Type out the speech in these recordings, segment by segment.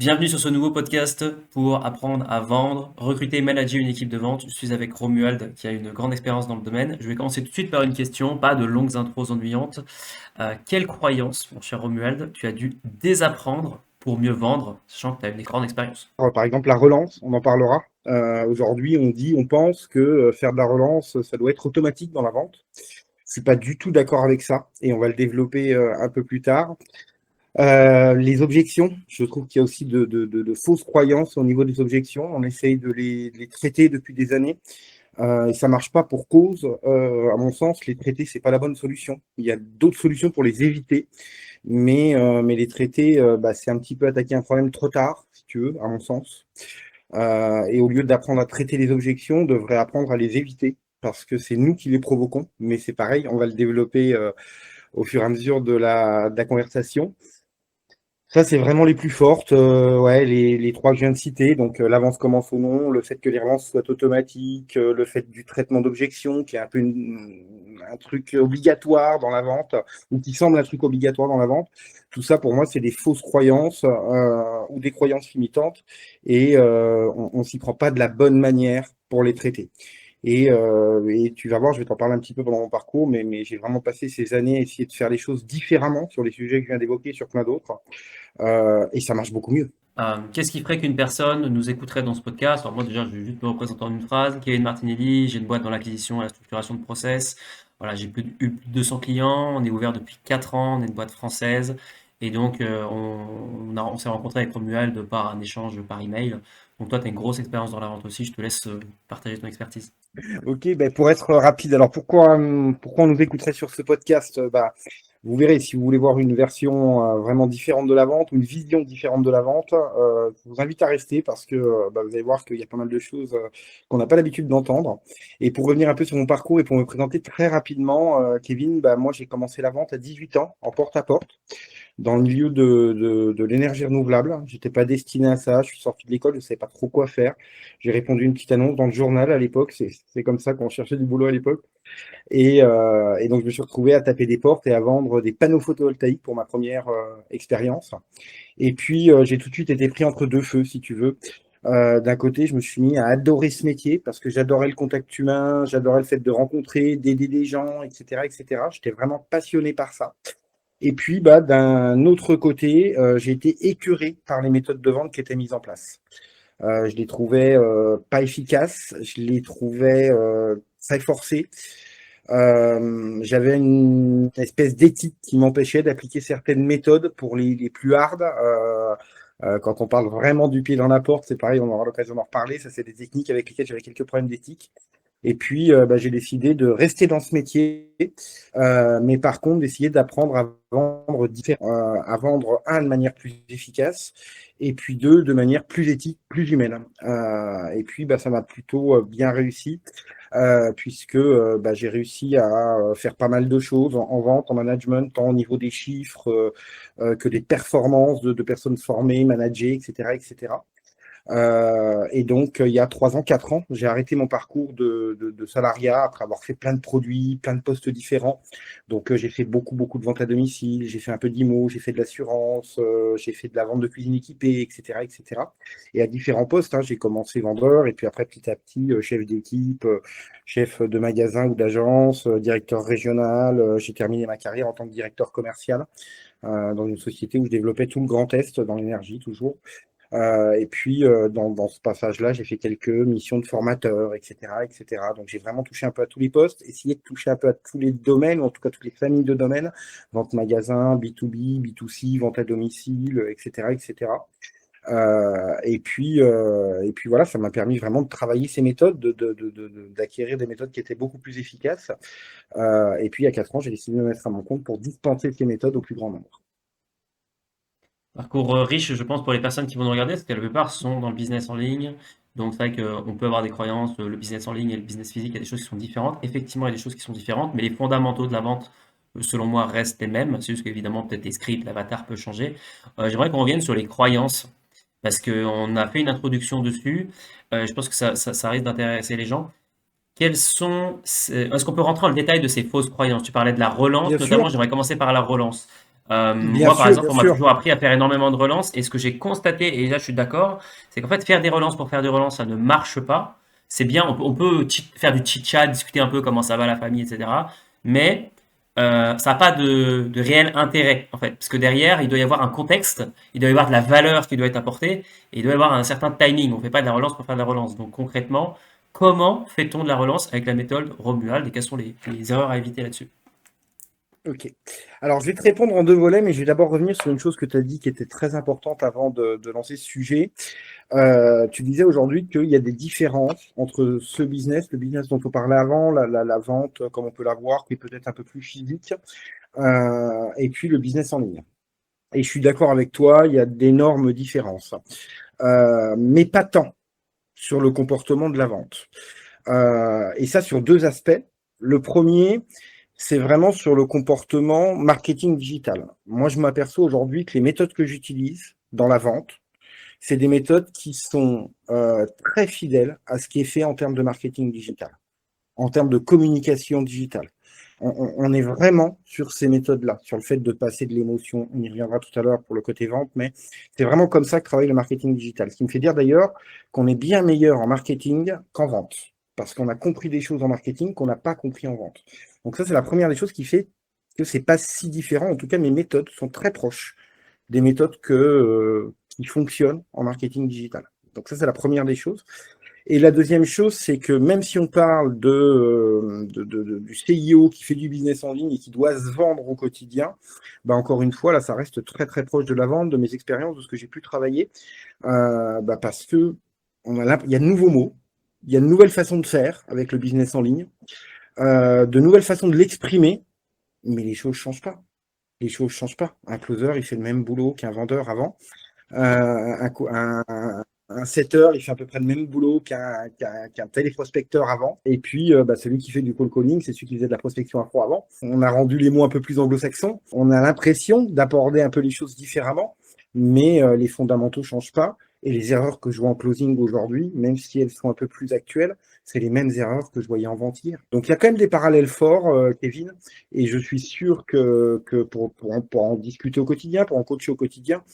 Bienvenue sur ce nouveau podcast pour apprendre à vendre, recruter et manager une équipe de vente. Je suis avec Romuald qui a une grande expérience dans le domaine. Je vais commencer tout de suite par une question, pas de longues intros ennuyantes. Quelle croyance, mon cher Romuald, tu as dû désapprendre pour mieux vendre, sachant que tu as une grande expérience? Par exemple, la relance, on en parlera. Aujourd'hui, on pense que faire de la relance, ça doit être automatique dans la vente. Je suis pas du tout d'accord avec ça et on va le développer un peu plus tard. Les objections, je trouve qu'il y a aussi de fausses croyances au niveau des objections. On essaye de les traiter depuis des années et ça marche pas pour cause. À mon sens, les traiter, c'est pas la bonne solution. Il y a d'autres solutions pour les éviter, mais les traiter, c'est un petit peu attaquer un problème trop tard, si tu veux, à mon sens. Et au lieu d'apprendre à traiter les objections, on devrait apprendre à les éviter parce que c'est nous qui les provoquons. Mais c'est pareil, on va le développer au fur et à mesure de la conversation. Ça, c'est vraiment les plus fortes, ouais, les trois que je viens de citer. Donc, l'avance commence au nom, le fait que les relances soient automatiques, le fait du traitement d'objection, qui est un peu un truc obligatoire dans la vente, ou qui semble un truc obligatoire dans la vente. Tout ça, pour moi, c'est des fausses croyances ou des croyances limitantes, et on s'y prend pas de la bonne manière pour les traiter. Et tu vas voir, je vais t'en parler un petit peu pendant mon parcours, mais j'ai vraiment passé ces années à essayer de faire les choses différemment sur les sujets que je viens d'évoquer, sur plein d'autres. Et ça marche beaucoup mieux. Qu'est-ce qui ferait qu'une personne nous écouterait dans ce podcast? Alors moi déjà, je vais juste me représenter en une phrase. Kevin Martinelli, j'ai une boîte dans l'acquisition et la structuration de process. Voilà, j'ai eu plus de 200 clients, on est ouvert depuis 4 ans, on est une boîte française. Et donc, on s'est rencontré avec Romuald par un échange par email. Donc toi, tu as une grosse expérience dans la vente aussi, je te laisse partager ton expertise. Ok, ben pour être rapide, alors pourquoi on nous écouterait sur ce podcast? Vous verrez, si vous voulez voir une version vraiment différente de la vente, ou une vision différente de la vente, je vous invite à rester parce que vous allez voir qu'il y a pas mal de choses qu'on n'a pas l'habitude d'entendre. Et pour revenir un peu sur mon parcours et pour me présenter très rapidement, Kevin, moi j'ai commencé la vente à 18 ans, en porte-à-porte, dans le milieu de l'énergie renouvelable. J'étais pas destiné à ça. Je suis sorti de l'école, je savais pas trop quoi faire. J'ai répondu à une petite annonce dans le journal à l'époque. C'est comme ça qu'on cherchait du boulot à l'époque. Et donc, je me suis retrouvé à taper des portes et à vendre des panneaux photovoltaïques pour ma première expérience. Et puis, j'ai tout de suite été pris entre deux feux, si tu veux. D'un côté, je me suis mis à adorer ce métier parce que j'adorais le contact humain, j'adorais le fait de rencontrer, d'aider des gens, etc., etc. J'étais vraiment passionné par ça. Et puis, d'un autre côté, j'ai été écœuré par les méthodes de vente qui étaient mises en place. Je les trouvais pas efficaces, je les trouvais très forcées. J'avais une espèce d'éthique qui m'empêchait d'appliquer certaines méthodes pour les plus hard. Quand on parle vraiment du pied dans la porte, c'est pareil, on aura l'occasion d'en reparler. Ça, c'est des techniques avec lesquelles j'avais quelques problèmes d'éthique. Et puis, j'ai décidé de rester dans ce métier, mais par contre, d'essayer d'apprendre à vendre à vendre, un, de manière plus efficace, et puis deux, de manière plus éthique, plus humaine. Et puis, ça m'a plutôt bien réussi, puisque j'ai réussi à faire pas mal de choses en vente, en management, tant au niveau des chiffres que des performances de personnes formées, managées, etc., etc. Et donc, il y a 3 ans, 4 ans, j'ai arrêté mon parcours de salariat après avoir fait plein de produits, plein de postes différents. Donc, j'ai fait beaucoup, beaucoup de ventes à domicile, j'ai fait un peu d'IMO, j'ai fait de l'assurance, j'ai fait de la vente de cuisine équipée, etc., etc. Et cetera. Et à différents postes, hein, j'ai commencé vendeur et puis après, petit à petit, chef d'équipe, chef de magasin ou d'agence, directeur régional. J'ai terminé ma carrière en tant que directeur commercial dans une société où je développais tout le Grand Est dans l'énergie, toujours. Et puis, dans ce passage-là, j'ai fait quelques missions de formateur, etc., etc. Donc, j'ai vraiment touché un peu à tous les postes, essayé de toucher un peu à tous les domaines, ou en tout cas toutes les familles de domaines, vente magasin, B2B, B2C, vente à domicile, etc., etc. Et puis voilà, ça m'a permis vraiment de travailler ces méthodes, d'acquérir des méthodes qui étaient beaucoup plus efficaces. Et puis, il y a 4 ans, j'ai décidé de me mettre à mon compte pour dispenser ces méthodes au plus grand nombre. Parcours riche, je pense, pour les personnes qui vont nous regarder, parce que la plupart sont dans le business en ligne. Donc, c'est vrai qu'on peut avoir des croyances, le business en ligne et le business physique, il y a des choses qui sont différentes. Effectivement, il y a des choses qui sont différentes, mais les fondamentaux de la vente, selon moi, restent les mêmes. C'est juste qu'évidemment, peut-être les scripts, l'avatar peut changer. J'aimerais qu'on revienne sur les croyances, parce qu'on a fait une introduction dessus. Je pense que ça risque d'intéresser les gens. Est-ce qu'on peut rentrer dans le détail de ces fausses croyances? Tu parlais de la relance, Bien notamment, sûr. j'aimerais commencer par la relance. Bien Moi, par sûr, exemple, bien on m'a sûr. toujours appris à faire énormément de relances. Et ce que j'ai constaté, et là je suis d'accord, c'est qu'en fait, faire des relances pour faire des relances, ça ne marche pas. C'est bien, on peut faire du chit-chat, discuter un peu comment ça va la famille, etc. Mais ça n'a pas de réel intérêt, en fait. Parce que derrière, il doit y avoir un contexte, il doit y avoir de la valeur qui doit être apportée, et il doit y avoir un certain timing. On ne fait pas de la relance pour faire de la relance. Donc concrètement, comment fait-on de la relance avec la méthode Romuald et quelles sont les erreurs à éviter là-dessus? Ok. Alors, je vais te répondre en deux volets, mais je vais d'abord revenir sur une chose que tu as dit qui était très importante avant de lancer ce sujet. Tu disais aujourd'hui qu'il y a des différences entre ce business, le business dont on parlait avant, la vente, comme on peut la voir, qui est peut-être un peu plus physique, et puis le business en ligne. Et je suis d'accord avec toi, il y a d'énormes différences, mais pas tant sur le comportement de la vente. Et ça sur deux aspects. Le premier, c'est vraiment sur le comportement marketing digital. Moi, je m'aperçois aujourd'hui que les méthodes que j'utilise dans la vente, c'est des méthodes qui sont très fidèles à ce qui est fait en termes de marketing digital, en termes de communication digitale. On est vraiment sur ces méthodes-là, sur le fait de passer de l'émotion. On y reviendra tout à l'heure pour le côté vente, mais c'est vraiment comme ça que travaille le marketing digital. Ce qui me fait dire d'ailleurs qu'on est bien meilleur en marketing qu'en vente, parce qu'on a compris des choses en marketing qu'on n'a pas compris en vente. Donc ça, c'est la première des choses qui fait que c'est pas si différent. En tout cas, mes méthodes sont très proches des méthodes qui fonctionnent en marketing digital. Donc ça, c'est la première des choses. Et la deuxième chose, c'est que même si on parle du CIO qui fait du business en ligne et qui doit se vendre au quotidien, bah encore une fois, là, ça reste très très proche de la vente, de mes expériences, de ce que j'ai pu travailler, parce que il y a de nouveaux mots, il y a de nouvelles façons de faire avec le business en ligne, de nouvelles façons de l'exprimer, mais les choses ne changent pas. Les choses ne changent pas. Un closer, il fait le même boulot qu'un vendeur avant. Un setter, il fait à peu près le même boulot qu'un téléprospecteur avant. Et puis, celui qui fait du call calling, c'est celui qui faisait de la prospection afro avant. On a rendu les mots un peu plus anglo-saxons. On a l'impression d'aborder un peu les choses différemment, mais les fondamentaux ne changent pas. Et les erreurs que je vois en closing aujourd'hui, même si elles sont un peu plus actuelles, c'est les mêmes erreurs que je voyais en vente hier. Donc il y a quand même des parallèles forts, Kevin, et je suis sûr que pour en discuter au quotidien, pour en coacher au quotidien,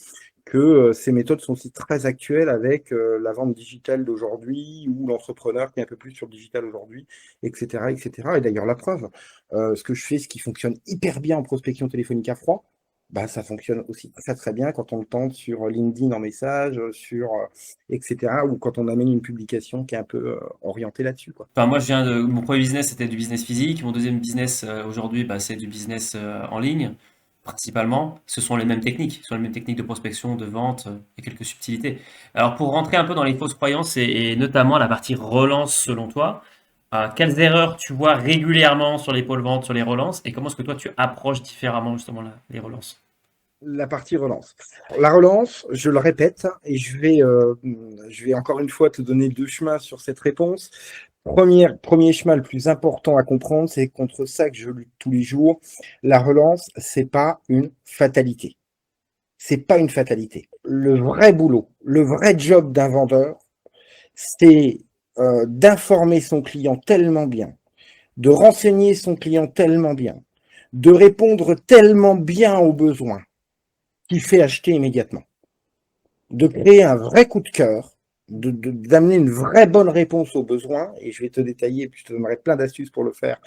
que ces méthodes sont aussi très actuelles avec la vente digitale d'aujourd'hui ou l'entrepreneur qui est un peu plus sur le digital aujourd'hui, etc., etc. Et d'ailleurs, la preuve, ce que je fais, ce qui fonctionne hyper bien en prospection téléphonique à froid, bah, ça fonctionne aussi très très bien quand on le tente sur LinkedIn en message, etc., ou quand on amène une publication qui est un peu orientée là-dessus, quoi. Enfin, moi, mon premier business, c'était du business physique. Mon deuxième business, aujourd'hui, bah, c'est du business en ligne, principalement. Ce sont les mêmes techniques. Ce sont les mêmes techniques de prospection, de vente et quelques subtilités. Alors, pour rentrer un peu dans les fausses croyances et notamment la partie relance, selon toi, quelles erreurs tu vois régulièrement sur les pôles vente, sur les relances et comment est-ce que toi, tu approches différemment, justement, les relances? La partie relance. La relance, je le répète, et je vais encore une fois te donner deux chemins sur cette réponse. Premier chemin le plus important à comprendre, c'est contre ça que je lutte tous les jours. La relance, c'est pas une fatalité. C'est pas une fatalité. Le vrai boulot, le vrai job d'un vendeur, c'est d'informer son client tellement bien, de renseigner son client tellement bien, de répondre tellement bien aux besoins qu'il fait acheter immédiatement, de créer un vrai coup de cœur, d'amener une vraie bonne réponse aux besoins, et je vais te détailler, puis je te donnerai plein d'astuces pour le faire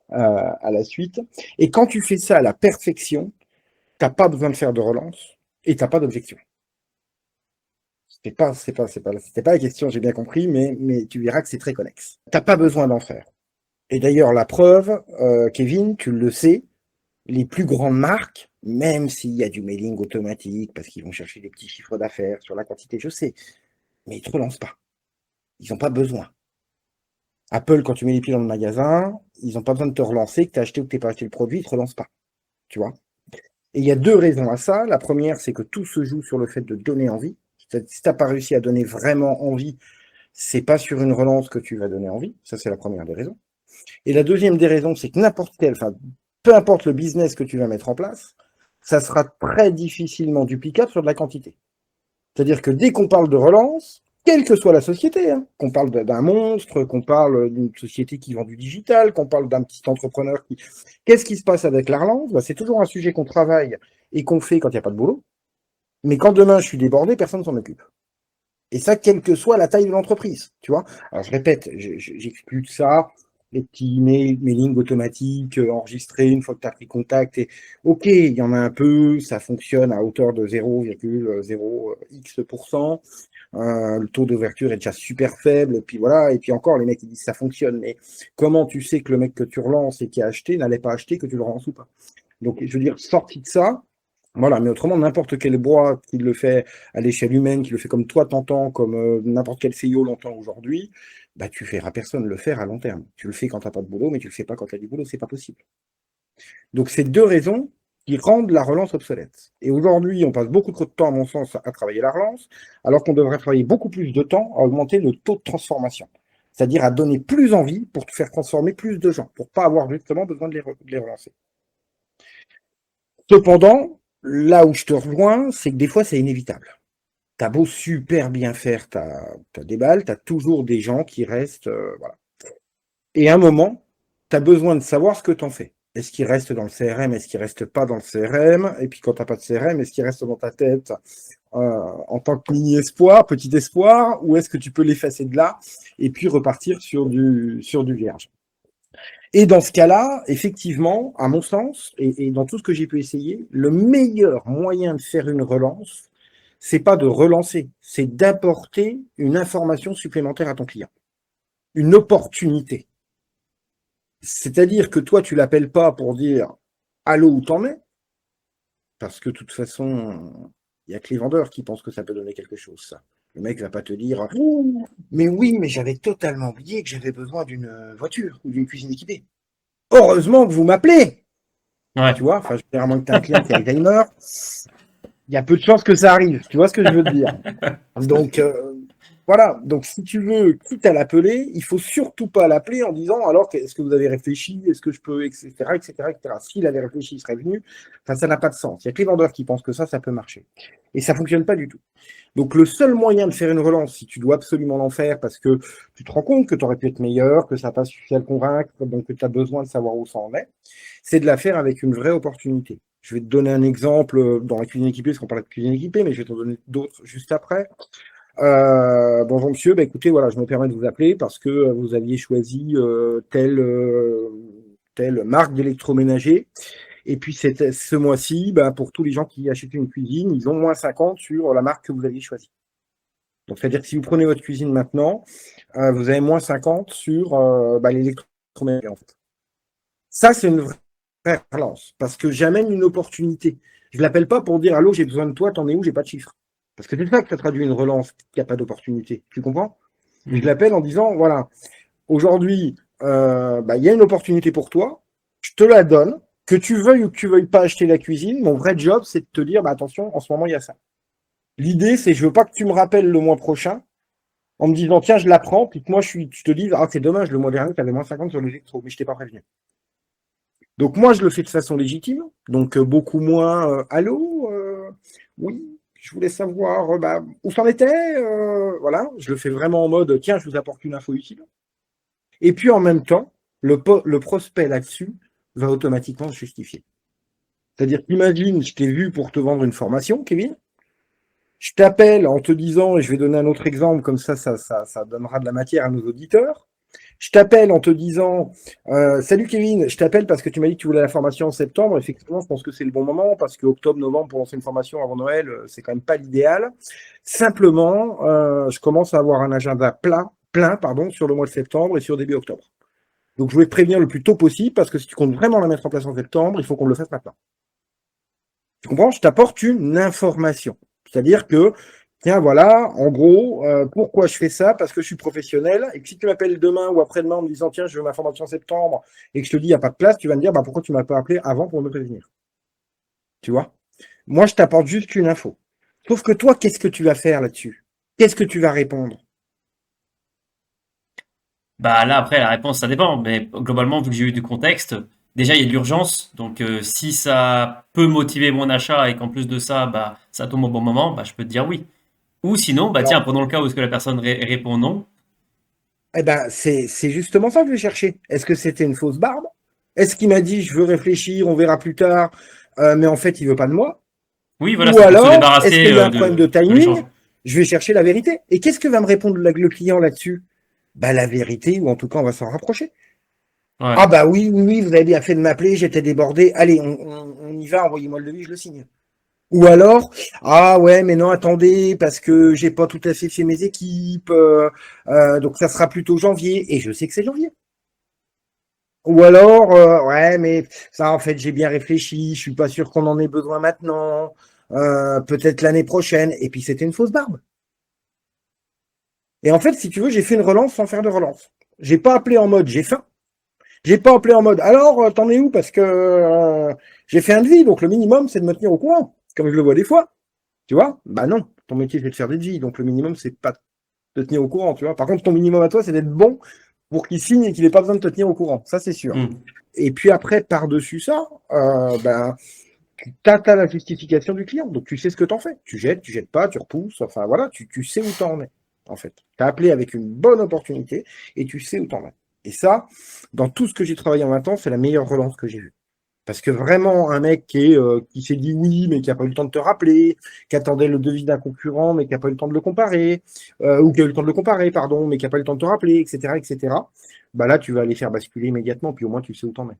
à la suite. Et quand tu fais ça à la perfection, tu n'as pas besoin de faire de relance et tu n'as pas d'objection. C'était pas la question, j'ai bien compris, mais tu verras que c'est très connexe. Tu n'as pas besoin d'en faire. Et d'ailleurs, la preuve, Kevin, tu le sais, les plus grandes marques, même s'il y a du mailing automatique, parce qu'ils vont chercher des petits chiffres d'affaires sur la quantité, je sais, mais ils ne te relancent pas. Ils n'ont pas besoin. Apple, quand tu mets les pieds dans le magasin, ils n'ont pas besoin de te relancer, que tu as acheté ou que tu n'as pas acheté le produit, ils ne te relancent pas. Tu vois. Et il y a deux raisons à ça. La première, c'est que tout se joue sur le fait de donner envie. Si tu n'as pas réussi à donner vraiment envie, c'est pas sur une relance que tu vas donner envie. Ça, c'est la première des raisons. Et la deuxième des raisons, c'est que peu importe le business que tu vas mettre en place, ça sera très difficilement duplicable sur de la quantité. C'est-à-dire que dès qu'on parle de relance, quelle que soit la société, hein, qu'on parle d'un monstre, qu'on parle d'une société qui vend du digital, qu'on parle d'un petit entrepreneur qui... Qu'est-ce qui se passe avec la relance? C'est toujours un sujet qu'on travaille et qu'on fait quand il n'y a pas de boulot. Mais quand demain je suis débordé, personne ne s'en occupe. Et ça, quelle que soit la taille de l'entreprise, tu vois. Alors, je répète, j'exclus de ça, les petits mailings automatiques enregistrés une fois que tu as pris contact. Et, ok, il y en a un peu, ça fonctionne à hauteur de 0,0x%. Le taux d'ouverture est déjà super faible. Et puis voilà, et puis encore, les mecs ils disent ça fonctionne. Mais comment tu sais que le mec que tu relances et qui a acheté n'allait pas acheter, que tu le relances ou pas? Donc, je veux dire, sorti de ça, voilà, mais autrement, n'importe quel bois qui le fait à l'échelle humaine, qui le fait comme toi t'entends, comme n'importe quel CEO l'entend aujourd'hui, bah tu feras personne le faire à long terme. Tu le fais quand t'as pas de boulot, mais tu le fais pas quand t'as du boulot, c'est pas possible. Donc c'est deux raisons qui rendent la relance obsolète. Et aujourd'hui, on passe beaucoup trop de temps, à mon sens, à travailler la relance, alors qu'on devrait travailler beaucoup plus de temps à augmenter le taux de transformation. C'est-à-dire à donner plus envie pour te faire transformer plus de gens, pour pas avoir justement besoin de les relancer. Cependant, là où je te rejoins, c'est que des fois, c'est inévitable. T'as beau super bien faire ta déballe, t'as toujours des gens qui restent. Voilà. Et à un moment, t'as besoin de savoir ce que t'en fais. Est-ce qu'il reste dans le CRM? Est-ce qu'il reste pas dans le CRM? Et puis quand t'as pas de CRM, est-ce qu'il reste dans ta tête en tant que mini espoir, petit espoir, ou est-ce que tu peux l'effacer de là et puis repartir sur du vierge? Et dans ce cas-là, effectivement, à mon sens, et dans tout ce que j'ai pu essayer, le meilleur moyen de faire une relance, c'est pas de relancer, c'est d'apporter une information supplémentaire à ton client, une opportunité. C'est-à-dire que toi, tu l'appelles pas pour dire allô, où t'en es, parce que de toute façon, il y a que les vendeurs qui pensent que ça peut donner quelque chose, ça. Le mec va pas te dire oh, mais oui, mais j'avais totalement oublié que j'avais besoin d'une voiture ou d'une cuisine équipée. Heureusement que vous m'appelez. Tu Ouais. vois, enfin, généralement que tu as un client qui est Alzheimer, il y a peu de chances que ça arrive. Tu vois ce que je veux te dire? Donc, voilà. Donc, si tu veux, quitte à l'appeler, il faut surtout pas l'appeler en disant alors, est-ce que vous avez réfléchi? Est-ce que je peux, etc., etc., etc. S'il avait réfléchi, il serait venu. Enfin, ça n'a pas de sens. Il y a que les vendeurs qui pensent que ça peut marcher. Et ça fonctionne pas du tout. Donc, le seul moyen de faire une relance, si tu dois absolument l'en faire parce que tu te rends compte que tu aurais pu être meilleur, que ça n'a pas suffi à le convaincre, donc que tu as besoin de savoir où ça en est, c'est de la faire avec une vraie opportunité. Je vais te donner un exemple dans la cuisine équipée, parce qu'on parle de cuisine équipée, mais je vais t'en donner d'autres juste après. Bonjour monsieur, bah, écoutez, voilà, je me permets de vous appeler parce que vous aviez choisi telle marque d'électroménager. Et puis ce mois-ci, bah, pour tous les gens qui achètent une cuisine, ils ont moins 50 sur la marque que vous aviez choisie. Donc, c'est-à-dire que si vous prenez votre cuisine maintenant, vous avez moins 50 sur l'électroménager, en fait. Ça, c'est une vraie relance, parce que j'amène une opportunité. Je ne l'appelle pas pour dire allô, j'ai besoin de toi, t'en es où, j'ai pas de chiffres. Parce que c'est ça que ça traduit une relance qui n'a pas d'opportunité. Tu comprends? Je Mm. l'appelle en disant voilà, aujourd'hui, il y a une opportunité pour toi, je te la donne, que tu veuilles ou que tu veuilles pas acheter la cuisine, mon vrai job, c'est de te dire bah, attention, en ce moment, il y a ça. L'idée, c'est je veux pas que tu me rappelles le mois prochain en me disant tiens, je la prends, puis que moi, je te dis ah, c'est dommage, le mois dernier, tu avais moins 50 sur l'électro, mais je t'ai pas prévenu. Donc moi, je le fais de façon légitime, donc beaucoup moins allô, oui, je voulais savoir où ça en était, voilà, je le fais vraiment en mode tiens, je vous apporte une info utile. Et puis en même temps, le prospect là-dessus va automatiquement se justifier. C'est-à-dire qu'imagine, je t'ai vu pour te vendre une formation, Kevin, je t'appelle en te disant, et je vais donner un autre exemple, comme ça donnera de la matière à nos auditeurs. Je t'appelle en te disant salut Kevin, je t'appelle parce que tu m'as dit que tu voulais la formation en septembre. Effectivement, je pense que c'est le bon moment parce que octobre, novembre pour lancer une formation avant Noël, c'est quand même pas l'idéal. Simplement, je commence à avoir un agenda plein, sur le mois de septembre et sur début octobre. Donc je voulais te prévenir le plus tôt possible parce que si tu comptes vraiment la mettre en place en septembre, il faut qu'on le fasse maintenant. Tu comprends? Je t'apporte une information. C'est-à-dire que, tiens, voilà, en gros, pourquoi je fais ça? Parce que je suis professionnel. Et que si tu m'appelles demain ou après-demain en me disant, tiens, je veux ma formation en septembre, et que je te dis, il n'y a pas de place, tu vas me dire, bah, pourquoi tu ne m'as pas appelé avant pour me prévenir? Tu vois? Moi, je t'apporte juste une info. Sauf que toi, qu'est-ce que tu vas faire là-dessus? Qu'est-ce que tu vas répondre? Bah là, après, la réponse, ça dépend. Mais globalement, vu que j'ai eu du contexte, déjà, il y a de l'urgence. Donc, si ça peut motiver mon achat et qu'en plus de ça, bah, ça tombe au bon moment, bah, je peux te dire oui. Ou sinon, bah, tiens, Alors, prenons le cas où est-ce que la personne répond non. eh ben, c'est justement ça que je vais chercher. Est-ce que c'était une fausse barbe? Est-ce qu'il m'a dit, je veux réfléchir, on verra plus tard? mais en fait, il veut pas de moi. Oui, voilà, Ou c'est pour se alors, est-ce débarrasser qu'il y a un problème de de timing? l'échange. Je vais chercher la vérité. Et qu'est-ce que va me répondre le client là-dessus? Bah, la vérité, ou en tout cas, on va s'en rapprocher. Ouais. Ah bah oui, oui, oui, vous avez bien fait de m'appeler, j'étais débordé. Allez, on y va, envoyez-moi le devis, je le signe. Ou alors, ah ouais, mais non, attendez, parce que j'ai pas tout à fait fait mes équipes, donc ça sera plutôt janvier, et je sais que c'est janvier. Ou alors, ouais, mais ça, en fait, j'ai bien réfléchi, je suis pas sûr qu'on en ait besoin maintenant, peut-être l'année prochaine, et puis c'était une fausse barbe. Et en fait, si tu veux, j'ai fait une relance sans faire de relance. J'ai pas appelé en mode j'ai faim. J'ai pas appelé en mode alors t'en es où parce que j'ai fait un devis, donc le minimum c'est de me tenir au courant, comme je le vois des fois. Tu vois? Bah non, ton métier c'est de faire des devis, donc le minimum c'est pas de te tenir au courant, tu vois. Par contre, ton minimum à toi c'est d'être bon pour qu'il signe et qu'il ait pas besoin de te tenir au courant, ça c'est sûr. Hmm. Et puis après, par-dessus ça, ben, t'as la justification du client, donc tu sais ce que t'en fais. Tu jettes pas, tu repousses, enfin voilà, tu sais où t'en es, en fait. T'as appelé avec une bonne opportunité et tu sais où t'en es. Et ça, dans tout ce que j'ai travaillé en 20 ans, c'est la meilleure relance que j'ai vue. Parce que vraiment, un mec qui s'est dit oui, mais qui n'a pas eu le temps de te rappeler, qui attendait le devis d'un concurrent, mais qui n'a pas eu le temps de le comparer, ou qui a eu le temps de le comparer, pardon, mais qui n'a pas eu le temps de te rappeler, etc., bah là, tu vas les faire basculer immédiatement, puis au moins, tu sais où t'en es.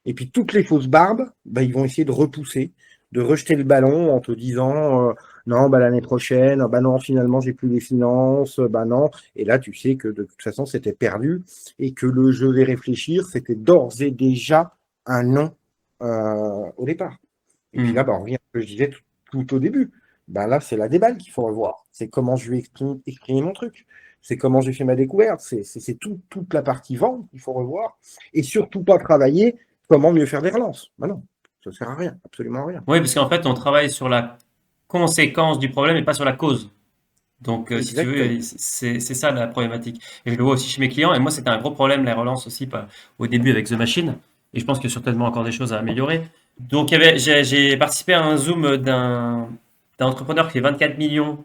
Et puis, toutes les fausses barbes, bah, ils vont essayer de repousser, de rejeter le ballon en te disant non, bah, l'année prochaine, bah non, finalement, j'ai plus les finances, bah non. Et là, tu sais que de toute façon, c'était perdu et que le je vais réfléchir, c'était d'ores et déjà un non au départ. Et puis là, Hmm. bah, on revient à ce que je disais tout au début. Bah, là, c'est la déballe qu'il faut revoir. C'est comment je vais exprimer mon truc. C'est comment j'ai fait ma découverte. C'est toute la partie vente qu'il faut revoir. Et surtout pas travailler comment mieux faire des relances. Bah non, ça sert à rien, absolument à rien. Oui, parce qu'en fait, on travaille sur la conséquence du problème et pas sur la cause. Donc, si tu Exactement. veux, c'est ça la problématique. Et je le vois aussi chez mes clients. Et moi, c'était un gros problème, les relances aussi, au début avec The Machine. Et je pense qu'il y a certainement encore des choses à améliorer. Donc, j'ai participé à un Zoom d'un entrepreneur qui fait 24 millions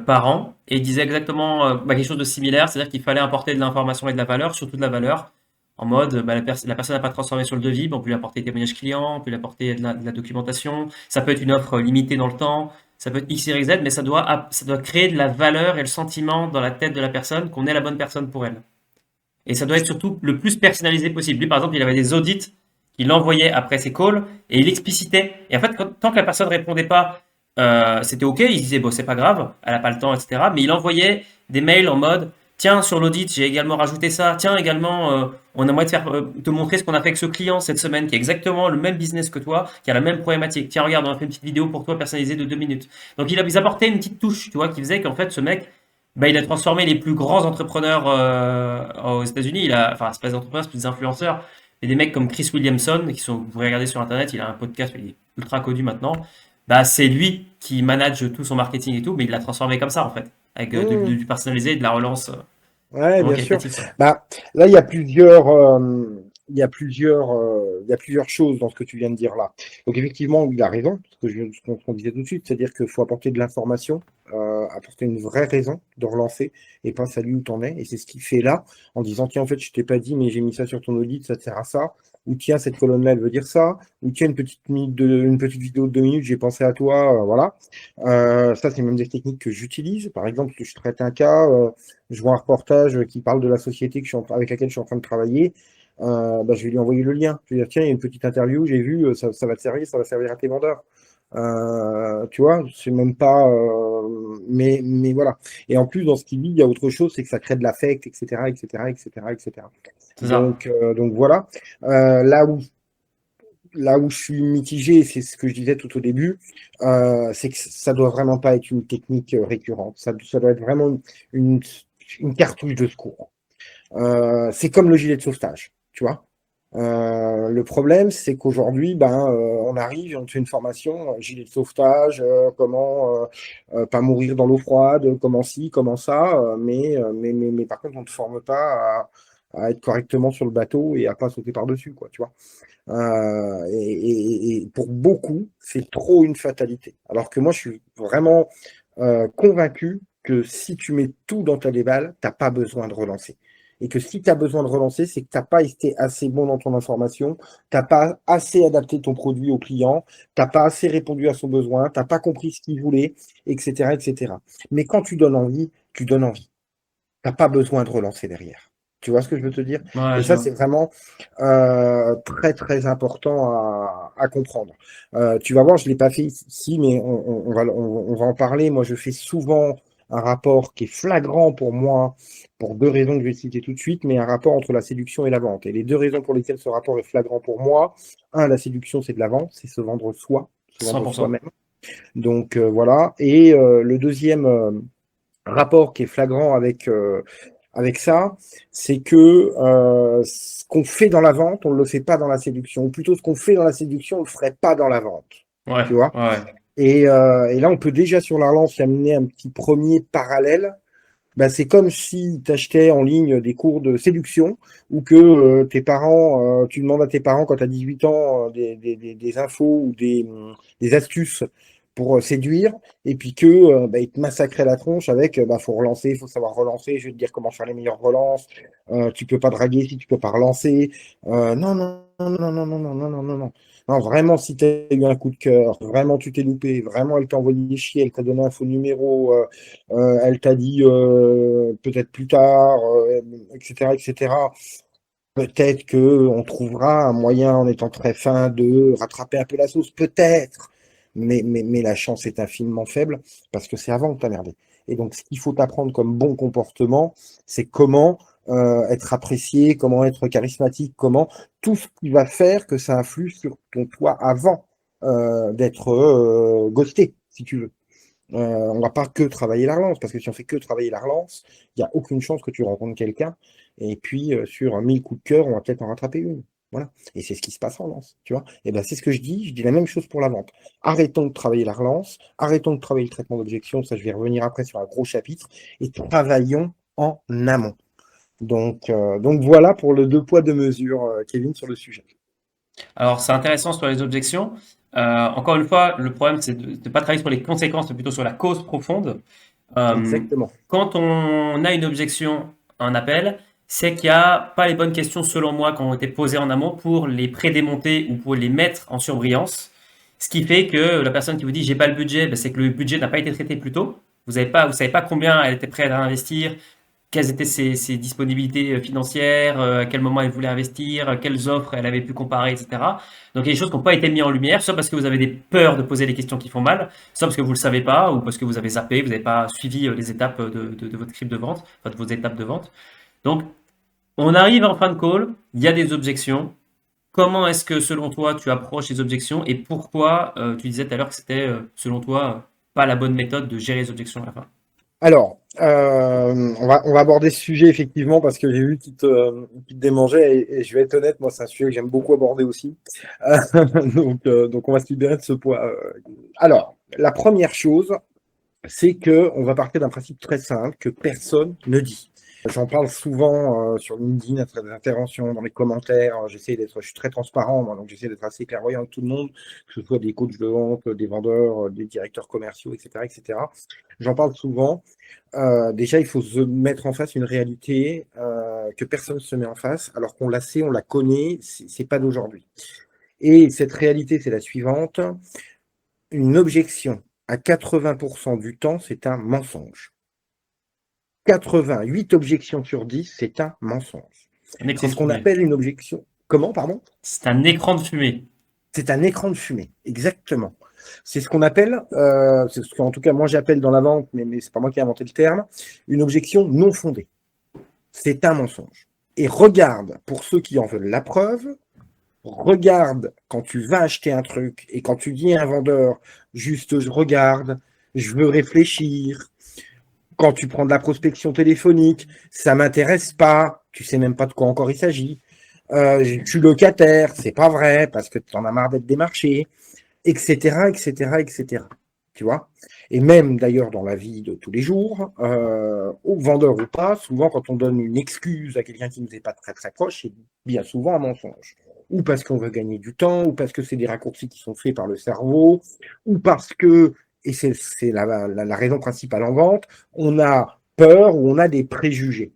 par an. Et il disait exactement quelque chose de similaire. C'est-à-dire qu'il fallait apporter de l'information et de la valeur, surtout de la valeur. En mode, la personne n'a pas transformé sur le devis, on peut lui apporter des témoignages clients, on peut lui apporter de la documentation. Ça peut être une offre limitée dans le temps. Ça peut être X, Y, Z, mais ça doit créer de la valeur et le sentiment dans la tête de la personne qu'on est la bonne personne pour elle. Et ça doit être surtout le plus personnalisé possible. Lui, par exemple, il avait des audits qu'il envoyait après ses calls et il explicitait. Et en fait, tant que la personne répondait pas, c'était OK, il se disait, bon, c'est pas grave, elle a pas le temps, etc. Mais il envoyait des mails en mode, tiens, sur l'audit, j'ai également rajouté ça. Tiens, également, on aimerait te montrer ce qu'on a fait avec ce client cette semaine, qui a exactement le même business que toi, qui a la même problématique. Tiens, regarde, on a fait une petite vidéo pour toi personnalisée de 2 minutes. Donc, ils apportaient une petite touche, tu vois, qui faisait qu'en fait, ce mec, bah, il a transformé les plus grands entrepreneurs aux États-Unis. Enfin, c'est pas des entrepreneurs, c'est plus des influenceurs. Il y a des mecs comme Chris Williamson, vous pouvez regarder sur Internet, il a un podcast, il est ultra connu maintenant. Bah, c'est lui qui manage tout son marketing et tout, mais il l'a transformé comme ça, en fait. Avec Mmh. du personnalisé et de la relance Ouais, vraiment bien sûr. qualitative, quoi. Bah, là, il y a plusieurs choses dans ce que tu viens de dire là. Donc, effectivement, il a raison, ce qu'on disait tout de suite, c'est-à-dire qu'il faut apporter de l'information, apporter une vraie raison de relancer et pas salut où t'en es. Et c'est ce qu'il fait là, en disant, tiens, en fait, je t'ai pas dit, mais j'ai mis ça sur ton audit, ça te sert à ça. Ou tiens, cette colonne-là, elle veut dire ça. Ou tiens, une petite vidéo de 2 minutes, j'ai pensé à toi, voilà. Ça, c'est même des techniques que j'utilise. Par exemple, je traite un cas. Je vois un reportage qui parle de la société avec laquelle je suis en train de travailler, bah, je vais lui envoyer le lien. Je vais dire, tiens, il y a une petite interview, j'ai vu, ça va te servir, ça va servir à tes vendeurs. Tu vois, c'est même pas. Mais voilà. Et en plus, dans ce qu'il dit, il y a autre chose, c'est que ça crée de l'affect, etc., etc., etc., etc. C'est ça. Donc voilà. Euh, là où, là où je suis mitigé, c'est ce que je disais tout au début, c'est que ça doit vraiment pas être une technique récurrente. Ça doit être vraiment une, une cartouche de secours. C'est comme le gilet de sauvetage, tu vois. Le problème, c'est qu'aujourd'hui, on arrive, on te fait une formation, gilet de sauvetage, comment pas mourir dans l'eau froide, comment ci, comment ça, mais par contre, on ne te forme pas à être correctement sur le bateau et à pas sauter par-dessus, quoi, tu vois. Et pour beaucoup, c'est trop une fatalité. Alors que moi, je suis vraiment convaincu que si tu mets tout dans ta déballe, t'as pas besoin de relancer. Et que si tu as besoin de relancer, c'est que tu n'as pas été assez bon dans ton information, tu n'as pas assez adapté ton produit au client, tu n'as pas assez répondu à son besoin, tu n'as pas compris ce qu'il voulait, etc., etc. Mais quand tu donnes envie, tu donnes envie. Tu n'as pas besoin de relancer derrière. Tu vois ce que je veux te dire? Ouais, Et je ça, vois. c'est vraiment très, très important à comprendre. Tu vas voir, je ne l'ai pas fait ici, mais on va en parler. Moi, je fais souvent un rapport qui est flagrant pour moi, pour deux raisons que je vais citer tout de suite, mais un rapport entre la séduction et la vente. Et les deux raisons pour lesquelles ce rapport est flagrant pour moi, un, la séduction, c'est de la vente, c'est se vendre 100%. soi-même. Donc voilà. Et le deuxième rapport qui est flagrant avec ça, c'est que ce qu'on fait dans la vente, on ne le fait pas dans la séduction. Ou plutôt, ce qu'on fait dans la séduction, on ne le ferait pas dans la vente. Ouais, Tu vois? ouais. Et là, on peut déjà sur la relance y amener un petit premier parallèle. Bah, c'est comme si tu achetais en ligne des cours de séduction ou que tes parents, tu demandes à tes parents quand tu as 18 ans des infos ou des astuces pour séduire et puis que bah, ils te massacraient la tronche avec bah, faut relancer, il faut savoir relancer, je vais te dire comment faire les meilleures relances, tu peux pas draguer si tu peux pas relancer. Non, non, non, non, non, non, non, non, non, non, non. Non, vraiment, si tu as eu un coup de cœur, vraiment tu t'es loupé, vraiment elle t'a envoyé chier, elle t'a donné un faux numéro, elle t'a dit peut-être plus tard, etc., etc. Peut-être que on trouvera un moyen, en étant très fin, de rattraper un peu la sauce, peut-être. Mais la chance est infiniment faible parce que c'est avant que tu as merdé. Et donc, ce qu'il faut apprendre comme bon comportement, c'est comment être apprécié, comment être charismatique, comment tout ce qui va faire que ça influe sur ton toit avant d'être ghosté, si tu veux. On va pas que travailler la relance, parce que si on fait que travailler la relance, il n'y a aucune chance que tu rencontres quelqu'un. Et puis, sur 1000 coups de cœur, on va peut-être en rattraper une. Voilà. Et c'est ce qui se passe en relance, tu vois. Et ben, c'est ce que je dis la même chose pour la vente. Arrêtons de travailler la relance, arrêtons de travailler le traitement d'objection, ça je vais revenir après sur un gros chapitre, et travaillons en amont. Donc voilà pour le deux poids, deux mesures, Kevin, sur le sujet. Alors, c'est intéressant sur les objections. Encore une fois, le problème, c'est de ne pas travailler sur les conséquences, mais plutôt sur la cause profonde. Euh, Exactement. Quand on a une objection, un appel, c'est qu'il n'y a pas les bonnes questions, selon moi, qui ont été posées en amont pour les prédémonter ou pour les mettre en surbrillance. Ce qui fait que la personne qui vous dit j'ai pas le budget, ben, c'est que le budget n'a pas été traité plus tôt. Vous savez pas combien elle était prête à investir, quelles étaient ses disponibilités financières, à quel moment elle voulait investir, quelles offres elle avait pu comparer, etc. Donc il y a des choses qui n'ont pas été mises en lumière, soit parce que vous avez des peurs de poser les questions qui font mal, soit parce que vous ne le savez pas, ou parce que vous avez zappé, vous n'avez pas suivi les étapes de votre script de vente, enfin de vos étapes de vente. Donc on arrive en fin de call, il y a des objections. Comment est-ce que selon toi tu approches les objections et pourquoi tu disais tout à l'heure que c'était selon toi pas la bonne méthode de gérer les objections à la fin? Alors, on va aborder ce sujet effectivement parce que j'ai vu qu'il te démangeait et je vais être honnête, moi c'est un sujet que j'aime beaucoup aborder aussi. Donc on va se libérer de ce poids. Alors, la première chose, c'est que on va partir d'un principe très simple que personne ne dit. J'en parle souvent sur LinkedIn, à travers des interventions, dans les commentaires. Je suis très transparent, moi, donc j'essaie d'être assez clairvoyant avec tout le monde, que ce soit des coachs de vente, des vendeurs, des directeurs commerciaux, etc., etc. J'en parle souvent. Déjà, il faut se mettre en face une réalité que personne ne se met en face, alors qu'on la sait, on la connaît, c'est pas d'aujourd'hui. Et cette réalité, c'est la suivante. Une objection, à 80% du temps, c'est un mensonge. 88 objections sur 10, c'est un mensonge. Un C'est écran de ce qu'on fumée. appelle une objection. Comment, pardon? C'est un écran de fumée. C'est un écran de fumée, exactement. C'est ce qu'on appelle, c'est ce qu'en tout cas moi j'appelle dans la vente, mais c'est pas moi qui ai inventé le terme, une objection non fondée. C'est un mensonge. Et regarde, pour ceux qui en veulent la preuve, regarde quand tu vas acheter un truc et quand tu dis à un vendeur, juste je regarde, je veux réfléchir. Quand tu prends de la prospection téléphonique, ça m'intéresse pas, tu sais même pas de quoi encore il s'agit. Je suis locataire, c'est pas vrai parce que tu en as marre d'être démarché, etc., etc., etc. Tu vois? Et même d'ailleurs dans la vie de tous les jours, au vendeur ou pas, souvent quand on donne une excuse à quelqu'un qui ne nous est pas très très proche, c'est bien souvent un mensonge. Ou parce qu'on veut gagner du temps, ou parce que c'est des raccourcis qui sont faits par le cerveau, ou parce que, et c'est la raison principale en vente, on a peur ou on a des préjugés.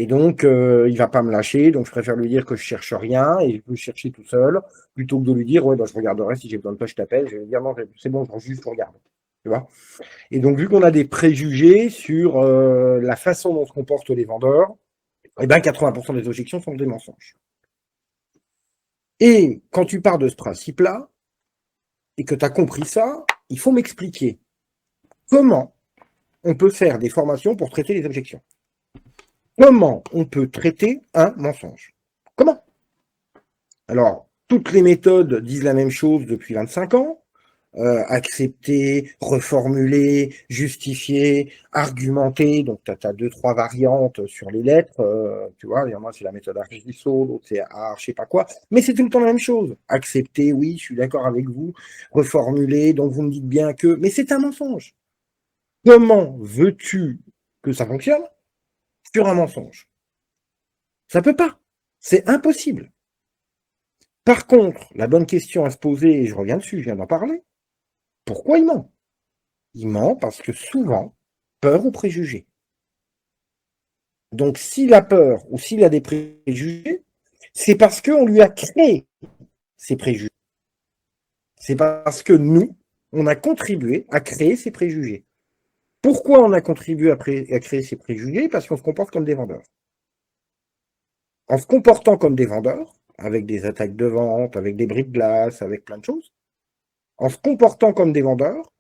Et donc, il va pas me lâcher, donc je préfère lui dire que je cherche rien et je peux chercher tout seul, plutôt que de lui dire, ouais, bah, je regarderai, si j'ai besoin de toi, je t'appelle. Je vais lui dire, non, c'est bon, juste, je regarde. Tu vois? Et donc, vu qu'on a des préjugés sur la façon dont se comportent les vendeurs, eh ben, 80% des objections sont des mensonges. Et quand tu pars de ce principe-là, et que tu as compris ça, il faut m'expliquer comment on peut faire des formations pour traiter les objections. Comment on peut traiter un mensonge? Comment? Alors, toutes les méthodes disent la même chose depuis 25 ans. Accepter, reformuler, justifier, argumenter. Donc, tu as deux, trois variantes sur les lettres. Tu vois, il y en a, c'est la méthode Arch-Dissot, l'autre, c'est je sais pas quoi. Mais c'est tout le temps la même chose. Accepter, oui, je suis d'accord avec vous. Reformuler, donc vous me dites bien que... Mais c'est un mensonge. Comment veux-tu que ça fonctionne sur un mensonge? Ça peut pas. C'est impossible. Par contre, la bonne question à se poser, et je reviens dessus, je viens d'en parler, pourquoi il ment? Il ment parce que souvent, peur ou préjugé. Donc s'il a peur ou s'il a des préjugés, c'est parce qu'on lui a créé ces préjugés. C'est parce que nous, on a contribué à créer ces préjugés. Pourquoi on a contribué à créer ces préjugés? Parce qu'on se comporte comme des vendeurs. En se comportant comme des vendeurs, avec des attaques de vente, avec des bris de glace, avec plein de choses, en se comportant comme des vendeurs,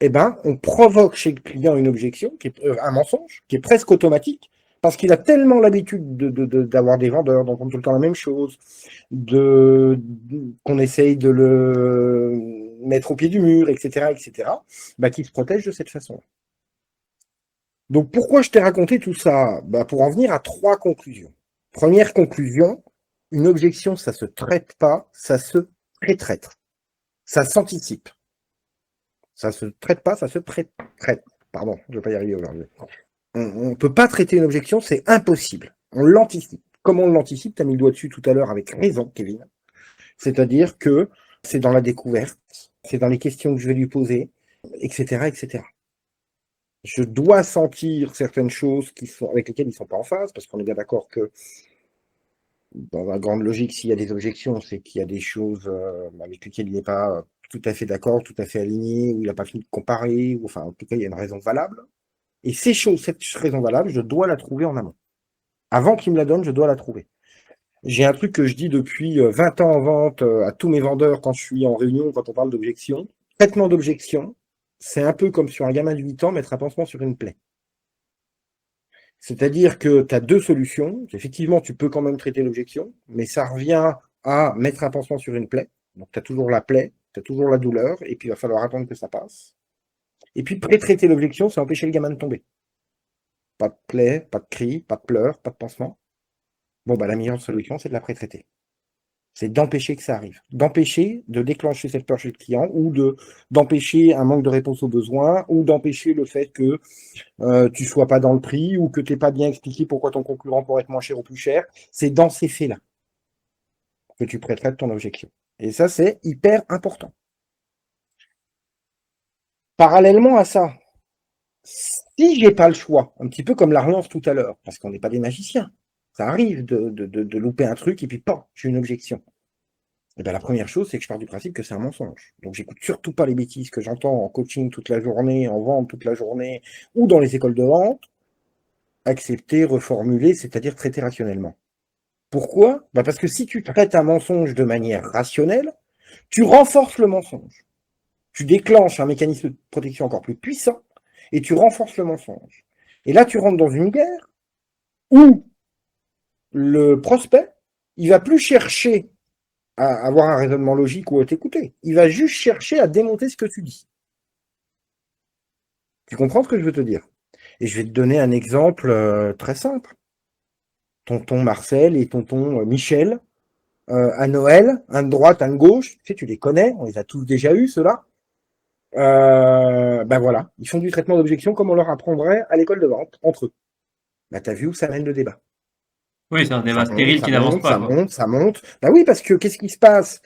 eh ben, on provoque chez le client une objection, qui est un mensonge, qui est presque automatique, parce qu'il a tellement l'habitude d'avoir des vendeurs, d'entendre tout le temps la même chose, qu'on essaye de le mettre au pied du mur, etc., bah, qu'il se protège de cette façon. Donc pourquoi je t'ai raconté tout ça? Bah, pour en venir à 3 conclusions. Première conclusion, une objection, ça se traite pas, ça se pré-traite. Ça s'anticipe. Ça se traite pas, ça se pré-traite. Pardon, je ne vais pas y arriver aujourd'hui. On ne peut pas traiter une objection, c'est impossible. On l'anticipe. Comment on l'anticipe? Tu as mis le doigt dessus tout à l'heure avec raison, Kevin. C'est-à-dire que c'est dans la découverte, c'est dans les questions que je vais lui poser, etc. Je dois sentir certaines choses avec lesquelles ils ne sont pas en phase, parce qu'on est bien d'accord que dans la grande logique, s'il y a des objections, c'est qu'il y a des choses avec lesquelles il n'est pas tout à fait d'accord, tout à fait aligné, ou il n'a pas fini de comparer, ou enfin, en tout cas, il y a une raison valable. Et cette raison valable, je dois la trouver en amont. Avant qu'il me la donne, je dois la trouver. J'ai un truc que je dis depuis 20 ans en vente à tous mes vendeurs quand je suis en réunion, quand on parle d'objection. Traitement d'objection, c'est un peu comme sur un gamin de 8 ans mettre un pansement sur une plaie. C'est-à-dire que tu as 2 solutions. Effectivement, tu peux quand même traiter l'objection, mais ça revient à mettre un pansement sur une plaie. Donc, tu as toujours la plaie, tu as toujours la douleur, et puis il va falloir attendre que ça passe. Et puis, pré-traiter l'objection, c'est empêcher le gamin de tomber. Pas de plaie, pas de cri, pas de pleurs, pas de pansement. Bon, bah, la meilleure solution, c'est de la pré-traiter. C'est d'empêcher que ça arrive. D'empêcher de déclencher cette peur chez le client ou d'empêcher un manque de réponse aux besoins ou d'empêcher le fait que tu sois pas dans le prix ou que tu n'aies pas bien expliqué pourquoi ton concurrent pourrait être moins cher ou plus cher. C'est dans ces faits-là que tu pré-traites ton objection. Et ça, c'est hyper important. Parallèlement à ça, si j'ai pas le choix, un petit peu comme la relance tout à l'heure, parce qu'on n'est pas des magiciens, ça arrive de louper un truc et puis, pam, j'ai une objection. Et bien, la première chose, c'est que je pars du principe que c'est un mensonge. Donc, j'écoute surtout pas les bêtises que j'entends en coaching toute la journée, en vente toute la journée, ou dans les écoles de vente. Accepter, reformuler, c'est-à-dire traiter rationnellement. Pourquoi? Bah parce que si tu traites un mensonge de manière rationnelle, tu renforces le mensonge. Tu déclenches un mécanisme de protection encore plus puissant et tu renforces le mensonge. Et là, tu rentres dans une guerre où le prospect, il va plus chercher à avoir un raisonnement logique ou à t'écouter. Il va juste chercher à démonter ce que tu dis. Tu comprends ce que je veux te dire? Et je vais te donner un exemple très simple. Tonton Marcel et tonton Michel, à Noël, un de droite, un de gauche, tu les connais, on les a tous déjà eus, ceux-là. Ben voilà, ils font du traitement d'objection comme on leur apprendrait à l'école de vente, entre eux. Ben, t'as vu où ça mène le débat? Oui, c'est un Ça débat monte, stérile ça qui n'avance monte, pas, ça quoi. monte, ça monte. Ben oui, parce que qu'est-ce qui se passe?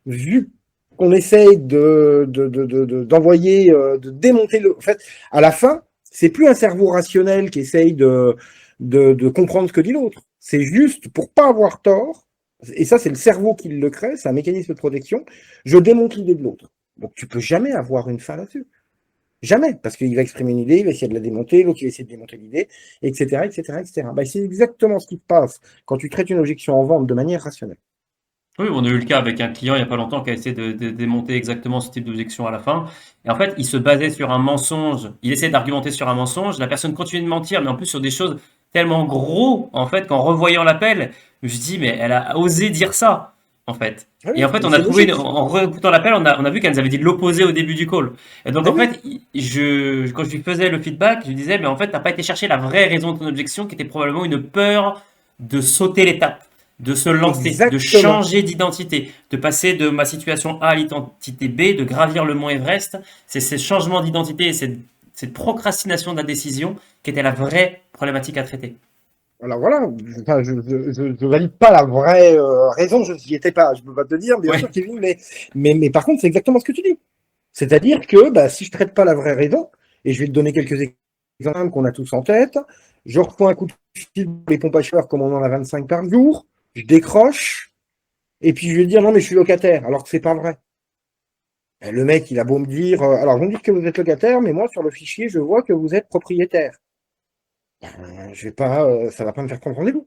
Vu qu'on essaye d'envoyer, de démonter le... En fait, à la fin, c'est plus un cerveau rationnel qui essaye de comprendre ce que dit l'autre. C'est juste pour pas avoir tort, et ça c'est le cerveau qui le crée, c'est un mécanisme de protection, je démonte l'idée de l'autre. Donc tu peux jamais avoir une fin là-dessus. Jamais, parce qu'il va exprimer une idée, il va essayer de la démonter, l'autre il va essayer de démonter l'idée, etc., etc., etc. Ben, c'est exactement ce qui se passe quand tu traites une objection en vente de manière rationnelle. Oui, on a eu le cas avec un client il n'y a pas longtemps qui a essayé de démonter exactement ce type d'objection à la fin. Et en fait, il se basait sur un mensonge. Il essayait d'argumenter sur un mensonge. La personne continuait de mentir, mais en plus sur des choses tellement gros, en fait, qu'en revoyant l'appel, je me dis, mais elle a osé dire ça, en fait. Et en Oui, fait, mais on a c'est trouvé, logique. en réécoutant l'appel, on a vu qu'elle nous avait dit l'opposé au début du call. Et donc, Ben en oui, fait, quand je lui faisais le feedback, je lui disais, mais en fait, t'as pas été chercher la vraie raison de ton objection, qui était probablement une peur de sauter l'étape, de se lancer, de exactement. changer d'identité, de passer de ma situation A à l'identité B, de gravir le mont Everest. C'est ces changements d'identité et cette procrastination de la décision qui était la vraie problématique à traiter. Alors voilà, enfin, je valide pas la vraie raison, je n'y étais pas, je peux pas te dire, bien sûr, Ouais. Kevin, mais par contre, c'est exactement ce que tu dis. C'est-à-dire que bah, si je traite pas la vraie raison, et je vais te donner quelques exemples qu'on a tous en tête, je reçois un coup de fil pour les pompes à chaleur comme on en a 25 par jour, je décroche, et puis je vais dire non mais je suis locataire, alors que c'est pas vrai. Et le mec, il a beau me dire, alors vous me dites que vous êtes locataire, mais moi sur le fichier, je vois que vous êtes propriétaire. Je vais pas, ça va pas me faire prendre rendez-vous.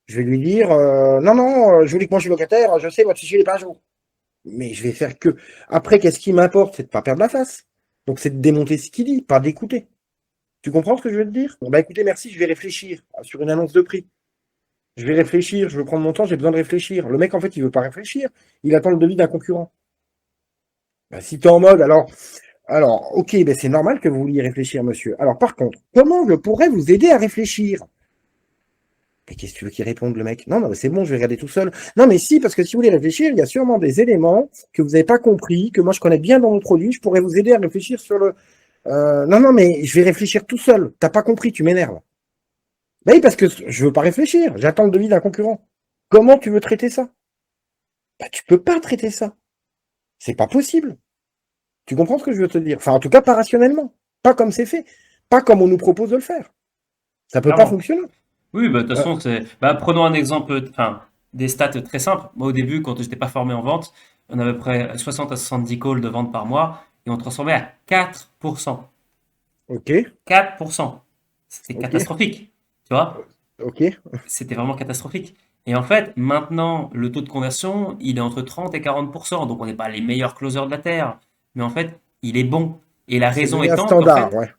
Je vais lui dire, non, non, je vous dis que moi je suis locataire, je sais, votre fichier n'est pas à jour. Mais je vais faire que. Après, qu'est-ce qui m'importe? C'est de pas perdre la face. Donc c'est de démonter ce qu'il dit, pas d'écouter. Tu comprends ce que je veux te dire? Bon, bah écoutez, merci, je vais réfléchir sur une annonce de prix. Je vais réfléchir, je veux prendre mon temps, j'ai besoin de réfléchir. Le mec, en fait, il veut pas réfléchir. Il attend le devis d'un concurrent. Bah, si tu es en mode, alors, ok, ben c'est normal que vous vouliez réfléchir, monsieur. Alors, par contre, comment je pourrais vous aider à réfléchir? Mais qu'est-ce que tu veux qu'il réponde, le mec? Non, non, mais c'est bon, je vais regarder tout seul. Non, mais si, parce que si vous voulez réfléchir, il y a sûrement des éléments que vous n'avez pas compris, que moi je connais bien dans mon produit, je pourrais vous aider à réfléchir sur le. Non, non, mais je vais réfléchir tout seul. T'as pas compris, tu m'énerves. Bah oui, parce que je veux pas réfléchir. J'attends le devis d'un concurrent. Comment tu veux traiter ça? Bah, tu peux pas traiter ça. C'est pas possible. Tu comprends ce que je veux te dire? Enfin, en tout cas, pas rationnellement. Pas comme c'est fait. Pas comme on nous propose de le faire. Ça peut pas Clairement. fonctionner. Oui, bah, de toute Euh, façon, prenons un exemple, enfin, des stats très simples. Moi, au début, quand j'étais pas formé en vente, on avait à peu près 60 à 70 calls de vente par mois et on transformait à 4%. ok, 4%. C'était ok, catastrophique. Tu vois? ok. C'était vraiment catastrophique. Et en fait, maintenant, le taux de conversion, il est entre 30 et 40%. Donc, on n'est pas les meilleurs closers de la Terre. Mais en fait, il est bon. Et la C'est raison devenu un étant qu'en standard, fait, ouais.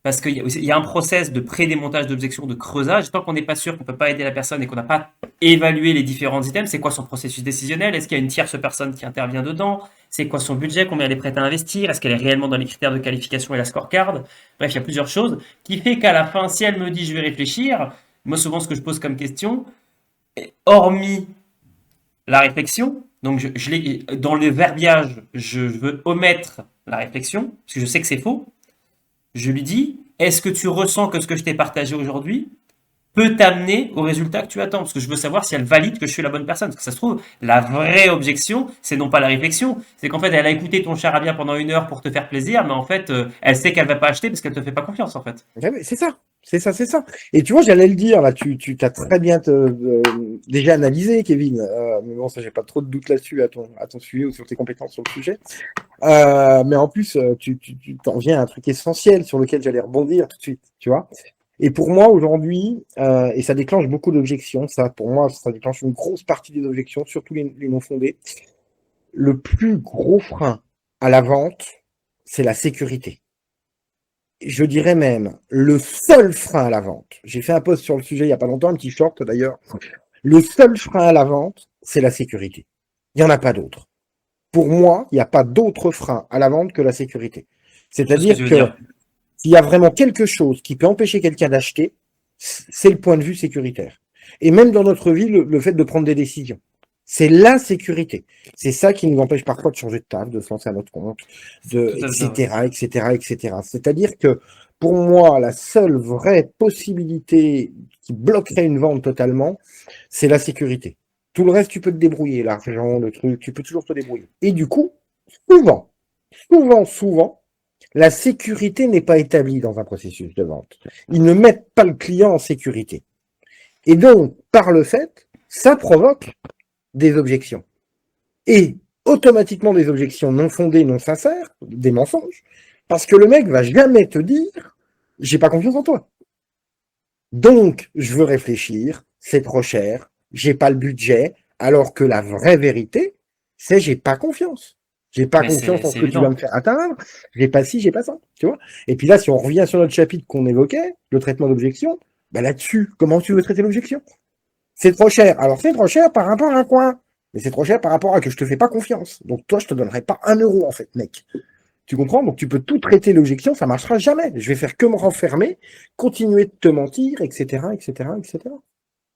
parce il y a un process de pré-démontage d'objections, de creusage. Tant qu'on n'est pas sûr qu'on peut pas aider la personne et qu'on n'a pas évalué les différents items, c'est quoi son processus décisionnel? Est-ce qu'il y a une tierce personne qui intervient dedans? C'est quoi son budget? Combien elle est prête à investir? Est-ce qu'elle est réellement dans les critères de qualification et la scorecard? Bref, il y a plusieurs choses qui fait qu'à la fin, si elle me dit je vais réfléchir, moi souvent ce que je pose comme question, hormis la réflexion, donc dans le verbiage, je veux omettre la réflexion, parce que je sais que c'est faux. Je lui dis, est-ce que tu ressens que ce que je t'ai partagé aujourd'hui peut t'amener au résultat que tu attends? Parce que je veux savoir si elle valide que je suis la bonne personne. Parce que ça se trouve, la vraie objection, c'est non pas la réflexion, c'est qu'en fait, elle a écouté ton charabia pendant 1 heure pour te faire plaisir, mais en fait, elle sait qu'elle va pas acheter parce qu'elle te fait pas confiance, en fait. Ouais, mais c'est ça, c'est ça, c'est ça. Et tu vois, j'allais le dire, là, tu t'as très bien déjà analysé, Kevin. Mais bon, ça, j'ai pas trop de doute là-dessus à ton sujet ou sur tes compétences sur le sujet. Mais en plus, tu t'en viens à un truc essentiel sur lequel j'allais rebondir tout de suite, tu vois. Et pour moi, aujourd'hui, et ça déclenche beaucoup d'objections, ça, pour moi, ça déclenche une grosse partie des objections, surtout les non fondées. Le plus gros frein à la vente, c'est la sécurité. Je dirais même le seul frein à la vente. J'ai fait un post sur le sujet il n'y a pas longtemps, un petit short d'ailleurs. Le seul frein à la vente, c'est la sécurité. Il n'y en a pas d'autre. Pour moi, il n'y a pas d'autre frein à la vente que la sécurité. Je vois ce que C'est-à-dire tu veux que dire. s'il y a vraiment quelque chose qui peut empêcher quelqu'un d'acheter, c'est le point de vue sécuritaire. Et même dans notre vie, le fait de prendre des décisions. C'est la sécurité. C'est ça qui nous empêche parfois de changer de table, de se lancer à notre compte, Tout à fait, ouais. etc., etc., etc. C'est-à-dire que pour moi, la seule vraie possibilité qui bloquerait une vente totalement, c'est la sécurité. Tout le reste, tu peux te débrouiller, l'argent, le truc, tu peux toujours te débrouiller. Et du coup, souvent, souvent, La sécurité n'est pas établie dans un processus de vente. Ils ne mettent pas le client en sécurité. Et donc, par le fait, ça provoque des objections. Et automatiquement des objections non fondées, non sincères, des mensonges, parce que le mec va jamais te dire j'ai pas confiance en toi. Donc, je veux réfléchir, c'est trop cher, j'ai pas le budget, alors que la vraie vérité, c'est j'ai pas confiance. J'ai pas Mais confiance en ce c'est que tu vas me évident. faire atteindre, j'ai pas ci, j'ai pas ça, tu vois. Et puis là, si on revient sur notre chapitre qu'on évoquait, le traitement d'objection, bah là-dessus, comment tu veux traiter l'objection? C'est trop cher. Alors c'est trop cher par rapport à quoi? Mais c'est trop cher par rapport à que je te fais pas confiance. Donc toi, je te donnerai pas 1 euro en fait, mec. Tu comprends? Donc tu peux tout traiter l'objection, ça marchera jamais. Je vais faire que me renfermer, continuer de te mentir, etc., etc., etc.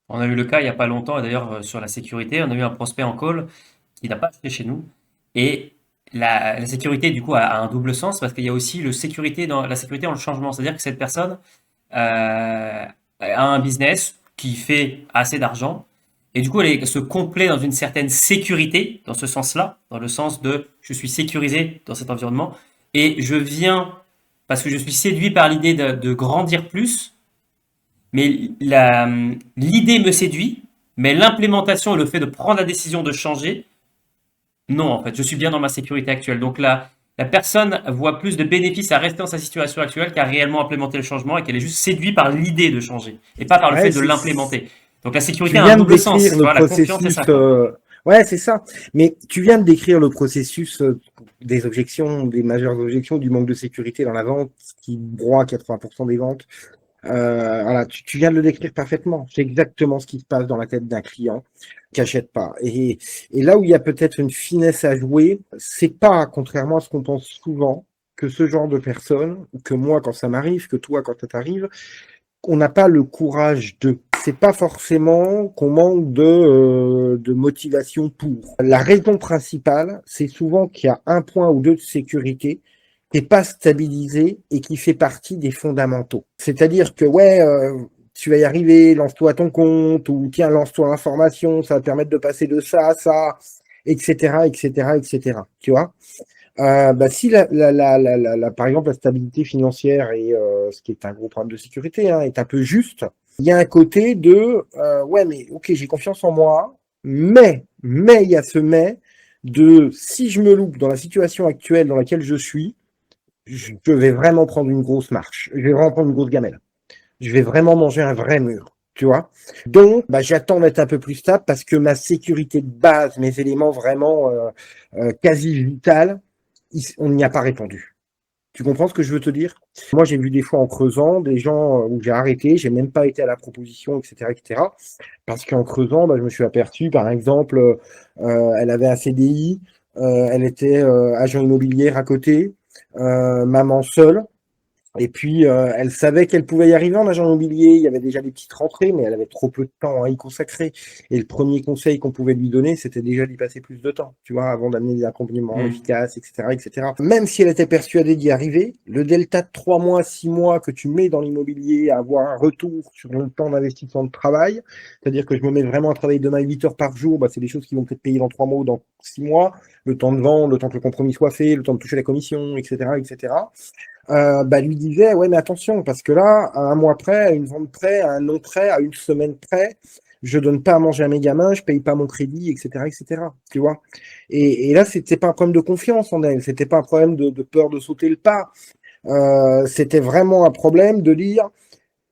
On a eu le cas il n'y a pas longtemps, et d'ailleurs sur la sécurité, on a eu un prospect en call qui n'a pas acheté chez nous. Et la sécurité, du coup, a un double sens parce qu'il y a aussi la sécurité dans le changement. C'est-à-dire que cette personne a un business qui fait assez d'argent. Et du coup, se complaît dans une certaine sécurité, dans ce sens-là, dans le sens de je suis sécurisé dans cet environnement. Et je viens, parce que je suis séduit par l'idée de grandir plus, mais l'idée me séduit, mais l'implémentation et le fait de prendre la décision de changer, non, en fait, je suis bien dans ma sécurité actuelle. Donc la personne voit plus de bénéfices à rester dans sa situation actuelle qu'à réellement implémenter le changement et qu'elle est juste séduite par l'idée de changer et pas par le fait Ouais, de l'implémenter. Donc la sécurité tu a un viens de double décrire sens, tu le vois, la confiance c'est processus. ça, quoi. Ouais, c'est ça. Mais tu viens de décrire le processus des objections, des majeures objections, du manque de sécurité dans la vente qui broie 80% des ventes. Voilà, tu viens de le décrire parfaitement. C'est exactement ce qui se passe dans la tête d'un client qui n'achète pas. Et là où il y a peut-être une finesse à jouer, c'est pas, contrairement à ce qu'on pense souvent, que ce genre de personne, que moi quand ça m'arrive, que toi quand ça t'arrive, on n'a pas le courage de. C'est pas forcément qu'on manque de motivation pour. La raison principale, c'est souvent qu'il y a un point ou deux de sécurité qui n'est pas stabilisé et qui fait partie des fondamentaux. C'est-à-dire que, ouais, tu vas y arriver, lance-toi à ton compte, ou tiens, lance-toi l'information, ça va te permettre de passer de ça à ça, etc., etc., etc. Tu vois? Bah, si par exemple la stabilité financière et ce qui est un gros problème de sécurité hein, est un peu juste, il y a un côté de ouais mais ok j'ai confiance en moi, mais il y a ce mais de si je me loupe dans la situation actuelle dans laquelle je suis, je vais vraiment prendre une grosse marche, je vais vraiment prendre une grosse gamelle, je vais vraiment manger un vrai mur. Tu vois? Donc, bah, j'attends d'être un peu plus stable parce que ma sécurité de base, mes éléments vraiment quasi vitaux, on n'y a pas répondu. Tu comprends ce que je veux te dire? Moi, j'ai vu des fois en creusant des gens où j'ai arrêté, j'ai même pas été à la proposition, etc., etc. Parce qu'en creusant, bah, je me suis aperçu, par exemple, elle avait un CDI, elle était agent immobilier à côté, maman seule. Et puis, elle savait qu'elle pouvait y arriver en agent immobilier. Il y avait déjà des petites rentrées, mais elle avait trop peu de temps à y consacrer. Et le premier conseil qu'on pouvait lui donner, c'était déjà d'y passer plus de temps, tu vois, avant d'amener des accompagnements Hmm. efficaces, etc., etc. Même si elle était persuadée d'y arriver, le delta de 3 mois, 6 mois que tu mets dans l'immobilier à avoir un retour sur le temps d'investissement de travail, c'est-à-dire que je me mets vraiment à travailler demain 8 heures par jour, bah, c'est des choses qui vont peut-être payer dans 3 mois ou dans 6 mois, le temps de vendre, le temps que le compromis soit fait, le temps de toucher la commission, etc., etc. Bah, lui disait, ouais, mais attention, parce que là, à un mois près, à une vente près, à un non près, à une semaine près, je donne pas à manger à mes gamins, je paye pas mon crédit, etc., etc. Tu vois? Et là, c'était pas un problème de confiance en elle, c'était pas un problème de peur de sauter le pas. C'était vraiment un problème de dire,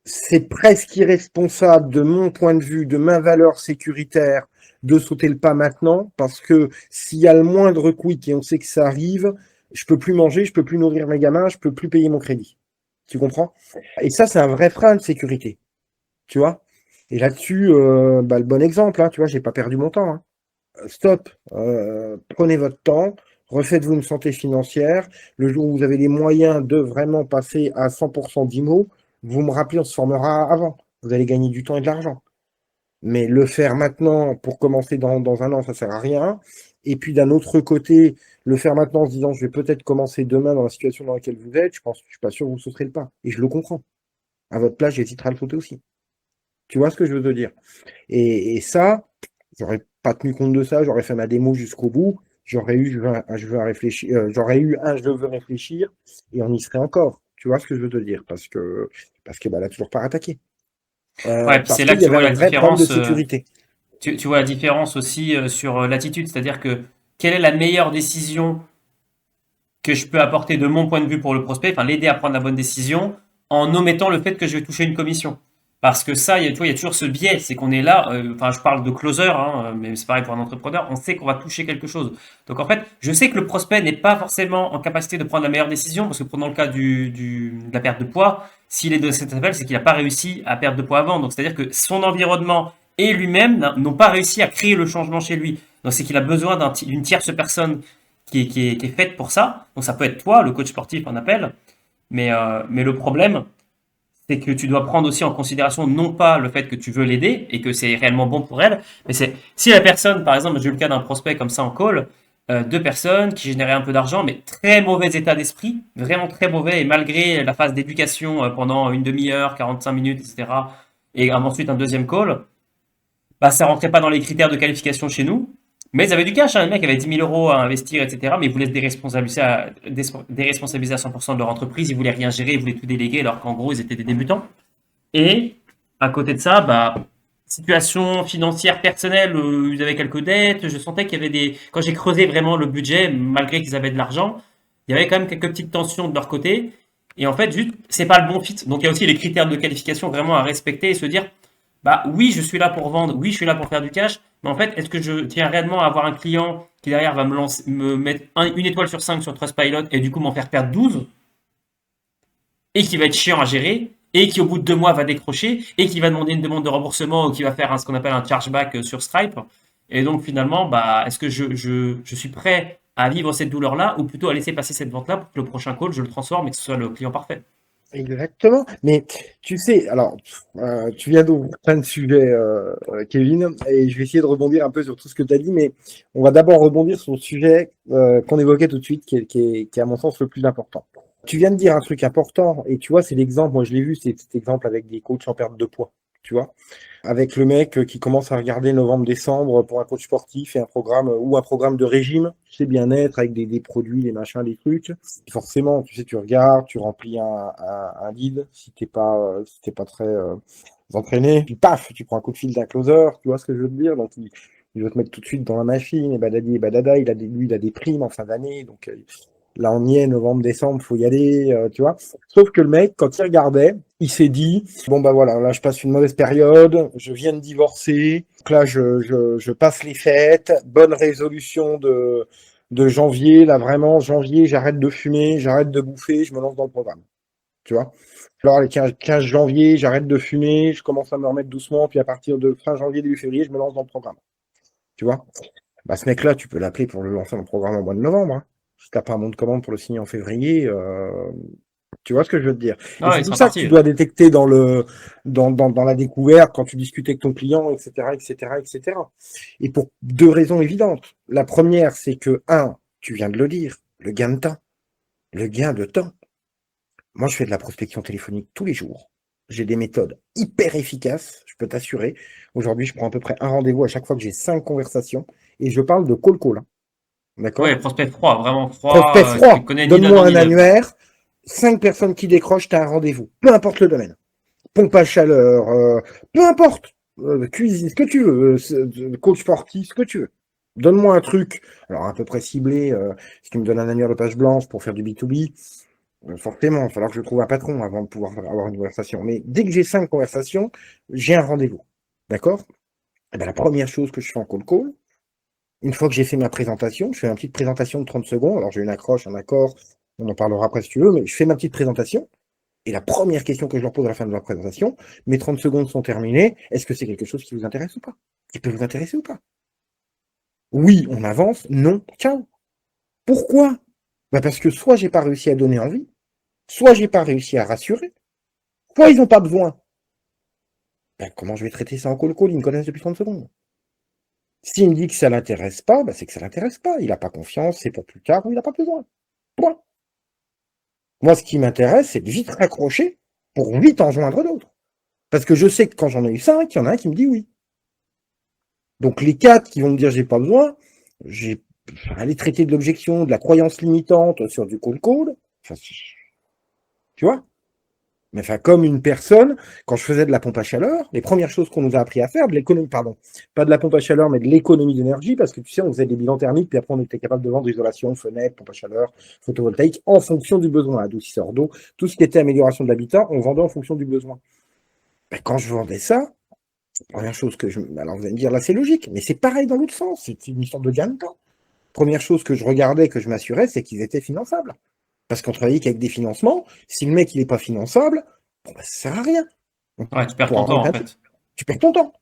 c'est presque irresponsable de mon point de vue, de ma valeur sécuritaire, de sauter le pas maintenant, parce que s'il y a le moindre quick et on sait que ça arrive, je peux plus manger, je peux plus nourrir mes gamins, je peux plus payer mon crédit. Tu comprends? Et ça, c'est un vrai frein de sécurité, tu vois? Et là-dessus, bah, le bon exemple, hein, tu vois, j'ai pas perdu mon temps. Hein. Stop, prenez votre temps, refaites-vous une santé financière. Le jour où vous avez les moyens de vraiment passer à 100% d'IMO, vous me rappelez, on se formera avant. Vous allez gagner du temps et de l'argent. Mais le faire maintenant pour commencer dans un an, ça sert à rien. Et puis d'un autre côté, le faire maintenant en se disant je vais peut-être commencer demain dans la situation dans laquelle vous êtes, je suis pas sûr que vous sauterez le pas. Et je le comprends. À votre place, j'hésiterai à le sauter aussi. Tu vois ce que je veux te dire? Et ça, j'aurais pas tenu compte de ça, j'aurais fait ma démo jusqu'au bout. j'aurais eu un je veux réfléchir et on y serait encore. Tu vois ce que je veux te dire? Parce que bah, elle a toujours pas attaqué. Ouais, puis Parce c'est là qu'il que y tu avait vois un la vrai problème de différence. sécurité. Tu vois la différence aussi sur l'attitude, c'est-à-dire que quelle est la meilleure décision que je peux apporter de mon point de vue pour le prospect, enfin l'aider à prendre la bonne décision en omettant le fait que je vais toucher une commission. Parce que ça, tu vois, il y a toujours ce biais, c'est qu'on est là, enfin je parle de closer, hein, mais c'est pareil pour un entrepreneur, on sait qu'on va toucher quelque chose. Donc en fait, je sais que le prospect n'est pas forcément en capacité de prendre la meilleure décision, parce que prenons le cas de la perte de poids, s'il est de cet appel, c'est qu'il n'a pas réussi à perdre de poids avant. Donc c'est-à-dire que son environnement et lui-même n'ont pas réussi à créer le changement chez lui. Donc c'est qu'il a besoin d'une tierce personne qui est faite pour ça. Donc ça peut être toi, le coach sportif en appel, mais le problème, c'est que tu dois prendre aussi en considération non pas le fait que tu veux l'aider et que c'est réellement bon pour elle, mais c'est si la personne, par exemple, j'ai eu le cas d'un prospect comme ça en call, deux personnes qui généraient un peu d'argent, mais très mauvais état d'esprit, vraiment très mauvais, et malgré la phase d'éducation pendant une demi-heure, 45 minutes, etc., et ensuite un deuxième call, bah, ça rentrait pas dans les critères de qualification chez nous. Mais ils avaient du cash, hein. Les mecs avaient 10 000 euros à investir, etc. Mais ils voulaient se déresponsabiliser à 100% de leur entreprise. Ils voulaient rien gérer, ils voulaient tout déléguer, alors qu'en gros, ils étaient des débutants. Et à côté de ça, bah, situation financière personnelle, ils avaient quelques dettes. Je sentais qu'il y avait des. Quand j'ai creusé vraiment le budget, malgré qu'ils avaient de l'argent, il y avait quand même quelques petites tensions de leur côté. Et en fait, juste, c'est pas le bon fit. Donc il y a aussi les critères de qualification vraiment à respecter et se dire, bah oui, je suis là pour vendre, oui, je suis là pour faire du cash, mais en fait, est-ce que je tiens réellement à avoir un client qui derrière va me mettre une étoile sur 5 sur Trustpilot et du coup m'en faire perdre 12 et qui va être chiant à gérer et qui au bout de 2 mois va décrocher et qui va demander une demande de remboursement ou qui va faire ce qu'on appelle un chargeback sur Stripe. Et donc finalement, bah, est-ce que je suis prêt à vivre cette douleur-là ou plutôt à laisser passer cette vente-là pour que le prochain call, je le transforme et que ce soit le client parfait. Exactement. Mais tu sais, alors, tu viens d'ouvrir plein de sujets, Kevin, et je vais essayer de rebondir un peu sur tout ce que tu as dit, mais on va d'abord rebondir sur le sujet qu'on évoquait tout de suite, qui est à mon sens le plus important. Tu viens de dire un truc important, et tu vois, c'est l'exemple, moi je l'ai vu, c'est cet exemple avec des coachs en perte de poids, tu vois, avec le mec qui commence à regarder novembre-décembre pour un coach sportif et un programme ou un programme de régime, tu sais, bien-être avec des produits, des machins, des trucs. Forcément, tu sais, tu regardes, tu remplis un lead si t'es pas très entraîné, puis paf, tu prends un coup de fil d'un closer, tu vois ce que je veux te dire? Donc il veut te mettre tout de suite dans la machine, et badadi et badada, lui, il a des primes en fin d'année, donc là, on y est, novembre, décembre, faut y aller, tu vois. Sauf que le mec, quand il regardait, il s'est dit, bon, bah voilà, là, je passe une mauvaise période, je viens de divorcer, donc là, je passe les fêtes, bonne résolution de janvier, là, vraiment, janvier, j'arrête de fumer, j'arrête de bouffer, je me lance dans le programme, tu vois. Alors, les 15 janvier, j'arrête de fumer, je commence à me remettre doucement, puis à partir de fin janvier, début février, je me lance dans le programme, tu vois. Bah, ce mec-là, tu peux l'appeler pour le lancer dans le programme au mois de novembre, hein. Si t'as pas un bon de commande pour le signer en février, tu vois ce que je veux te dire. Et Ah, c'est ils tout sont ça que tu partis. dois détecter dans la découverte, quand tu discutes avec ton client, etc., etc., etc. Et pour deux raisons évidentes. La première, c'est que, tu viens de le dire, le gain de temps. Le gain de temps. Moi, je fais de la prospection téléphonique tous les jours. J'ai des méthodes hyper efficaces, je peux t'assurer. Aujourd'hui, je prends à peu près un rendez-vous à chaque fois que j'ai 5 conversations et je parle de call, hein. Ouais, D'accord? prospect froid, vraiment froid, Prospect qui froid, connaît ni d'un donne-moi an un ni deux, quoi. annuaire, 5 personnes qui décrochent, t'as un rendez-vous. Peu importe le domaine. Pompe à chaleur, peu importe. Cuisine, ce que tu veux, coach sportif, ce que tu veux. Donne-moi un truc, alors à peu près ciblé, si tu me donnes un annuaire de page blanche pour faire du B2B, forcément, il va falloir que je trouve un patron avant de pouvoir avoir une conversation. Mais dès que j'ai 5 conversations, j'ai un rendez-vous. D'accord? Eh ben, la première chose que je fais en call, une fois que j'ai fait ma présentation, je fais une petite présentation de 30 secondes. Alors, j'ai une accroche, un accord, on en parlera après si tu veux, mais je fais ma petite présentation. Et la première question que je leur pose à la fin de la présentation, mes 30 secondes sont terminées. Est-ce que c'est quelque chose qui vous intéresse ou pas? Qui peut vous intéresser ou pas? Oui, on avance. Non, ciao. Pourquoi? Bah parce que soit j'ai pas réussi à donner envie, soit j'ai pas réussi à rassurer, soit ils n'ont pas besoin. Bah, comment je vais traiter ça en call? Ils me connaissent depuis 30 secondes. S'il me dit que ça l'intéresse pas, bah, c'est que ça l'intéresse pas. Il n'a pas confiance, c'est pour plus tard ou il n'a pas besoin. Point. Moi, ce qui m'intéresse, c'est de vite raccrocher pour vite en joindre d'autres. Parce que je sais que quand j'en ai eu 5, il y en a un qui me dit oui. Donc les 4 qui vont me dire j'ai pas besoin, j'ai aller traiter de l'objection, de la croyance limitante sur du cold call, enfin, tu vois? Mais enfin, comme une personne, quand je faisais de la pompe à chaleur, les premières choses qu'on nous a appris à faire, de l'économie, pardon, pas de la pompe à chaleur, mais de l'économie d'énergie, parce que tu sais, on faisait des bilans thermiques, puis après on était capable de vendre isolation, fenêtre, pompe à chaleur, photovoltaïque, en fonction du besoin, adoucisseur d'eau, tout ce qui était amélioration de l'habitat, on vendait en fonction du besoin. Ben, quand je vendais ça, la première chose que je. Alors vous allez me dire, là c'est logique, mais c'est pareil dans l'autre sens, c'est une histoire de gain de temps. Première chose que je regardais, que je m'assurais, c'est qu'ils étaient finançables. Parce qu'on travaillait qu'avec des financements. Si le mec il n'est pas finançable, bon, bah, ça sert à rien. On Ouais, tu perds pourra ton temps remettre en un truc. fait. Tu perds ton temps.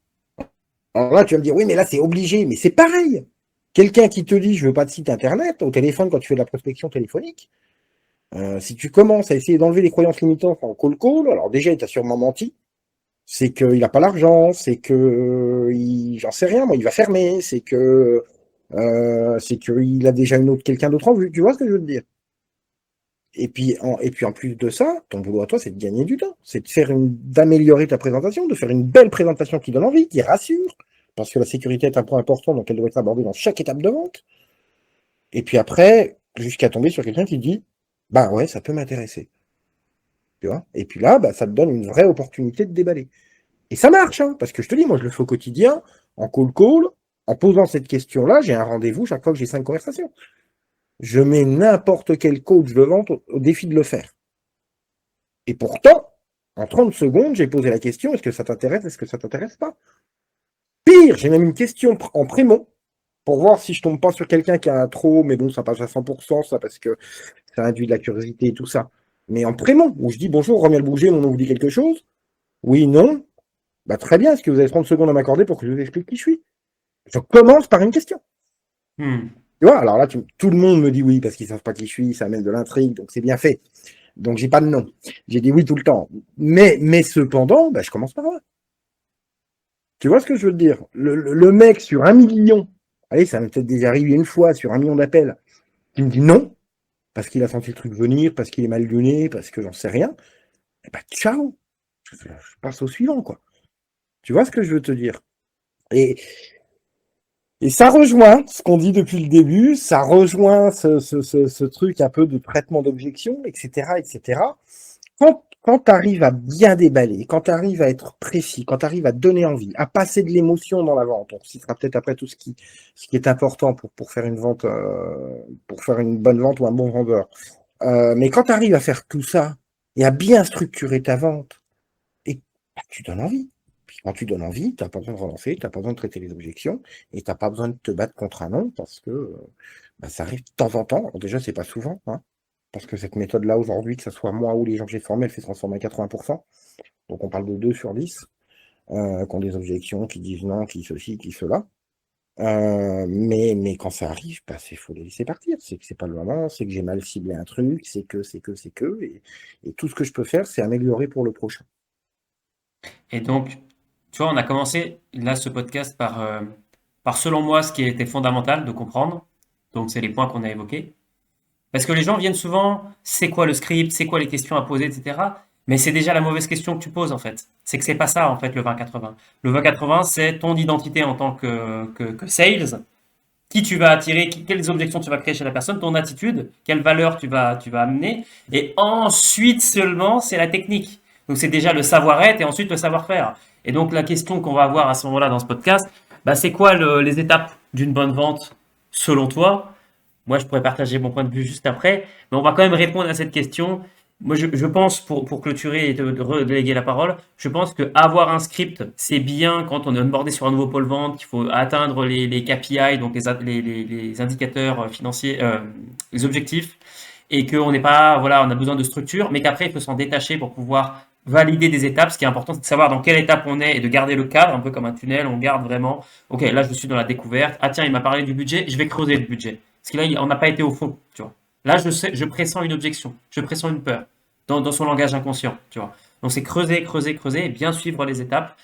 Alors là, tu vas me dire, oui, mais là, c'est obligé. Mais c'est pareil. Quelqu'un qui te dit, je veux pas de site internet, au téléphone, quand tu fais de la prospection téléphonique, si tu commences à essayer d'enlever les croyances limitantes en call, alors déjà, il t'a sûrement menti. C'est qu'il n'a pas l'argent, c'est que, j'en sais rien, moi, il va fermer, c'est qu'il a déjà quelqu'un d'autre en vue. Tu vois ce que je veux te dire? Et puis en plus de ça, ton boulot à toi, c'est de gagner du temps. C'est d'améliorer ta présentation, de faire une belle présentation qui donne envie, qui rassure. Parce que la sécurité est un point important, donc elle doit être abordée dans chaque étape de vente. Et puis après, jusqu'à tomber sur quelqu'un qui dit, bah ouais, ça peut m'intéresser. Tu vois? Et puis là, bah, ça te donne une vraie opportunité de déballer. Et ça marche, hein, parce que je te dis, moi, je le fais au quotidien, en call, en posant cette question-là, j'ai un rendez-vous chaque fois que j'ai 5 conversations. Je mets n'importe quel coach de vente au défi de le faire. Et pourtant, en 30 secondes, j'ai posé la question, est-ce que ça t'intéresse, est-ce que ça t'intéresse pas? Pire, j'ai même une question en prémon pour voir si je tombe pas sur quelqu'un qui a un trop, mais bon, ça passe à 100%, ça, parce que ça induit de la curiosité et tout ça. Mais en prémon, où je dis bonjour, Romuald Bouger, mon nom vous dit quelque chose? Oui, non? Bah, très bien, est-ce que vous avez 30 secondes à m'accorder pour que je vous explique qui je suis? Je commence par une question. Hmm. Tu vois, alors là, tout le monde me dit oui, parce qu'ils savent pas qui je suis, ça amène de l'intrigue, donc c'est bien fait. Donc j'ai pas de nom. J'ai dit oui tout le temps. Mais cependant, bah, je commence par là. Tu vois ce que je veux te dire? Le mec sur 1 million, allez, ça m'est peut-être déjà arrivé une fois sur 1 million d'appels, qui me dit non, parce qu'il a senti le truc venir, parce qu'il est mal luné, parce que j'en sais rien, et bah ciao, je passe au suivant, quoi. Tu vois ce que je veux te dire? Et, et ça rejoint ce qu'on dit depuis le début, ça rejoint ce truc un peu de traitement d'objection, etc., etc. Quand tu arrives à bien déballer, quand tu arrives à être précis, quand tu arrives à donner envie, à passer de l'émotion dans la vente, on citera peut-être après tout ce qui est important pour faire une vente, pour faire une bonne vente ou un bon vendeur. Mais quand tu arrives à faire tout ça et à bien structurer ta vente, et bah, tu donnes envie. Puis quand tu donnes envie, tu n'as pas besoin de relancer, tu n'as pas besoin de traiter les objections et tu n'as pas besoin de te battre contre un non parce que bah, ça arrive de temps en temps. Alors déjà, c'est pas souvent, hein, parce que cette méthode-là, aujourd'hui, que ce soit moi ou les gens que j'ai formés, elle fait transformer à 80%. Donc on parle de 2 sur 10 qui ont des objections, qui disent non, qui ceci, qui cela. Mais quand ça arrive, bah, il faut les laisser partir. C'est que c'est pas le moment, c'est que j'ai mal ciblé un truc, c'est que. Et tout ce que je peux faire, c'est améliorer pour le prochain. Et donc, tu vois, on a commencé là ce podcast par selon moi ce qui était fondamental de comprendre. Donc, c'est les points qu'on a évoqués. Parce que les gens viennent souvent, c'est quoi le script, c'est quoi les questions à poser, etc. Mais c'est déjà la mauvaise question que tu poses en fait. C'est que c'est pas ça en fait le 20-80. Le 20-80, c'est ton identité en tant que sales, qui tu vas attirer, quelles objections tu vas créer chez la personne, ton attitude, quelle valeur tu vas amener. Et ensuite seulement, c'est la technique. Donc c'est déjà le savoir-être et ensuite le savoir-faire. Et donc la question qu'on va avoir à ce moment-là dans ce podcast, bah, c'est quoi les étapes d'une bonne vente selon toi? Moi, je pourrais partager mon point de vue juste après, mais on va quand même répondre à cette question. Moi, je pense, pour clôturer et de redéléguer la parole, je pense que avoir un script, c'est bien quand on est onboardé sur un nouveau pôle vente, qu'il faut atteindre les KPI, donc les indicateurs financiers, les objectifs, et qu'on n'est pas, voilà, on a besoin de structure, mais qu'après, il faut s'en détacher pour pouvoir valider des étapes. Ce qui est important, c'est de savoir dans quelle étape on est et de garder le cadre, un peu comme un tunnel, on garde vraiment, ok, là, je suis dans la découverte. Ah tiens, il m'a parlé du budget, je vais creuser le budget. Parce que là, on n'a pas été au fond, tu vois. Là, je sais, je pressens une objection, je pressens une peur dans son langage inconscient, tu vois. Donc c'est creuser, creuser, creuser, et bien suivre les étapes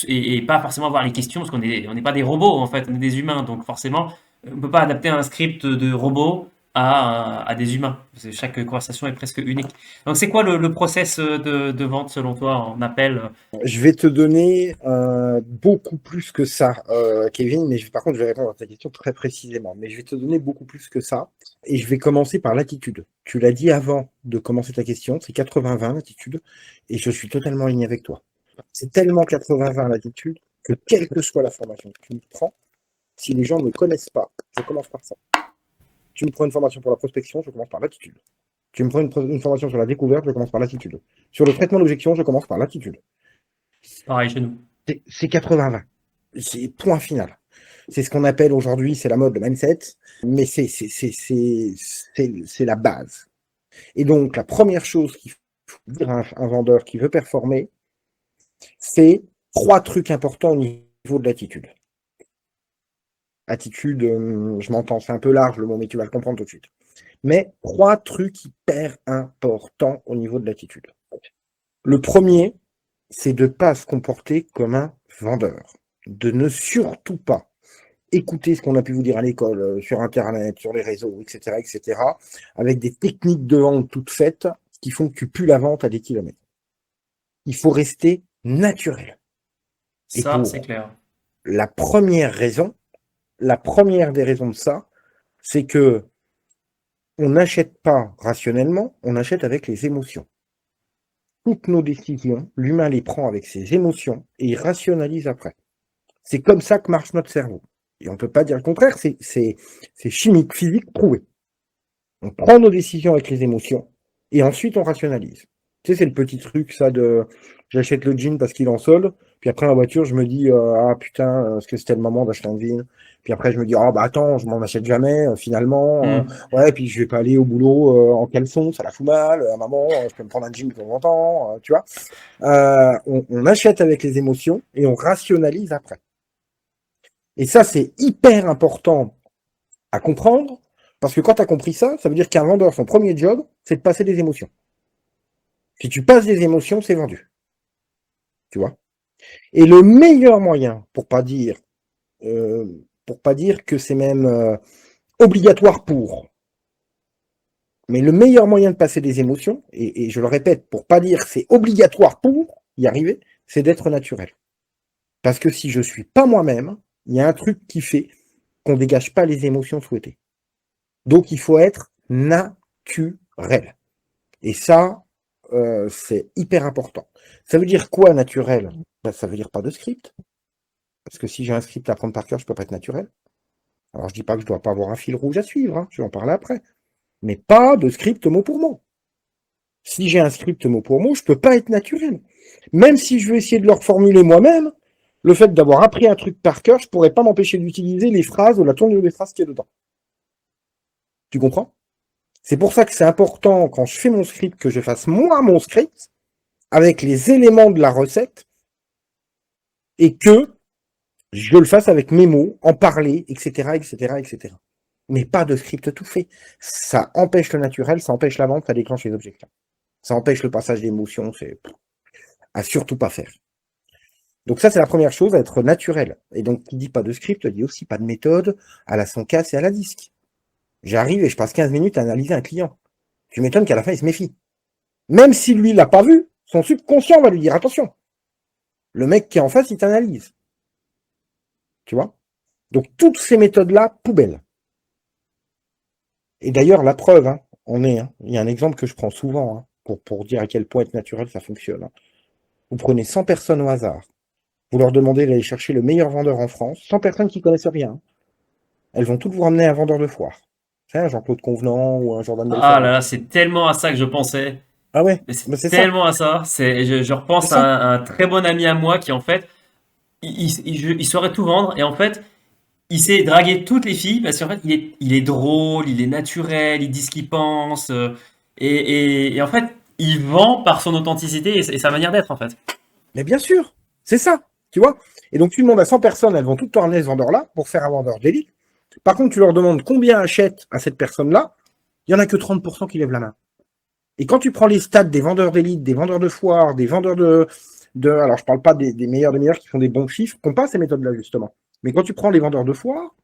et pas forcément avoir les questions parce qu'on n'est pas des robots en fait, on est des humains, donc forcément on ne peut pas adapter un script de robot à des humains. Chaque conversation est presque unique. Donc, c'est quoi le process de vente selon toi en appel? Je vais te donner beaucoup plus que ça, Kevin, mais par contre, je vais répondre à ta question très précisément. Mais je vais te donner beaucoup plus que ça. Et je vais commencer par l'attitude. Tu l'as dit avant de commencer ta question, c'est 80-20 l'attitude. Et je suis totalement aligné avec toi. C'est tellement 80-20 l'attitude que quelle que soit la formation que tu me prends, si les gens ne me connaissent pas, je commence par ça. Tu me prends une formation pour la prospection, je commence par l'attitude. Tu me prends une formation sur la découverte, je commence par l'attitude. Sur le traitement d'objection, je commence par l'attitude. Pareil chez nous. C'est 80-20. C'est point final. C'est ce qu'on appelle aujourd'hui, c'est la mode, le mindset, mais c'est la base. Et donc, la première chose qu'il faut dire à un vendeur qui veut performer, c'est 3 trucs importants au niveau de l'attitude. Attitude, je m'entends, c'est un peu large le mot, mais tu vas le comprendre tout de suite. Mais 3 trucs hyper importants au niveau de l'attitude. Le premier, c'est de ne pas se comporter comme un vendeur. De ne surtout pas écouter ce qu'on a pu vous dire à l'école, sur Internet, sur les réseaux, etc., avec des techniques de vente toutes faites qui font que tu pues la vente à des kilomètres. Il faut rester naturel. Et Ça, c'est pour clair. la première raison, la première des raisons de ça, c'est que on n'achète pas rationnellement, on achète avec les émotions. Toutes nos décisions, l'humain les prend avec ses émotions et il rationalise après. C'est comme ça que marche notre cerveau. Et on ne peut pas dire le contraire, c'est chimique, physique, prouvé. On prend nos décisions avec les émotions et ensuite on rationalise. Tu sais, c'est le petit truc, ça, de j'achète le jean parce qu'il est en solde, puis après la voiture, je me dis ah putain, est-ce que c'était le moment d'acheter un jean? Puis après, je me dis ah bah attends, je m'en achète jamais, finalement. Ouais, puis je vais pas aller au boulot en caleçon, ça la fout mal. Maman, je peux me prendre un jean de temps en temps, tu vois. On achète avec les émotions et on rationalise après. Et ça, c'est hyper important à comprendre, parce que quand tu as compris ça, ça veut dire qu'un vendeur, son premier job, c'est de passer des émotions. Si tu passes des émotions, c'est vendu. Tu vois. Et le meilleur moyen, pour pas dire que c'est même obligatoire pour, mais le meilleur moyen de passer des émotions, et je le répète, pour pas dire que c'est obligatoire pour y arriver, c'est d'être naturel. Parce que si je suis pas moi-même, il y a un truc qui fait qu'on dégage pas les émotions souhaitées. Donc il faut être naturel. Et ça, c'est hyper important. Ça veut dire quoi naturel? Ben, ça veut dire pas de script. Parce que si j'ai un script à prendre par cœur, je peux pas être naturel. Alors je dis pas que je dois pas avoir un fil rouge à suivre, hein, je vais en parler après. Mais pas de script mot pour mot. Si j'ai un script mot pour mot, je peux pas être naturel. Même si je veux essayer de le reformuler moi-même, le fait d'avoir appris un truc par cœur, je pourrais pas m'empêcher d'utiliser les phrases ou la tournure des phrases qu'il y a dedans. Tu comprends? C'est pour ça que c'est important, quand je fais mon script, que je fasse moi mon script, avec les éléments de la recette, et que je le fasse avec mes mots, en parler, etc. Mais pas de script tout fait. Ça empêche le naturel, ça empêche la vente, ça déclenche les objections. Ça empêche le passage d'émotions, c'est à surtout pas faire. Donc ça, c'est la première chose, à être naturel. Et donc, qui dit pas de script, dit aussi pas de méthode à la son casse et à la disque. J'arrive et je passe 15 minutes à analyser un client. Tu m'étonnes qu'à la fin, il se méfie. Même si lui, il l'a pas vu, son subconscient va lui dire attention. Le mec qui est en face, il t'analyse. Tu vois? Donc, toutes ces méthodes-là, poubelle. Et d'ailleurs, la preuve, hein, il y a un exemple que je prends souvent, hein, pour dire à quel point être naturel, ça fonctionne. Hein. Vous prenez 100 personnes au hasard. Vous leur demandez d'aller chercher le meilleur vendeur en France, 100 personnes qui connaissent rien. Elles vont toutes vous ramener un vendeur de foire. C'est un Jean-Claude Convenant ou un Jordan Ah Belfort. là là, c'est tellement à ça que je pensais. Ah ouais, Mais c'est ben c'est ça. tellement à ça. Je C'est repense à ça. un très bon ami à moi qui, en fait, il saurait tout vendre. Et en fait, il sait draguer toutes les filles parce qu'en fait, il est drôle, il est naturel, il dit ce qu'il pense. Et en fait, il vend par son authenticité et sa manière d'être, en fait. Mais bien sûr, c'est ça. Tu vois? Et donc, tu demandes à 100 personnes, elles vont toutes te ramener ce vendeur-là pour faire un vendeur d'élite. Par contre, tu leur demandes combien achètent à cette personne-là, il n'y en a que 30% qui lèvent la main. Et quand tu prends les stats des vendeurs d'élite, des vendeurs de foire, des vendeurs alors je parle pas des meilleurs qui font des bons chiffres, qui n'ont pas ces méthodes-là justement. Mais quand tu prends les vendeurs de foire,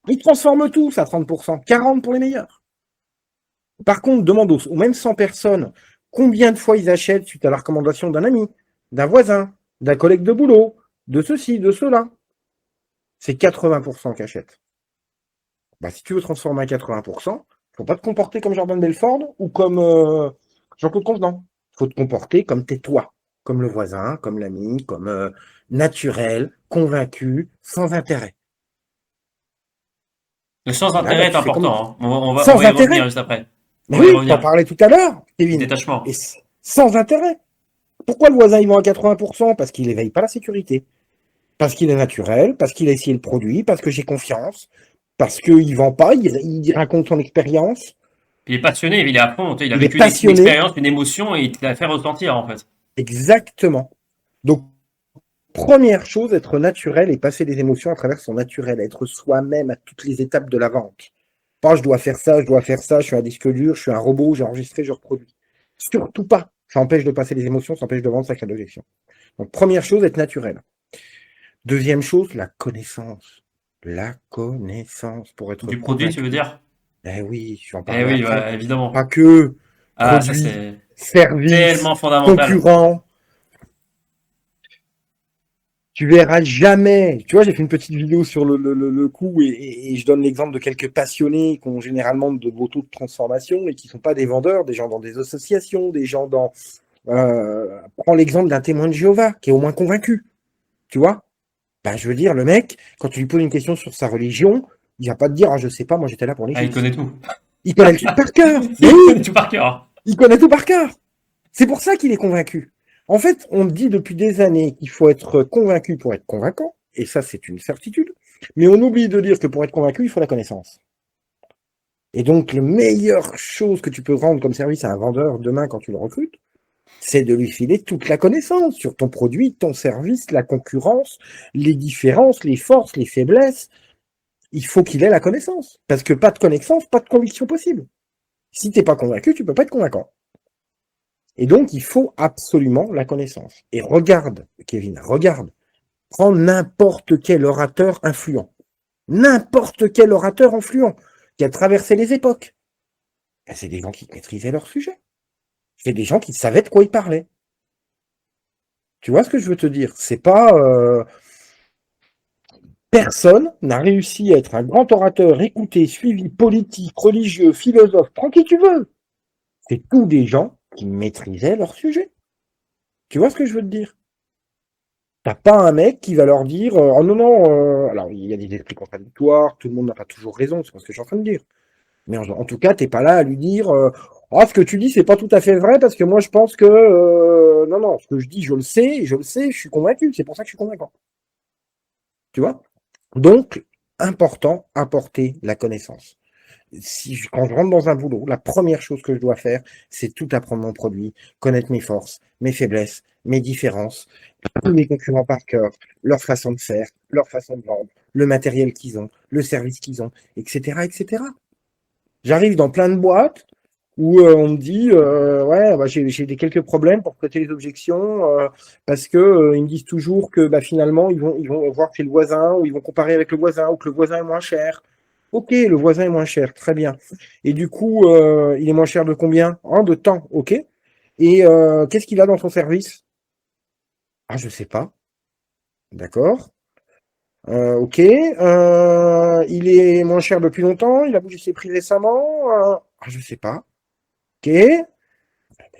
ils transforment tous à 30%, 40% pour les meilleurs. Par contre, demande aux même 100 personnes combien de fois ils achètent suite à la recommandation d'un ami, d'un voisin, d'un collègue de boulot, de ceci, de cela. C'est 80% qui achètent. Bah, si tu veux transformer à 80%, faut pas te comporter comme Jordan Belfort ou comme Jean-Claude Convenant. Faut te comporter comme t'es toi, comme le voisin, comme l'ami, comme naturel, convaincu, sans intérêt. Le sans Et là, bah, intérêt est tu fais comme important, hein. On va sans y intérêt. revenir juste après. On Mais va y oui, t'en revenir. parlais tout à l'heure, Le Kevin. Et détachement. sans intérêt. Pourquoi le voisin il vend à 80%? Parce qu'il éveille pas la sécurité. Parce qu'il est naturel, parce qu'il a essayé le produit, parce que j'ai confiance, parce qu'il vend pas, il raconte son expérience, Il est passionné, il est à fond. Tu sais, il a il est vécu une passionné. expérience, une émotion et il te l'a fait ressentir, en fait. Exactement. Donc, première chose, être naturel et passer les émotions à travers son naturel, être soi-même à toutes les étapes de la vente. Pas je dois faire ça, je dois faire ça, je suis un disque dur, je suis un robot, j'ai enregistré, je reproduis. Surtout pas. Ça empêche de passer les émotions, ça empêche de vendre, ça crée de l'objection. Donc, première chose, être naturel. Deuxième chose, la connaissance. La connaissance pour être Du produit, tu veux convaincu. dire? Eh oui, je vais en Eh parler oui, après. bah, évidemment. Pas que Ah, ça produits, c'est services, tellement fondamental. concurrents. Tu verras jamais. Tu vois, j'ai fait une petite vidéo sur le coup et je donne l'exemple de quelques passionnés qui ont généralement de motos de transformation et qui ne sont pas des vendeurs, des gens dans des associations, des gens dans. Prends l'exemple d'un témoin de Jéhovah qui est au moins convaincu. Tu vois? Ben, je veux dire, le mec, quand tu lui poses une question sur sa religion, il va pas te dire, ah, je sais pas, moi j'étais là pour Ah, il l'Égypte. connaît tout. Il connaît le truc par cœur. Mais Il connaît oui, tout par cœur. il connaît tout par cœur. C'est pour ça qu'il est convaincu. En fait, on dit depuis des années qu'il faut être convaincu pour être convaincant, et ça, c'est une certitude. Mais on oublie de dire que pour être convaincu, il faut la connaissance. Et donc, la meilleure chose que tu peux rendre comme service à un vendeur demain quand tu le recrutes, c'est de lui filer toute la connaissance sur ton produit, ton service, la concurrence, les différences, les forces, les faiblesses. Il faut qu'il ait la connaissance. Parce que pas de connaissance, pas de conviction possible. Si t'es pas convaincu, tu peux pas être convaincant. Et donc, il faut absolument la connaissance. Et regarde, Kevin, regarde. Prends n'importe quel orateur influent. N'importe quel orateur influent qui a traversé les époques. Ben, c'est des gens qui maîtrisaient leur sujet. C'est des gens qui savaient de quoi ils parlaient. Tu vois ce que je veux te dire? C'est pas personne n'a réussi à être un grand orateur, écouté, suivi, politique, religieux, philosophe, prends qui tu veux. C'est tous des gens qui maîtrisaient leur sujet. Tu vois ce que je veux te dire? T'as pas un mec qui va leur dire oh non, non, alors il y a des esprits contradictoires, tout le monde n'a pas toujours raison, c'est pas ce que je suis en train de dire. Mais en tout cas, t'es pas là à lui dire oh, ce que tu dis, c'est pas tout à fait vrai parce que moi je pense que non, non, ce que je dis, je le sais, je suis convaincu, c'est pour ça que je suis convaincant. Tu vois? Donc, important, apporter la connaissance. Quand je rentre dans un boulot, la première chose que je dois faire, c'est tout apprendre mon produit, connaître mes forces, mes faiblesses, mes différences, tous mes concurrents par cœur, leur façon de faire, leur façon de vendre, le matériel qu'ils ont, le service qu'ils ont, etc., etc. J'arrive dans plein de boîtes où on me dit ouais, bah, j'ai des quelques problèmes pour traiter les objections parce que ils me disent toujours que bah, finalement ils vont voir chez le voisin ou ils vont comparer avec le voisin ou que le voisin est moins cher. Ok, le voisin est moins cher, très bien. Et du coup, il est moins cher de combien? De temps, ok. Et qu'est-ce qu'il a dans son service? Ah, je sais pas. D'accord. Ok. Il est moins cher depuis longtemps. Il a bougé ses prix récemment. Ah, je sais pas. Ok. Mais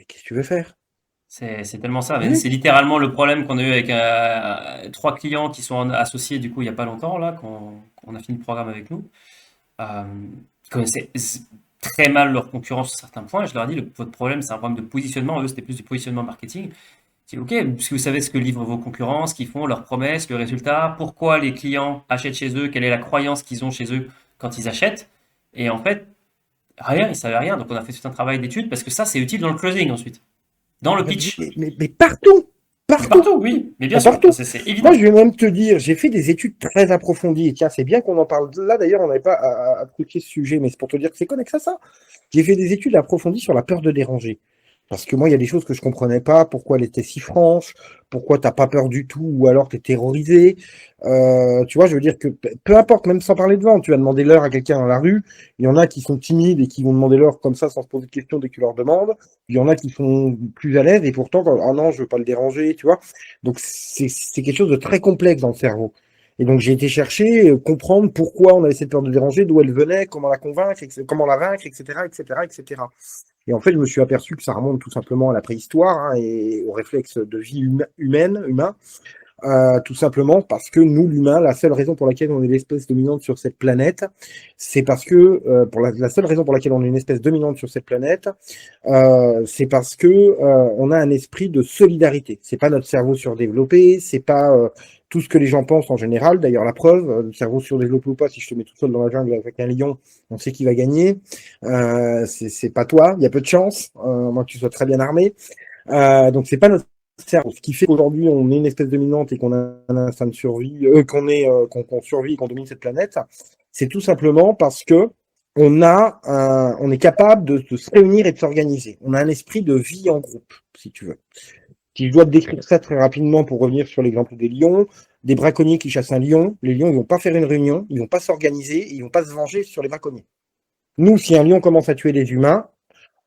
qu'est-ce que tu veux faire? C'est tellement ça. Mais Oui. c'est littéralement le problème qu'on a eu avec trois clients qui sont associés du coup il y a pas longtemps là, qu'on a fini le programme avec nous. Euh, Ils connaissaient très mal leur concurrence sur certains points. Je leur ai dit, votre problème, c'est un problème de positionnement. Eux, c'était plus du positionnement marketing. Je dis, OK, si vous savez ce que livrent vos concurrents, ce qu'ils font, leurs promesses, le résultat, pourquoi les clients achètent chez eux, quelle est la croyance qu'ils ont chez eux quand ils achètent. Et en fait, rien, ils ne savaient rien. Donc, on a fait tout un travail d'étude parce que ça, c'est utile dans le closing ensuite, dans le pitch. Mais partout, Mais partout, partout, oui, mais bien sûr, partout. c'est Moi, évident. je vais même te dire, j'ai fait des études très approfondies. Et tiens, c'est bien qu'on en parle. Là, d'ailleurs, on n'avait pas à toucher ce sujet, mais c'est pour te dire que c'est connexe à ça. J'ai fait des études approfondies sur la peur de déranger. Parce que moi, il y a des choses que je comprenais pas, pourquoi elle était si franche, pourquoi t'as pas peur du tout, ou alors t'es terrorisé. Tu vois, je veux dire que peu importe, même sans parler de vente, tu vas demander l'heure à quelqu'un dans la rue. Il y en a qui sont timides et qui vont demander l'heure comme ça sans se poser de questions dès que tu leur demandes. Il y en a qui sont plus à l'aise et pourtant, ah non, je veux pas le déranger, tu vois. Donc c'est quelque chose de très complexe dans le cerveau. Et donc j'ai été chercher, comprendre pourquoi on avait cette peur de déranger, d'où elle venait, comment la convaincre, comment la vaincre, etc., etc., etc. Et en fait, je me suis aperçu que ça remonte tout simplement à la préhistoire, hein, et au réflexe de vie humain, tout simplement parce que nous, l'humain, la seule raison pour laquelle on est l'espèce dominante sur cette planète, c'est parce que, pour la seule raison pour laquelle on est une espèce dominante sur cette planète, c'est parce que on a un esprit de solidarité. C'est pas notre cerveau surdéveloppé, c'est pas tout ce que les gens pensent en général. D'ailleurs, la preuve, le cerveau surdéveloppé ou pas, si je te mets tout seul dans la jungle avec un lion, on sait qui va gagner. C'est pas toi, il y a peu de chance, moins que tu sois très bien armé. Donc c'est pas notre cerveau. Ce qui fait qu'aujourd'hui on est une espèce dominante et qu'on a un instinct de survie, qu'on survit et qu'on domine cette planète, c'est tout simplement parce que on est capable de se réunir et de s'organiser. On a un esprit de vie en groupe, si tu veux. Si je dois te décrire ça très rapidement pour revenir sur l'exemple des lions, des braconniers qui chassent un lion, les lions ils vont pas faire une réunion, ils vont pas s'organiser, ils vont pas se venger sur les braconniers. Nous, si un lion commence à tuer des humains,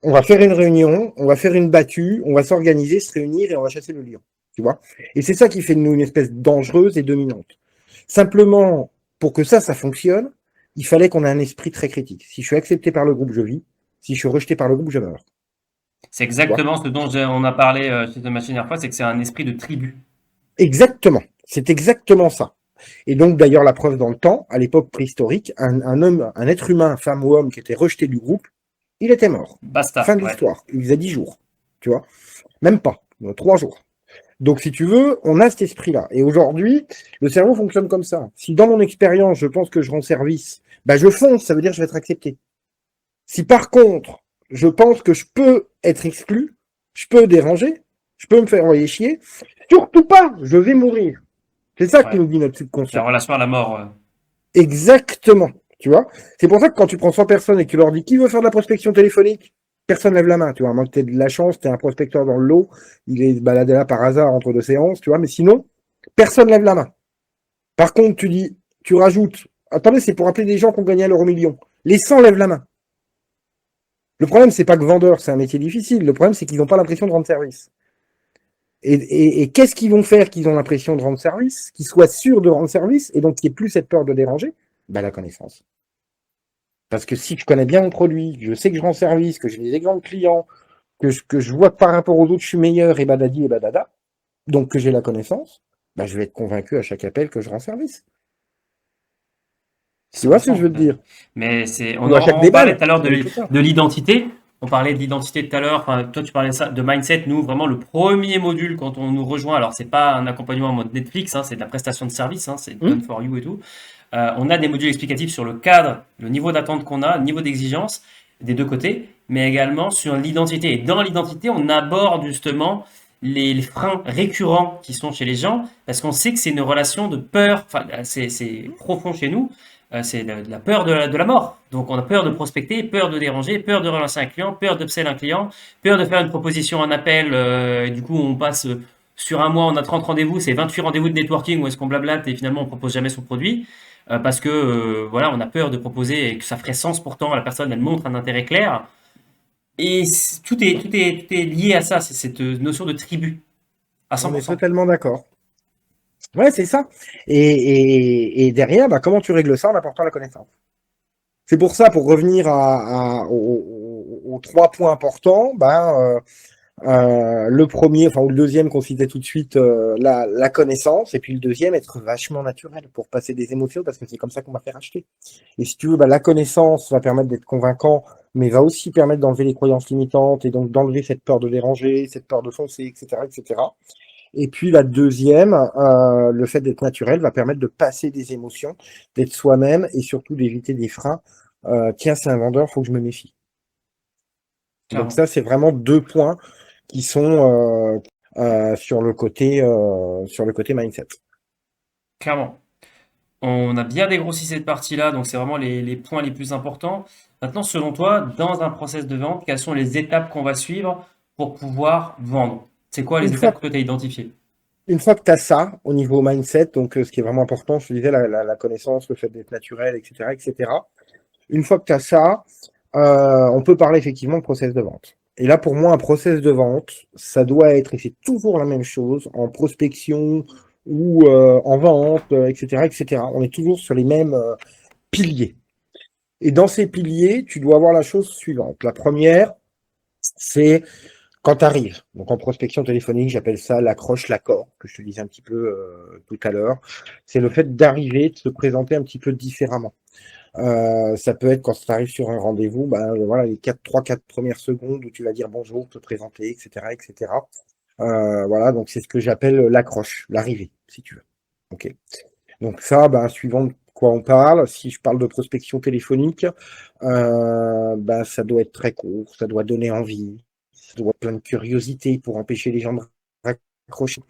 on va faire une réunion, on va faire une battue, on va s'organiser, se réunir et on va chasser le lion. Tu vois? Et c'est ça qui fait de nous une espèce dangereuse et dominante. Simplement, pour que ça fonctionne, il fallait qu'on ait un esprit très critique. Si je suis accepté par le groupe, je vis. Si je suis rejeté par le groupe, je meurs. C'est Tu vois? exactement ce dont on a parlé chez The Machine dernière fois, c'est que c'est un esprit de tribu. Exactement. C'est exactement ça. Et donc, d'ailleurs, la preuve dans le temps, à l'époque préhistorique, un homme, un être humain, femme ou homme, qui était rejeté du groupe, il était mort. Basta, Fin de ouais. l'histoire. Il faisait 10 jours. Tu vois? Même pas. 3 jours. Donc, si tu veux, on a cet esprit-là. Et aujourd'hui, le cerveau fonctionne comme ça. Si dans mon expérience, je pense que je rends service, bah, je fonce, ça veut dire que je vais être accepté. Si par contre, je pense que je peux être exclu, je peux déranger, je peux me faire envoyer chier, surtout pas, je vais mourir. C'est ça que Ouais. nous dit notre La subconscient. relation à la mort. Exactement. Tu vois? C'est pour ça que quand tu prends 100 personnes et que tu leur dis qui veut faire de la prospection téléphonique, personne lève la main, tu vois. À moins que tu aies de la chance, tu es un prospecteur dans le lot, il est baladé là par hasard entre deux séances, tu vois. Mais sinon, personne lève la main. Par contre, tu rajoutes, attendez, c'est pour appeler des gens qui ont gagné à l'euro million. Les 100 lèvent la main. Le problème, c'est pas que vendeur, c'est un métier difficile. Le problème, c'est qu'ils n'ont pas l'impression de rendre service. Et qu'est-ce qu'ils vont faire qu'ils ont l'impression de rendre service, qu'ils soient sûrs de rendre service, et donc qu'il n'y ait plus cette peur de déranger? Ben, la connaissance. Parce que si je connais bien mon produit, je sais que je rends service, que j'ai des exemples clients, que je vois que par rapport aux autres, je suis meilleur, et badadi et badada, donc que j'ai la connaissance, ben, je vais être convaincu à chaque appel que je rends service. Tu vois ce que je 100%. veux te dire? Mais c'est, Ou à chaque on parlait déballe, tout à l'heure c'est tout ça. de l'identité. On parlait de l'identité tout à l'heure. Enfin, toi, tu parlais de ça, de mindset. Nous, vraiment, le premier module quand on nous rejoint, alors c'est pas un accompagnement en mode Netflix, hein, c'est de la prestation de service, hein, c'est done Hum. for you et tout. On a des modules explicatifs sur le cadre, le niveau d'attente qu'on a, le niveau d'exigence des deux côtés, mais également sur l'identité. Et dans l'identité, on aborde justement les freins récurrents qui sont chez les gens, parce qu'on sait que c'est une relation de peur, enfin, c'est profond chez nous, c'est de la peur de la mort. Donc on a peur de prospecter, peur de déranger, peur de relancer un client, peur d'upsell un client, peur de faire une proposition, un appel, et du coup on passe sur un mois, on a 30 rendez-vous, c'est 28 rendez-vous de networking où est-ce qu'on blablate et finalement on propose jamais son produit. Parce que voilà, on a peur de proposer et que ça ferait sens pourtant, la personne elle montre un intérêt clair. Et tout est lié à ça, c'est cette notion de tribu, à On est 100%. totalement d'accord. Ouais, c'est ça. Et derrière, bah, comment tu règles ça en apportant la connaissance? C'est pour ça, pour revenir aux 3 points importants, le premier, enfin, ou le deuxième qu'on citait tout de suite, la connaissance, et puis le deuxième, être vachement naturel pour passer des émotions, parce que c'est comme ça qu'on va faire acheter. Et si tu veux, bah, la connaissance va permettre d'être convaincant, mais va aussi permettre d'enlever les croyances limitantes, et donc d'enlever cette peur de déranger, cette peur de foncer, etc., etc. Et puis la deuxième, le fait d'être naturel va permettre de passer des émotions, d'être soi-même, et surtout d'éviter des freins. Tiens, c'est un vendeur, faut que je me méfie. Donc Clairement. ça, c'est vraiment 2 points qui sont sur le côté mindset. Clairement. On a bien dégrossi cette partie-là, donc c'est vraiment les points les plus importants. Maintenant, selon toi, dans un process de vente, quelles sont les étapes qu'on va suivre pour pouvoir vendre? C'est quoi Une les fois étapes que tu as identifiées? Une fois que tu as ça au niveau mindset, donc ce qui est vraiment important, je te disais, la connaissance, le fait d'être naturel, etc., etc. Une fois que tu as ça, on peut parler effectivement de process de vente. Et là, pour moi, un process de vente, ça doit être, et c'est toujours la même chose, en prospection ou en vente, etc., etc. On est toujours sur les mêmes piliers. Et dans ces piliers, tu dois avoir la chose suivante. La première, c'est quand tu arrives, donc en prospection téléphonique, j'appelle ça l'accroche, l'accord, que je te disais un petit peu tout à l'heure. C'est le fait d'arriver, de se présenter un petit peu différemment. Ça peut être quand tu arrives sur un rendez-vous, ben, voilà, les 3-4 premières secondes où tu vas dire bonjour, te présenter, etc., etc. Voilà, donc c'est ce que j'appelle l'accroche, l'arrivée, si tu veux. Ok. Donc ça, ben, suivant de quoi on parle, si je parle de prospection téléphonique, ben, ça doit être très court, ça doit donner envie, ça doit être plein de curiosité pour empêcher les gens de raccrocher.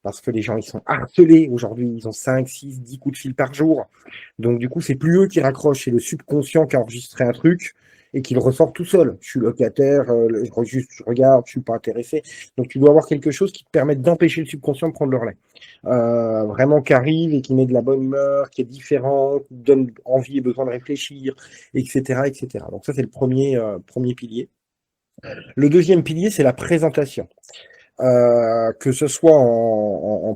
Parce que les gens, ils sont harcelés aujourd'hui, ils ont 5, 6, 10 coups de fil par jour. Donc du coup, c'est plus eux qui raccrochent, c'est le subconscient qui a enregistré un truc et qui le ressort tout seul. Je suis locataire, je regarde, je suis pas intéressé. Donc tu dois avoir quelque chose qui te permette d'empêcher le subconscient de prendre le relais. Vraiment qui arrive et qui met de la bonne humeur, qui est différent, qui donne envie et besoin de réfléchir, etc., etc. Donc ça, c'est le premier pilier. Le deuxième pilier, c'est la présentation. Que ce soit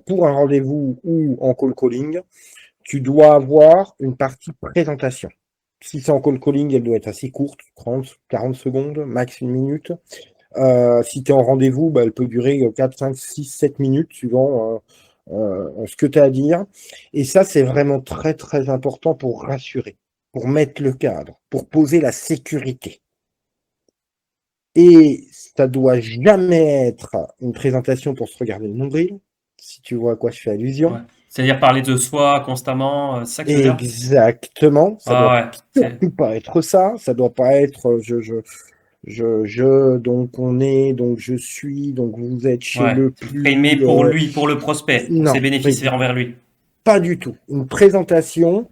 pour un rendez-vous ou en call calling, tu dois avoir une partie présentation. Si c'est en call calling, elle doit être assez courte, 30, 40 secondes, max une minute. Si tu es en rendez-vous, bah, elle peut durer 4, 5, 6, 7 minutes, suivant ce que tu as à dire. Et ça, c'est vraiment très, très important pour rassurer, pour mettre le cadre, pour poser la sécurité. Et ça doit jamais être une présentation pour se regarder le nombril, si tu vois à quoi je fais Ouais. allusion. C'est-à-dire parler de soi constamment, c'est ça que tu veux dire? Exactement, ça Ah doit ouais, c'est surtout pas être ça, ça doit pas être donc on est, donc je suis, donc vous êtes chez ouais, le c'est framé plus. pour lui, pour le prospect, pour ses Non, bénéfices envers lui. pas du tout. Une présentation,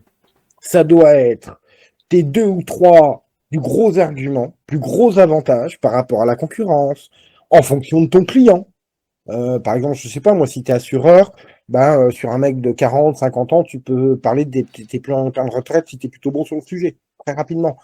ça doit être tes deux ou trois plus gros arguments, plus gros avantages par rapport à la concurrence, en fonction de ton client. Par exemple, je sais pas, moi, si tu es assureur, ben, sur un mec de 40, 50 ans, tu peux parler de tes plans de retraite si tu es plutôt bon sur le sujet, très rapidement.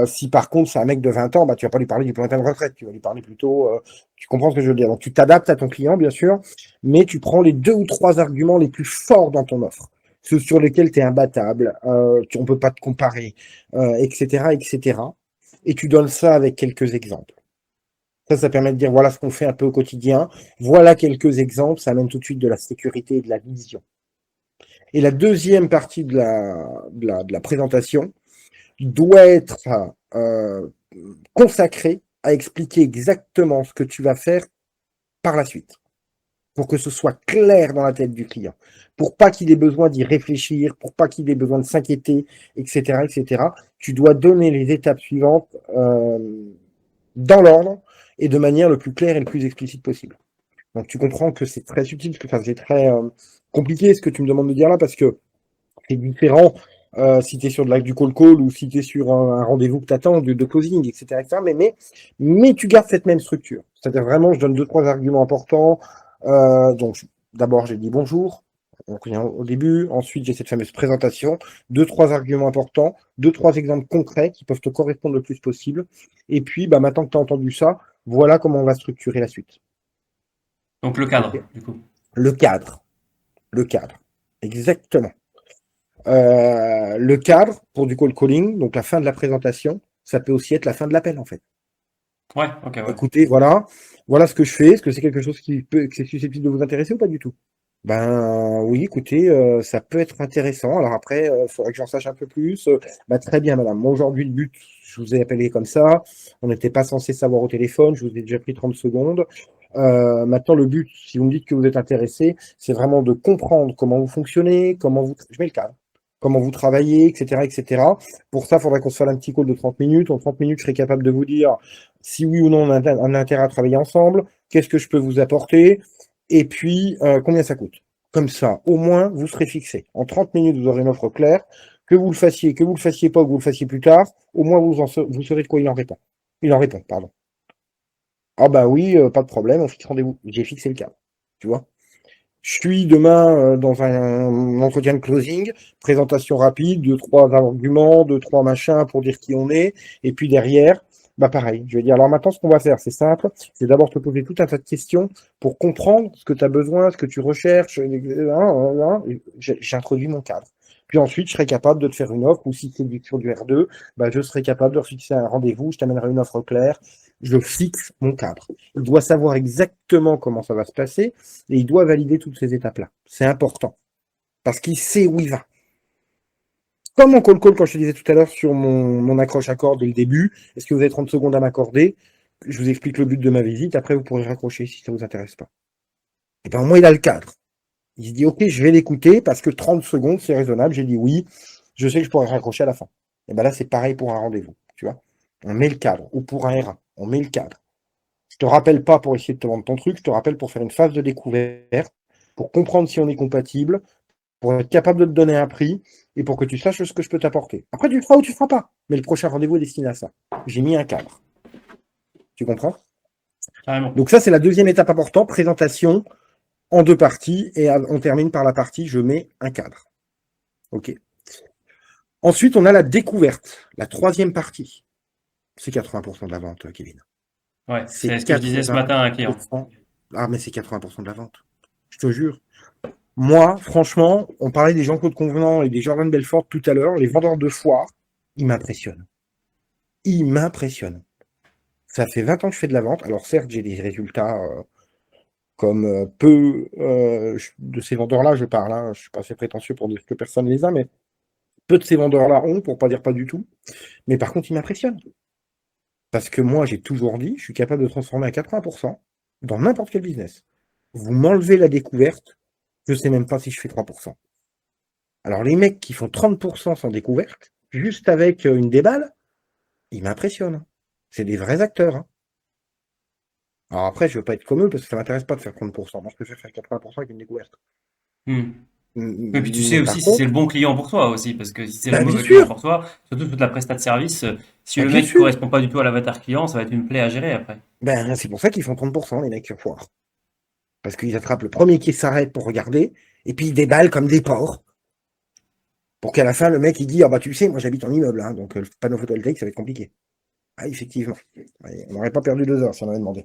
Si par contre c'est un mec de 20 ans, bah, tu vas pas lui parler du plan de retraite, tu vas lui parler plutôt, tu comprends ce que je veux dire. Donc tu t'adaptes à ton client, bien sûr, mais tu prends les deux ou trois arguments les plus forts dans ton offre, ceux sur lesquels tu es imbattable, on peut pas te comparer, etc., etc. Et tu donnes ça avec quelques exemples. Ça permet de dire voilà ce qu'on fait un peu au quotidien. Voilà quelques exemples. Ça amène tout de suite de la sécurité et de la vision. Et la deuxième partie de la présentation doit être euh, consacrée à expliquer exactement ce que tu vas faire par la suite, pour que ce soit clair dans la tête du client, pour pas qu'il ait besoin d'y réfléchir, pour pas qu'il ait besoin de s'inquiéter, etc., etc. Tu dois donner les étapes suivantes dans l'ordre et de manière le plus claire et le plus explicite possible. Donc tu comprends que c'est très subtil, enfin, c'est très compliqué ce que tu me demandes de dire là, parce que c'est différent si tu es sur du call ou si tu es sur un rendez-vous que tu attends, de closing, etc. etc. Mais tu gardes cette même structure. C'est-à-dire vraiment, je donne deux, trois arguments importants. Donc d'abord, j'ai dit bonjour. Donc, au début, ensuite j'ai cette fameuse présentation, deux, trois arguments importants, deux, trois exemples concrets qui peuvent te correspondre le plus possible. Et puis, bah, maintenant que tu as entendu ça, voilà comment on va structurer la suite. Donc le Ok. cadre, du coup. Le cadre. Le cadre. Exactement. Le cadre pour du call calling, donc la fin de la présentation, ça peut aussi être la fin de l'appel en fait. Ouais, ok, ouais. Écoutez, voilà ce que je fais. Est-ce que c'est quelque chose qui est susceptible de vous intéresser ou pas du tout? Ben oui, écoutez, ça peut être intéressant. Alors après, il faudrait que j'en sache un peu plus. Bah, très bien, madame. Moi aujourd'hui, le but, je vous ai appelé comme ça. On n'était pas censé savoir au téléphone. Je vous ai déjà pris 30 secondes. Maintenant, le but, si vous me dites que vous êtes intéressé, c'est vraiment de comprendre comment vous fonctionnez, je mets le cadre, comment vous travaillez, etc., etc. Pour ça, il faudrait qu'on se fasse un petit call de 30 minutes. En 30 minutes, je serai capable de vous dire si oui ou non on a un intérêt à travailler ensemble, qu'est-ce que je peux vous apporter, et puis combien ça coûte. Comme ça, au moins, vous serez fixé. En 30 minutes, vous aurez une offre claire. Que vous le fassiez pas ou que vous le fassiez plus tard, au moins vous saurez de quoi il en répond. Il en répond, pardon. Ah bah oui, pas de problème, on fixe rendez-vous. J'ai fixé le cadre, tu vois. Je suis demain dans un entretien de closing, présentation rapide, deux, trois arguments, deux, trois machins pour dire qui on est, et puis derrière, bah pareil, je vais dire, alors maintenant ce qu'on va faire, c'est simple, c'est d'abord te poser tout un tas de questions pour comprendre ce que tu as besoin, ce que tu recherches, j'introduis mon cadre. Puis ensuite, je serai capable de te faire une offre, ou si c'est sur du R2, bah, je serai capable de fixer un rendez-vous, je t'amènerai une offre claire, je fixe mon cadre. Il doit savoir exactement comment ça va se passer, et il doit valider toutes ces étapes-là. C'est important. Parce qu'il sait où il va. Comme en call, quand je te disais tout à l'heure sur mon accroche à corde dès le début, est-ce que vous avez 30 secondes à m'accorder? Je vous explique le but de ma visite, après vous pourrez raccrocher si ça vous intéresse pas. Et bien au moins il a le cadre. Il se dit ok, je vais l'écouter parce que 30 secondes c'est raisonnable, j'ai dit oui, je sais que je pourrais raccrocher à la fin. Et bien là c'est pareil pour un rendez-vous, tu vois. On met le cadre, ou pour un R1, on met le cadre. Je te rappelle pas pour essayer de te vendre ton truc, je te rappelle pour faire une phase de découverte, pour comprendre si on est compatible, pour être capable de te donner un prix et pour que tu saches ce que je peux t'apporter. Après, tu le feras ou tu ne feras pas. Mais le prochain rendez-vous est destiné à ça. J'ai mis un cadre. Tu comprends? Carrément. Donc ça, c'est la deuxième étape importante, présentation en deux parties et on termine par la partie je mets un cadre. OK. Ensuite, on a la découverte, la troisième partie. C'est 80% de la vente, Kevin. Ouais, C'est c'est ce que je disais ce matin à un client. 80%. Ah, mais c'est 80% de la vente. Je te jure. Moi, franchement, on parlait des Jean-Claude Convenant et des Jordan Belfort tout à l'heure, les vendeurs de foire, ils m'impressionnent. Ils m'impressionnent. Ça fait 20 ans que je fais de la vente. Alors certes, j'ai des résultats comme peu de ces vendeurs-là, je parle. Hein. Je suis pas assez prétentieux pour dire que personne les a, mais peu de ces vendeurs-là ont, pour pas dire pas du tout. Mais par contre, ils m'impressionnent. Parce que moi, j'ai toujours dit, je suis capable de transformer à 80% dans n'importe quel business. Vous m'enlevez la découverte, je sais même pas si je fais 3%. Alors les mecs qui font 30% sans découverte, juste avec une déballe, ils m'impressionnent. Hein. C'est des vrais acteurs. Hein. Alors après, je veux pas être comme eux parce que ça m'intéresse pas de faire 30%. Moi, je préfère faire 80% avec une découverte. Hmm. Et puis tu sais Mais aussi par si c'est le contre, bon client pour toi aussi, parce que si c'est le bah bien mauvais client sûr, pour toi, surtout toute la prestat de service, si bah le bien mec ne sûr. correspond pas du tout à l'avatar client, ça va être une plaie à gérer après. Ben, c'est pour ça qu'ils font 30% les mecs sur foire. Parce qu'ils attrapent le premier qui s'arrête pour regarder, et puis ils déballent comme des porcs. Pour qu'à la fin, le mec, il dit, ah bah tu sais, moi j'habite en immeuble, hein, donc le panneau photovoltaïque, ça va être compliqué. Ah, effectivement. Ouais, on n'aurait pas perdu 2 heures si on avait demandé.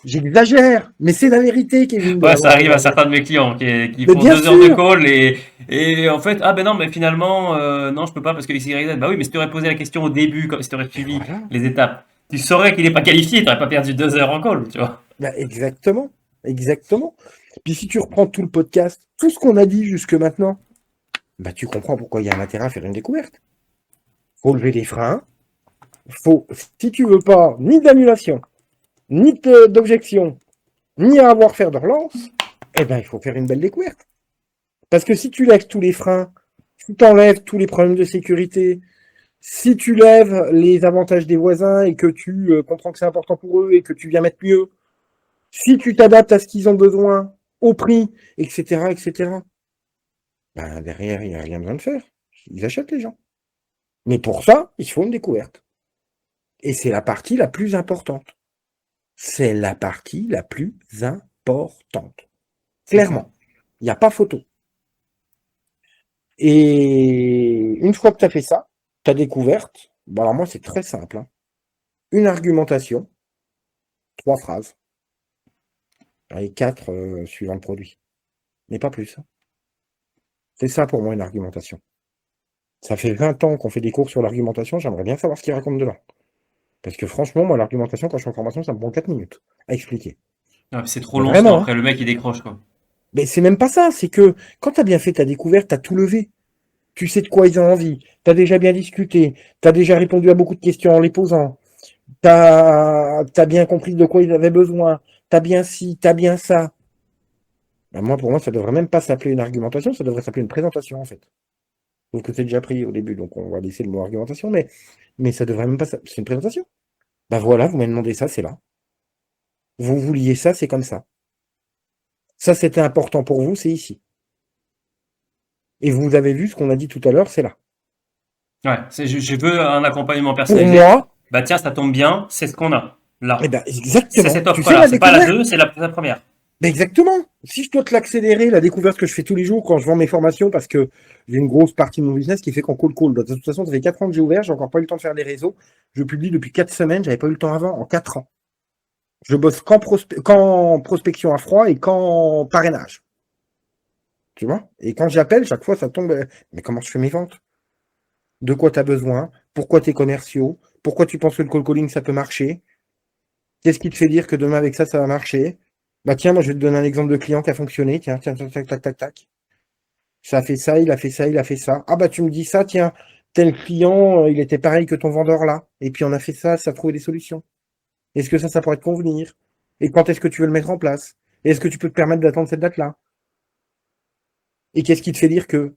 J'exagère, mais c'est la vérité, Kevin, de Ouais, ça l'avoir arrive à regardé. certains de mes clients qui Mais font bien 2 heures de sûr, call et en fait, ah ben non, mais finalement, non, je peux pas parce que X, Y, Z. Bah oui, mais si tu aurais posé la question au début, si tu aurais et suivi voilà. les étapes, tu saurais qu'il n'est pas qualifié, tu n'aurais pas perdu 2 heures en call, tu vois. Bah, exactement, exactement. Puis si tu reprends tout le podcast, tout ce qu'on a dit jusque maintenant, bah tu comprends pourquoi il y a un intérêt à faire une découverte. Faut lever les freins. Faut, si tu veux pas ni d'annulation, ni d'objection, ni à avoir faire de relance, eh ben il faut faire une belle découverte. Parce que si tu lèves tous les freins, si tu enlèves tous les problèmes de sécurité, si tu lèves les avantages des voisins et que tu comprends que c'est important pour eux et que tu viens mettre mieux, si tu t'adaptes à ce qu'ils ont besoin, au prix, etc., etc., ben derrière, il n'y a rien besoin de faire. Ils achètent les gens. Mais pour ça, il faut une découverte. Et c'est la partie la plus importante. C'est la partie la plus importante. C'est clair. Clairement. Il n'y a pas photo. Et une fois que tu as fait ça, ta découverte, bon alors moi c'est très simple. Hein. Une argumentation, 3 phrases, et 4 suivant le produit. Mais pas plus. Hein. C'est ça pour moi une argumentation. Ça fait 20 ans qu'on fait des cours sur l'argumentation, j'aimerais bien savoir ce qu'ils racontent dedans. Parce que franchement, moi l'argumentation, quand je suis en formation, ça me prend 4 minutes à expliquer. Ah, puis c'est trop Mais long, sinon vraiment, hein. après le mec il décroche quoi. Mais c'est même pas ça, c'est que quand tu as bien fait ta découverte, tu as tout levé. Tu sais de quoi ils ont envie. Tu as déjà bien discuté. Tu as déjà répondu à beaucoup de questions en les posant. Tu as bien compris de quoi ils avaient besoin. Tu as bien ci, tu as bien ça. Ben moi, pour moi, ça devrait même pas s'appeler une argumentation, ça devrait s'appeler une présentation, en fait. Donc, c'est déjà pris au début, donc on va laisser le mot argumentation, mais ça devrait même pas c'est une présentation. Ben voilà, vous m'avez demandé ça, c'est là. Vous vouliez ça, c'est comme ça. Ça, c'était important pour vous, c'est ici. Et vous avez vu ce qu'on a dit tout à l'heure, c'est là. Ouais, je veux un accompagnement Pour personnalisé. moi, Bah tiens, ça tombe bien, c'est ce qu'on a. Eh Là. ben, C'est exactement. cette Tu sais offre-là. la C'est pas la découverte? 2, c'est la première. Ben exactement. Si je dois te l'accélérer, la découverte que je fais tous les jours quand je vends mes formations, parce que j'ai une grosse partie de mon business qui fait qu'en call. De toute façon, ça fait 4 ans que j'ai ouvert, j'ai encore pas eu le temps de faire les réseaux. Je publie depuis 4 semaines, j'avais pas eu le temps avant, en 4 ans. Je bosse qu'en prospection à froid et qu'en parrainage. Tu vois? Et quand j'appelle, chaque fois, ça tombe. Mais comment je fais mes ventes? De quoi tu as besoin? Pourquoi tu es commerciaux? Pourquoi tu penses que le call calling, ça peut marcher? Qu'est-ce qui te fait dire que demain, avec ça, ça va marcher? Bah tiens, moi, je vais te donner un exemple de client qui a fonctionné. Tiens, tiens, tac, tac, tac, tac, tac. Ça a fait ça, il a fait ça, il a fait ça. Ah bah tu me dis ça, tiens, tel client, il était pareil que ton vendeur là. Et puis on a fait ça a trouvé des solutions. Est-ce que ça pourrait te convenir? Et quand est-ce que tu veux le mettre en place? Et est-ce que tu peux te permettre d'attendre cette date-là? Et qu'est-ce qui te fait dire que?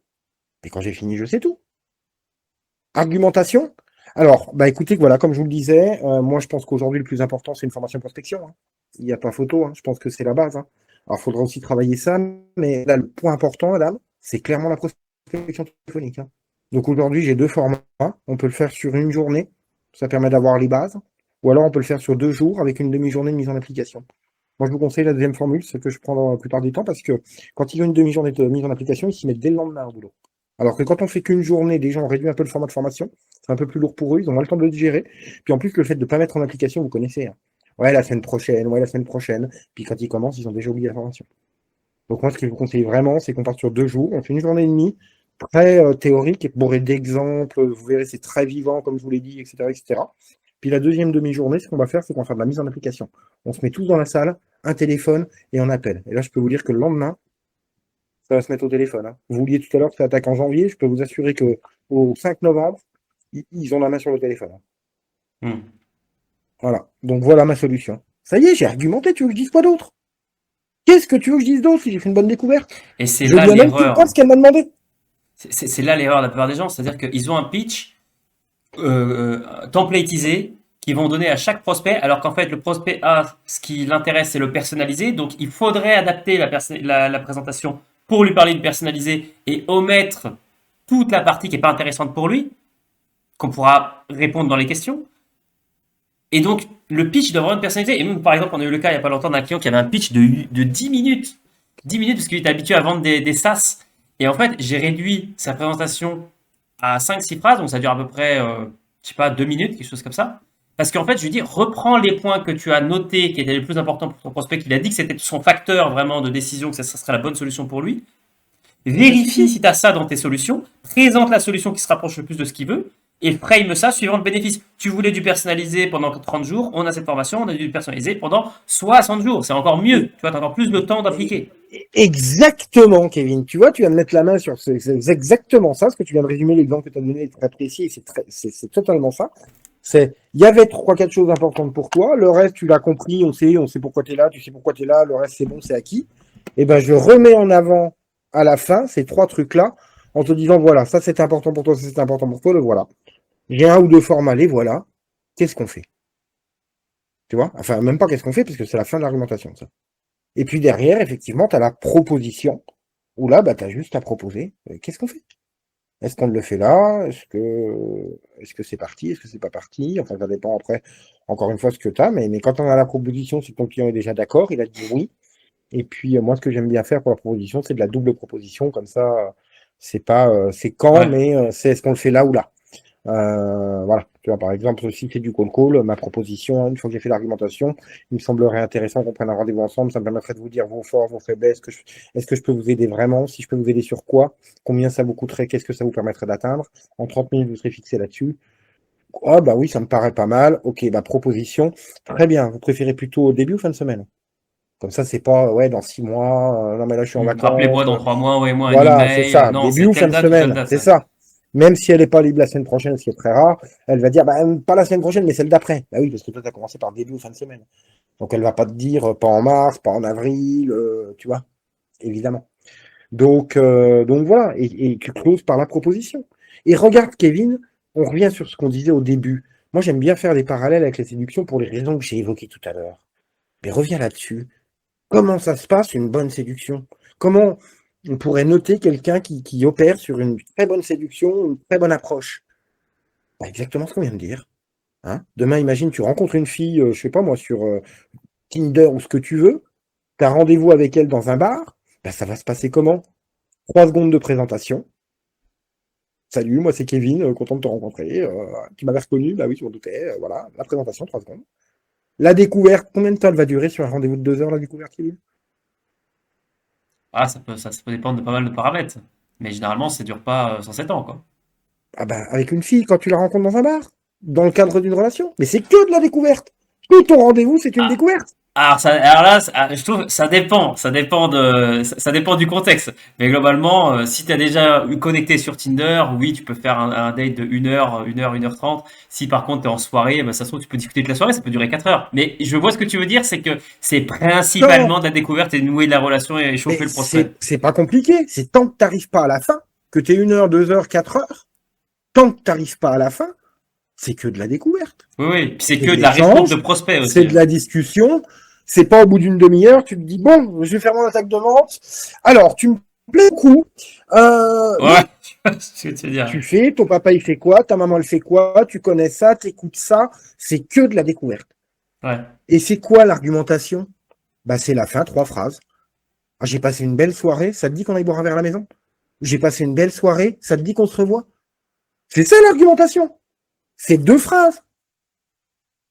Mais quand j'ai fini, je sais tout. Argumentation? Alors, bah écoutez, voilà, comme je vous le disais, moi je pense qu'aujourd'hui le plus important c'est une formation prospection, hein. Il n'y a pas photo, hein. Je pense que c'est la base, hein. Alors il faudra aussi travailler ça, mais là le point important, madame, c'est clairement la prospection téléphonique, hein. Donc aujourd'hui j'ai deux formats. On peut le faire sur une journée, ça permet d'avoir les bases, ou alors on peut le faire sur 2 jours avec une demi-journée de mise en application. Moi je vous conseille la deuxième formule, c'est que je prends la plupart du temps parce que quand ils ont une demi-journée de mise en application, ils s'y mettent dès le lendemain au boulot. Alors que quand on fait qu'une journée, déjà on réduit un peu le format de formation, c'est un peu plus lourd pour eux, ils ont moins le temps de le digérer. Puis en plus, le fait de ne pas mettre en application, vous connaissez, hein. Ouais, la semaine prochaine, ouais, la semaine prochaine. Puis quand ils commencent, ils ont déjà oublié la formation. Donc moi, ce que je vous conseille vraiment, c'est qu'on part sur 2 jours, on fait une journée et demie, très théorique, et bourré d'exemples, vous verrez, c'est très vivant, comme je vous l'ai dit, etc., etc. Puis la deuxième demi-journée, ce qu'on va faire, c'est qu'on va faire de la mise en application. On se met tous dans la salle, un téléphone, et on appelle. Et là, je peux vous dire que le lendemain, ça va se mettre au téléphone, hein. Vous vouliez tout à l'heure que ça attaque en janvier, je peux vous assurer que au 5 novembre, ils ont la main sur le téléphone, hein. Hmm. Voilà. Donc voilà ma solution. Ça y est, j'ai argumenté, tu veux que je dise quoi d'autre? Qu'est-ce que tu veux que je dise d'autre si j'ai fait une bonne découverte? Et c'est Je là lui ai même fait pas ce l'erreur. qu'elle m'a demandé. C'est là l'erreur de la plupart des gens. C'est-à-dire qu'ils ont un pitch templatisé qu'ils vont donner à chaque prospect, alors qu'en fait, le prospect A, ce qui l'intéresse, c'est le personnalisé. Donc, il faudrait adapter la présentation pour lui parler du personnalisé et omettre toute la partie qui n'est pas intéressante pour lui, qu'on pourra répondre dans les questions. Et donc, le pitch doit vraiment être personnalisé. Et même, par exemple, on a eu le cas il n'y a pas longtemps d'un client qui avait un pitch de 10 minutes. 10 minutes parce qu'il était habitué à vendre des SaaS. Et en fait, j'ai réduit sa présentation à 5-6 phrases. Donc, ça dure à peu près, je sais pas, 2 minutes, quelque chose comme ça. Parce qu'en fait, je lui dis, reprends les points que tu as notés, qui étaient les plus importants pour ton prospect, qu'il a dit que c'était son facteur vraiment de décision, que ça serait la bonne solution pour lui. Mais ça Vérifie suffit. si tu as ça dans tes solutions, présente la solution qui se rapproche le plus de ce qu'il veut, et frame ça suivant le bénéfice. Tu voulais du personnalisé pendant 30 jours, on a cette formation, on a du personnalisé pendant 60 jours. C'est encore mieux, tu vois, tu as encore plus de temps d'appliquer. Exactement, Kevin. Tu vois, tu viens de mettre la main sur c'est exactement ça, ce que tu viens de résumer, l'exemple que tu as donné est très précis, c'est totalement ça. Il y avait trois, quatre choses importantes pour toi. Le reste, tu l'as compris, on sait pourquoi tu es là, tu sais pourquoi tu es là, le reste, c'est bon, c'est acquis. Et ben, je remets en avant à la fin ces trois trucs-là en te disant, voilà, ça c'est important pour toi, ça c'est important pour toi, le voilà. J'ai un ou deux formats, les voilà. Qu'est-ce qu'on fait? Tu vois? Enfin, même pas qu'est-ce qu'on fait, parce que c'est la fin de l'argumentation, ça. Et puis derrière, effectivement, tu as la proposition, où là, bah, tu as juste à proposer. Qu'est-ce qu'on fait? Est-ce qu'on le fait là? Est-ce que c'est parti? Est-ce que c'est pas parti? Enfin, ça dépend après, encore une fois, ce que tu as, mais quand on a la proposition, si ton client est déjà d'accord, il a dit oui. Et puis, moi, ce que j'aime bien faire pour la proposition, c'est de la double proposition, comme ça, c'est pas, c'est quand, Ouais. mais c'est est-ce qu'on le fait là ou là. Voilà, tu vois, par exemple, si c'est du call, ma proposition, une fois que j'ai fait l'argumentation, il me semblerait intéressant qu'on prenne un rendez-vous ensemble. Ça me permettrait de vous dire vos forces, vos faiblesses. Est-ce que je peux vous aider vraiment? Si je peux vous aider sur quoi? Combien ça vous coûterait? Qu'est-ce que ça vous permettrait d'atteindre? En 30 minutes, vous serez fixé là-dessus. Ah, bah oui, ça me paraît pas mal. Ok, bah proposition. Très bien. Vous préférez plutôt au début ou fin de semaine? Comme ça, c'est pas, ouais, dans 6 mois. Non, mais là, je suis en Rappelez-moi vacances. dans 3 mois, envoyez-moi un Voilà, c'est email. ça. Non, Début c'est ou fin telle de date ou telle semaine, date. c'est Ouais. ça. Même si elle n'est pas libre la semaine prochaine, ce qui est très rare, elle va dire, bah, pas la semaine prochaine, mais celle d'après. Bah oui, parce que toi, tu as commencé par début ou fin de semaine. Donc, elle va pas te dire, pas en mars, pas en avril, tu vois, évidemment. Donc voilà, et tu closes par la proposition. Et regarde, Kevin, on revient sur ce qu'on disait au début. Moi, j'aime bien faire des parallèles avec la séduction pour les raisons que j'ai évoquées tout à l'heure. Mais reviens là-dessus. Comment ça se passe une bonne séduction? Comment on pourrait noter quelqu'un qui opère sur une très bonne séduction, une très bonne approche? Bah, exactement ce qu'on vient de dire. Hein. Demain, imagine, tu rencontres une fille, je sais pas moi, sur Tinder ou ce que tu veux, tu as rendez-vous avec elle dans un bar, bah, ça va se passer comment? 3 secondes de présentation. Salut, moi c'est Kevin, content de te rencontrer. Tu m'avais reconnu, bah oui, je m'en doutais. Voilà, la présentation, 3 secondes. La découverte, combien de temps elle va durer sur un rendez-vous de 2 heures, la découverte, Kevin? Ah, ça peut dépendre de pas mal de paramètres. Mais généralement, ça dure pas 107 ans, quoi. Ah bah, avec une fille, quand tu la rencontres dans un bar, dans le cadre d'une relation. Mais c'est que de la découverte. Tout ton rendez-vous, c'est une Ah, découverte. alors là, je trouve ça dépend du contexte. Mais globalement, si tu as déjà eu connecté sur Tinder, oui, tu peux faire un date de 1 heure, 1 heure, 1 h 30. Si par contre tu es en soirée, bah, ça se trouve, tu peux discuter toute la soirée, ça peut durer 4 heures. Mais je vois ce que tu veux dire, c'est que c'est Non, principalement de la découverte et de nouer de la relation et mais chauffer le prospect. c'est pas compliqué. C'est tant que t'arrives pas à la fin, que t'es 1 heure, 2 heures, 4 heures, tant que t'arrives pas à la fin, c'est que de la découverte. Oui, oui. Puis c'est C'est que de de la réponse de l'échange, prospect c'est aussi, de hein. la discussion. C'est pas au bout d'une demi-heure, tu te dis, bon, je vais faire mon attaque de vente. Alors, tu me plais beaucoup. Ouais, je veux te dire. Tu fais, ton papa il fait quoi, ta maman elle fait quoi, tu connais ça, t'écoutes ça, c'est que de la découverte. Ouais. Et c'est quoi l'argumentation? Bah c'est la fin, 3 phrases. Ah, j'ai passé une belle soirée, ça te dit qu'on aille boire un verre à la maison? J'ai passé une belle soirée, ça te dit qu'on se revoit? C'est ça l'argumentation. C'est 2 phrases.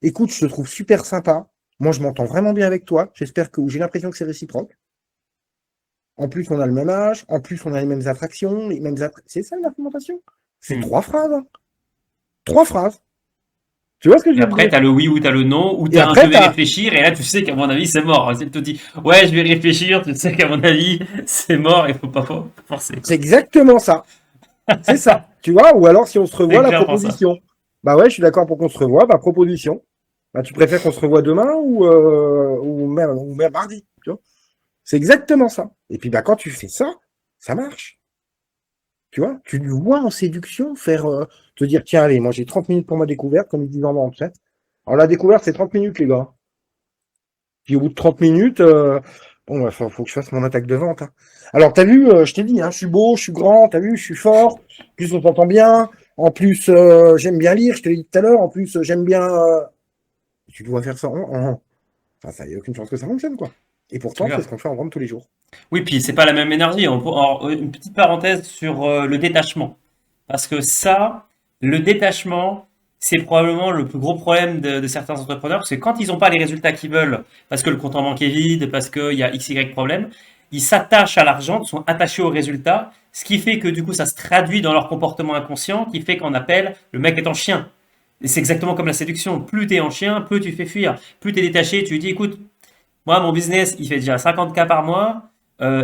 Écoute, je te trouve super sympa. Moi, je m'entends vraiment bien avec toi. J'espère que j'ai l'impression que c'est réciproque. En plus, on a le même âge. En plus, on a les mêmes attractions, les mêmes C'est ça l'argumentation. C'est Hmm. 3 phrases. Hein. 3 phrases. Tu vois ce que je Et veux te après, dire? t'as le oui ou t'as le non, ou Et t'as un je après, vais t'as. réfléchir, et là, tu sais qu'à mon avis, c'est mort. Si elle te dit, ouais, je vais réfléchir, tu sais qu'à mon avis, c'est mort, il faut pas forcer, C'est quoi. exactement ça. C'est ça. Tu vois? Ou alors, si on se C'est revoit, la clairement ça. proposition. Bah ouais, je suis d'accord pour qu'on se revoie. Bah, proposition. Bah, tu préfères qu'on se revoie demain ou même mardi. Tu vois? C'est exactement ça. Et puis, bah, quand tu fais ça, ça marche. Tu vois? Tu le vois en séduction faire, te dire, tiens, allez, moi j'ai 30 minutes pour ma découverte, comme ils disent en vente. Alors, la découverte, c'est 30 minutes, les gars. Puis, au bout de 30 minutes, bon, bah, faut que je fasse mon attaque de vente. Hein. Alors, t'as vu, je t'ai dit, hein, je suis beau, je suis grand, t'as vu, je suis fort. En plus, on s'entend bien. En plus, j'aime bien lire, je te l'ai dit tout à l'heure. En plus, j'aime bien. Tu dois faire ça. Enfin, ça y a aucune chance que ça fonctionne, quoi. Et C'est pourtant, c'est clair. ce qu'on fait en vente tous les jours. Oui, puis c'est pas la même énergie. Alors, une petite parenthèse sur le détachement. Parce que ça, le détachement, c'est probablement le plus gros problème de certains entrepreneurs. Parce que quand ils n'ont pas les résultats qu'ils veulent, parce que le compte en banque est vide, parce qu'il y a X, Y problème, ils s'attachent à l'argent, ils sont attachés aux résultats. Ce qui fait que du coup, ça se traduit dans leur comportement inconscient, qui fait qu'on appelle le mec est en chien. Et c'est exactement comme la séduction. Plus tu es en chien, plus tu fais fuir. Plus tu es détaché, tu lui dis écoute, moi, mon business, il fait déjà 50K par mois.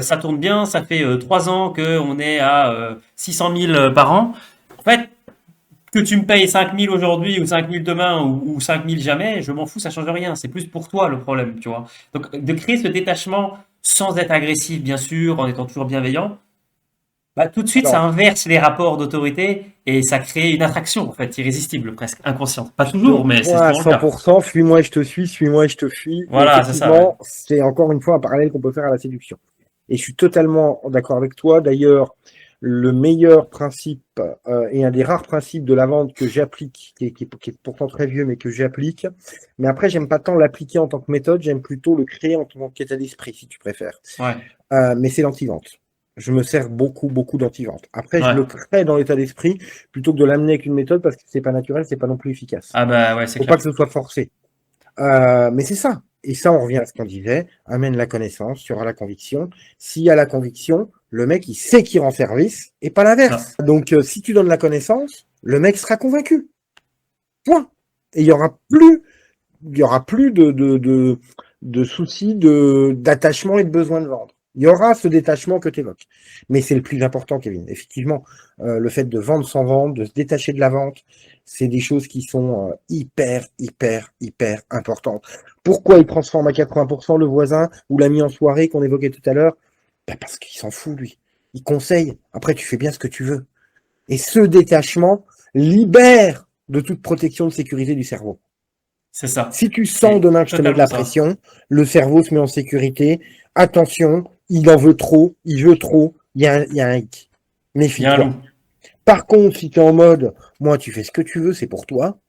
Ça tourne bien. Ça fait 3 ans qu'on est à 600 000 par an. En fait, que tu me payes 5 000 aujourd'hui ou 5 000 demain ou 5 000 jamais, je m'en fous, ça change rien. C'est plus pour toi le problème, tu vois. Donc, de créer ce détachement sans être agressif, bien sûr, en étant toujours bienveillant, bah, tout de suite, ça Alors, inverse les rapports d'autorité et ça crée une attraction, en fait, irrésistible, presque inconsciente. Pas je te toujours, mais c'est rejoins à souvent le cas. 100%. Suis-moi et je te suis, suis-moi et je te fuis. Et Voilà, c'est ça, ouais. effectivement, c'est encore une fois un parallèle qu'on peut faire à la séduction. Et je suis totalement d'accord avec toi. D'ailleurs, le meilleur principe et un des rares principes de la vente que j'applique, qui est pourtant très vieux, mais que j'applique. Mais après, j'aime pas tant l'appliquer en tant que méthode, j'aime plutôt le créer en tant qu'état d'esprit, si tu préfères. Ouais, Mais c'est l'anti-vente. Je me sers beaucoup, beaucoup d'anti-vente. Après, je ouais. le crée dans l'état d'esprit plutôt que de l'amener avec une méthode parce que c'est pas naturel, c'est pas non plus efficace. Ah bah ouais, c'est Faut pas clair. que ce soit forcé. Mais c'est ça. Et ça, on revient à ce qu'on disait. Amène la connaissance, tu auras la conviction. S'il y a la conviction, le mec, il sait qu'il rend service et pas C'est ça. l'inverse. Donc, si tu donnes la connaissance, le mec sera convaincu. Point. Et il y aura plus de soucis d'attachement et de besoin de vendre. Il y aura ce détachement que tu évoques. Mais c'est le plus important, Kevin. Effectivement, le fait de vendre sans vendre, de se détacher de la vente, c'est des choses qui sont hyper, hyper, hyper importantes. Pourquoi il transforme à 80% le voisin ou l'ami en soirée qu'on évoquait tout à l'heure? Ben parce qu'il s'en fout, lui. Il conseille. Après, tu fais bien ce que tu veux. Et ce détachement libère de toute protection de sécurité du cerveau. C'est ça. Si tu sens C'est demain que je te mets de totalement la ça. pression, le cerveau se met en sécurité. Attention, il en veut trop, il veut trop, il y a un hic. Il y a un Méfie-toi. loup. Par contre, si tu es en mode, moi, tu fais ce que tu veux, c'est pour toi,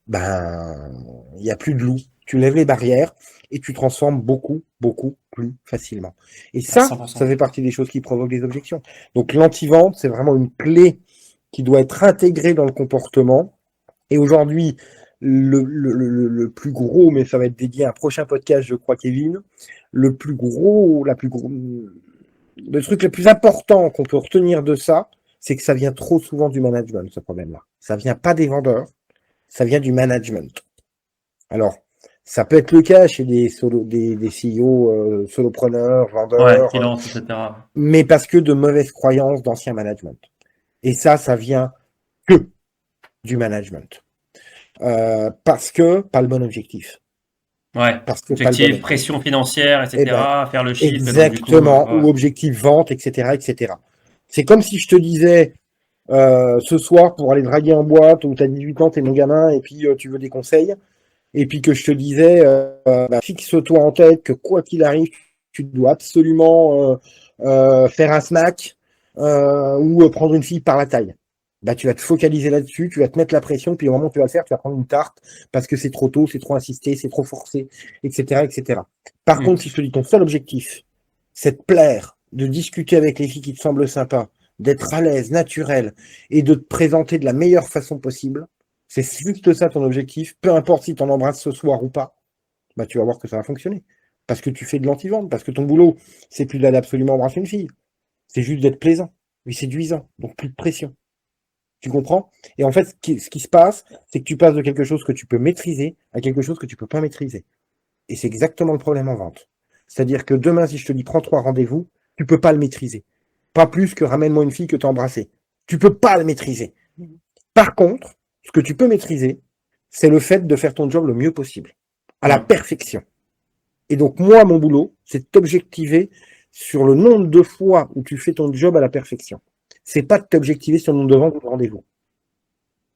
ben, il n'y a plus de loup. Tu lèves les barrières et tu transformes beaucoup, beaucoup plus facilement. Et À ça 100%. fait partie des choses qui provoquent des objections. Donc l'anti-vente, c'est vraiment une clé qui doit être intégrée dans le comportement. Et aujourd'hui, le plus gros, mais ça va être dédié à un prochain podcast, je crois, Kevin, le plus gros, le truc le plus important qu'on peut retenir de ça, c'est que ça vient trop souvent du management, ce problème-là. Ça vient pas des vendeurs, ça vient du management. Alors, ça peut être le cas chez des CEO, solopreneurs, Ouais, vendeurs, freelance, etc. mais parce que de mauvaises croyances d'ancien management. Et ça vient que du management. Parce que pas le bon objectif. Ouais, Parce que pas le bon objectif, objectif. pression financière, Eh ben, etc. Faire le chiffre, et donc du coup, exactement, ouais. ou objectif vente, etc., etc. C'est comme si je te disais, ce soir, pour aller draguer en boîte, où tu as 18 ans, tu es mon gamin, et puis tu veux des conseils, et puis que je te disais, bah, fixe-toi en tête que quoi qu'il arrive, tu dois absolument faire un snack ou prendre une fille par la taille. Bah, tu vas te focaliser là-dessus, tu vas te mettre la pression, puis au moment où tu vas le faire, tu vas prendre une tarte parce que c'est trop tôt, c'est trop insisté, c'est trop forcé, etc., etc. Par contre, Hmm. si je te dis ton seul objectif, c'est de plaire, de discuter avec les filles qui te semblent sympas, d'être à l'aise, naturel, et de te présenter de la meilleure façon possible, c'est juste ça ton objectif, peu importe si tu en embrasses ce soir ou pas, bah tu vas voir que ça va fonctionner. Parce que tu fais de l'anti-vente, parce que ton boulot, c'est plus d'aller absolument embrasser une fille, c'est juste d'être plaisant, et séduisant, donc plus de pression. Tu comprends? Et en fait, ce qui se passe, c'est que tu passes de quelque chose que tu peux maîtriser à quelque chose que tu peux pas maîtriser. Et c'est exactement le problème en vente. C'est-à-dire que demain, si je te dis prends 3 rendez-vous, tu peux pas le maîtriser. Pas plus que ramène-moi une fille que tu as embrassée. Tu peux pas le maîtriser. Par contre, ce que tu peux maîtriser, c'est le fait de faire ton job le mieux possible, à la Ouais. perfection. Et donc, moi, mon boulot, c'est de t'objectiver sur le nombre de fois où tu fais ton job à la perfection. C'est pas de t'objectiver sur le nombre de ventes ou de rendez-vous.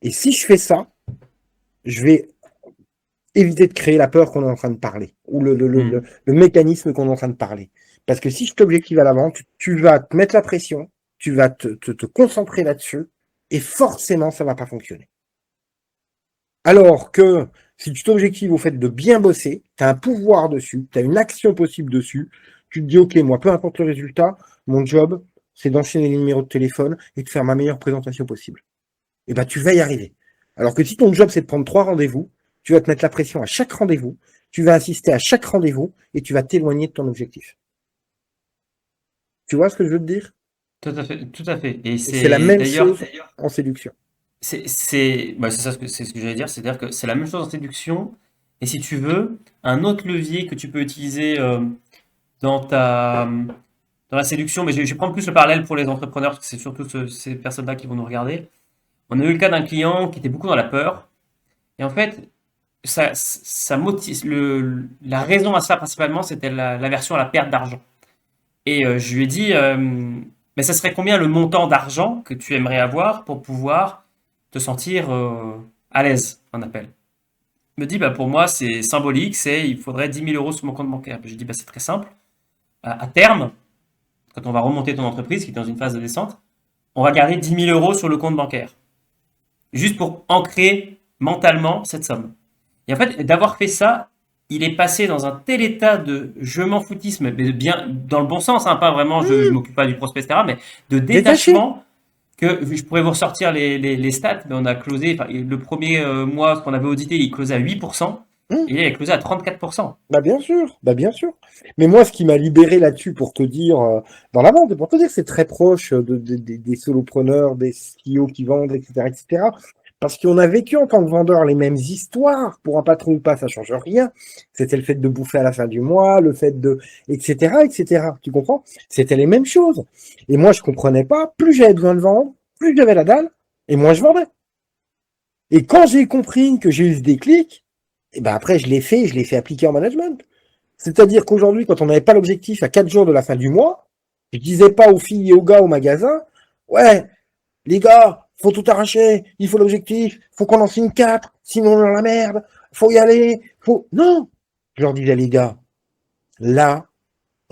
Et si je fais ça, je vais éviter de créer la peur qu'on est en train de parler, ou Hmm. le mécanisme qu'on est en train de parler. Parce que si je t'objective à l'avant, tu vas te mettre la pression, tu vas te concentrer là-dessus, et forcément, ça va pas fonctionner. Alors que si tu t'objectives au fait de bien bosser, tu as un pouvoir dessus, tu as une action possible dessus, tu te dis, OK, moi, peu importe le résultat, mon job, c'est d'enchaîner les numéros de téléphone et de faire ma meilleure présentation possible. Et ben, tu vas y arriver. Alors que si ton job, c'est de prendre 3 rendez-vous, tu vas te mettre la pression à chaque rendez-vous, tu vas insister à chaque rendez-vous et tu vas t'éloigner de ton objectif. Tu vois ce que je veux te dire? Tout à fait, tout à fait. Et Et c'est la c'est même d'ailleurs, chose en séduction. bah, c'est ça c'est ce que j'allais dire, c'est-à-dire que c'est la même chose en séduction. Et si tu veux, un autre levier que tu peux utiliser dans dans la séduction, mais je vais prendre plus le parallèle pour les entrepreneurs, parce que c'est surtout ces personnes-là qui vont nous regarder. On a eu le cas d'un client qui était beaucoup dans la peur. Et en fait, ça motive, la raison à ça principalement, c'était l'aversion à la perte d'argent. Et je lui ai dit, mais ça serait combien le montant d'argent que tu aimerais avoir pour pouvoir te sentir à l'aise, on appelle. Il me dit, bah, pour moi, c'est symbolique, il faudrait 10 000 € sur mon compte bancaire. Je lui dis, bah, c'est très simple. À terme, quand on va remonter ton entreprise, qui est dans une phase de descente, on va garder 10 000 € sur le compte bancaire. Juste pour ancrer mentalement cette somme. Et en fait, d'avoir fait ça, il est passé dans un tel état de je m'en foutisme, mais bien dans le bon sens, hein, pas vraiment je m'occupe pas du prospect, etc., mais de Détaché. détachement que je pourrais vous ressortir les stats, mais on a closé, enfin, le premier mois, ce qu'on avait audité, il closait à 8%, et là, il a closé à 34%. Bah bien sûr, bah bien sûr. Mais moi, ce qui m'a libéré là-dessus pour te dire, dans la vente, et pour te dire que c'est très proche des solopreneurs, des CEO qui vendent, etc., etc. Parce qu'on a vécu en tant que vendeur les mêmes histoires. Pour un patron ou pas, ça change rien. C'était le fait de bouffer à la fin du mois, le fait de, etc., etc. Tu comprends? C'était les mêmes choses. Et moi, je comprenais pas. Plus j'avais besoin de vendre, plus j'avais la dalle, et moins je vendais. Et quand j'ai compris que j'ai eu ce déclic, et ben après, je l'ai fait appliquer en management. C'est-à-dire qu'aujourd'hui, quand on n'avait pas l'objectif à 4 jours de la fin du mois, je disais pas aux filles et aux gars au magasin, ouais, les gars, faut tout arracher, il faut l'objectif, faut qu'on en signe 4, sinon on est dans la merde, faut y aller, faut. Non! Je leur disais, les gars, là,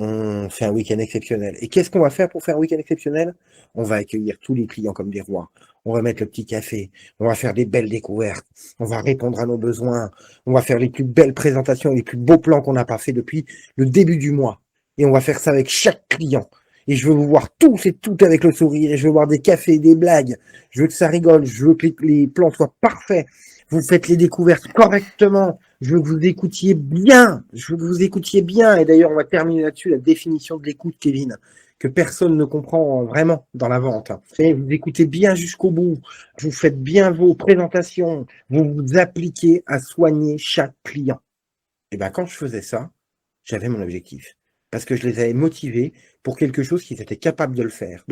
on fait un week-end exceptionnel. Et qu'est-ce qu'on va faire pour faire un week-end exceptionnel? On va accueillir tous les clients comme des rois. On va mettre le petit café. On va faire des belles découvertes. On va répondre à nos besoins. On va faire les plus belles présentations, les plus beaux plans qu'on n'a pas fait depuis le début du mois. Et on va faire ça avec chaque client. Et je veux vous voir tous et toutes avec le sourire. Et je veux voir des cafés, des blagues. Je veux que ça rigole. Je veux que les plans soient parfaits. Vous faites les découvertes correctement. Je veux que vous écoutiez bien. Je veux que vous écoutiez bien. Et d'ailleurs, on va terminer là-dessus la définition de l'écoute, Kevin, que personne ne comprend vraiment dans la vente. Et vous écoutez bien jusqu'au bout. Vous faites bien vos présentations. Vous vous appliquez à soigner chaque client. Et ben, quand je faisais ça, j'avais mon objectif. Parce que je les avais motivés pour quelque chose qu'ils étaient capables de faire.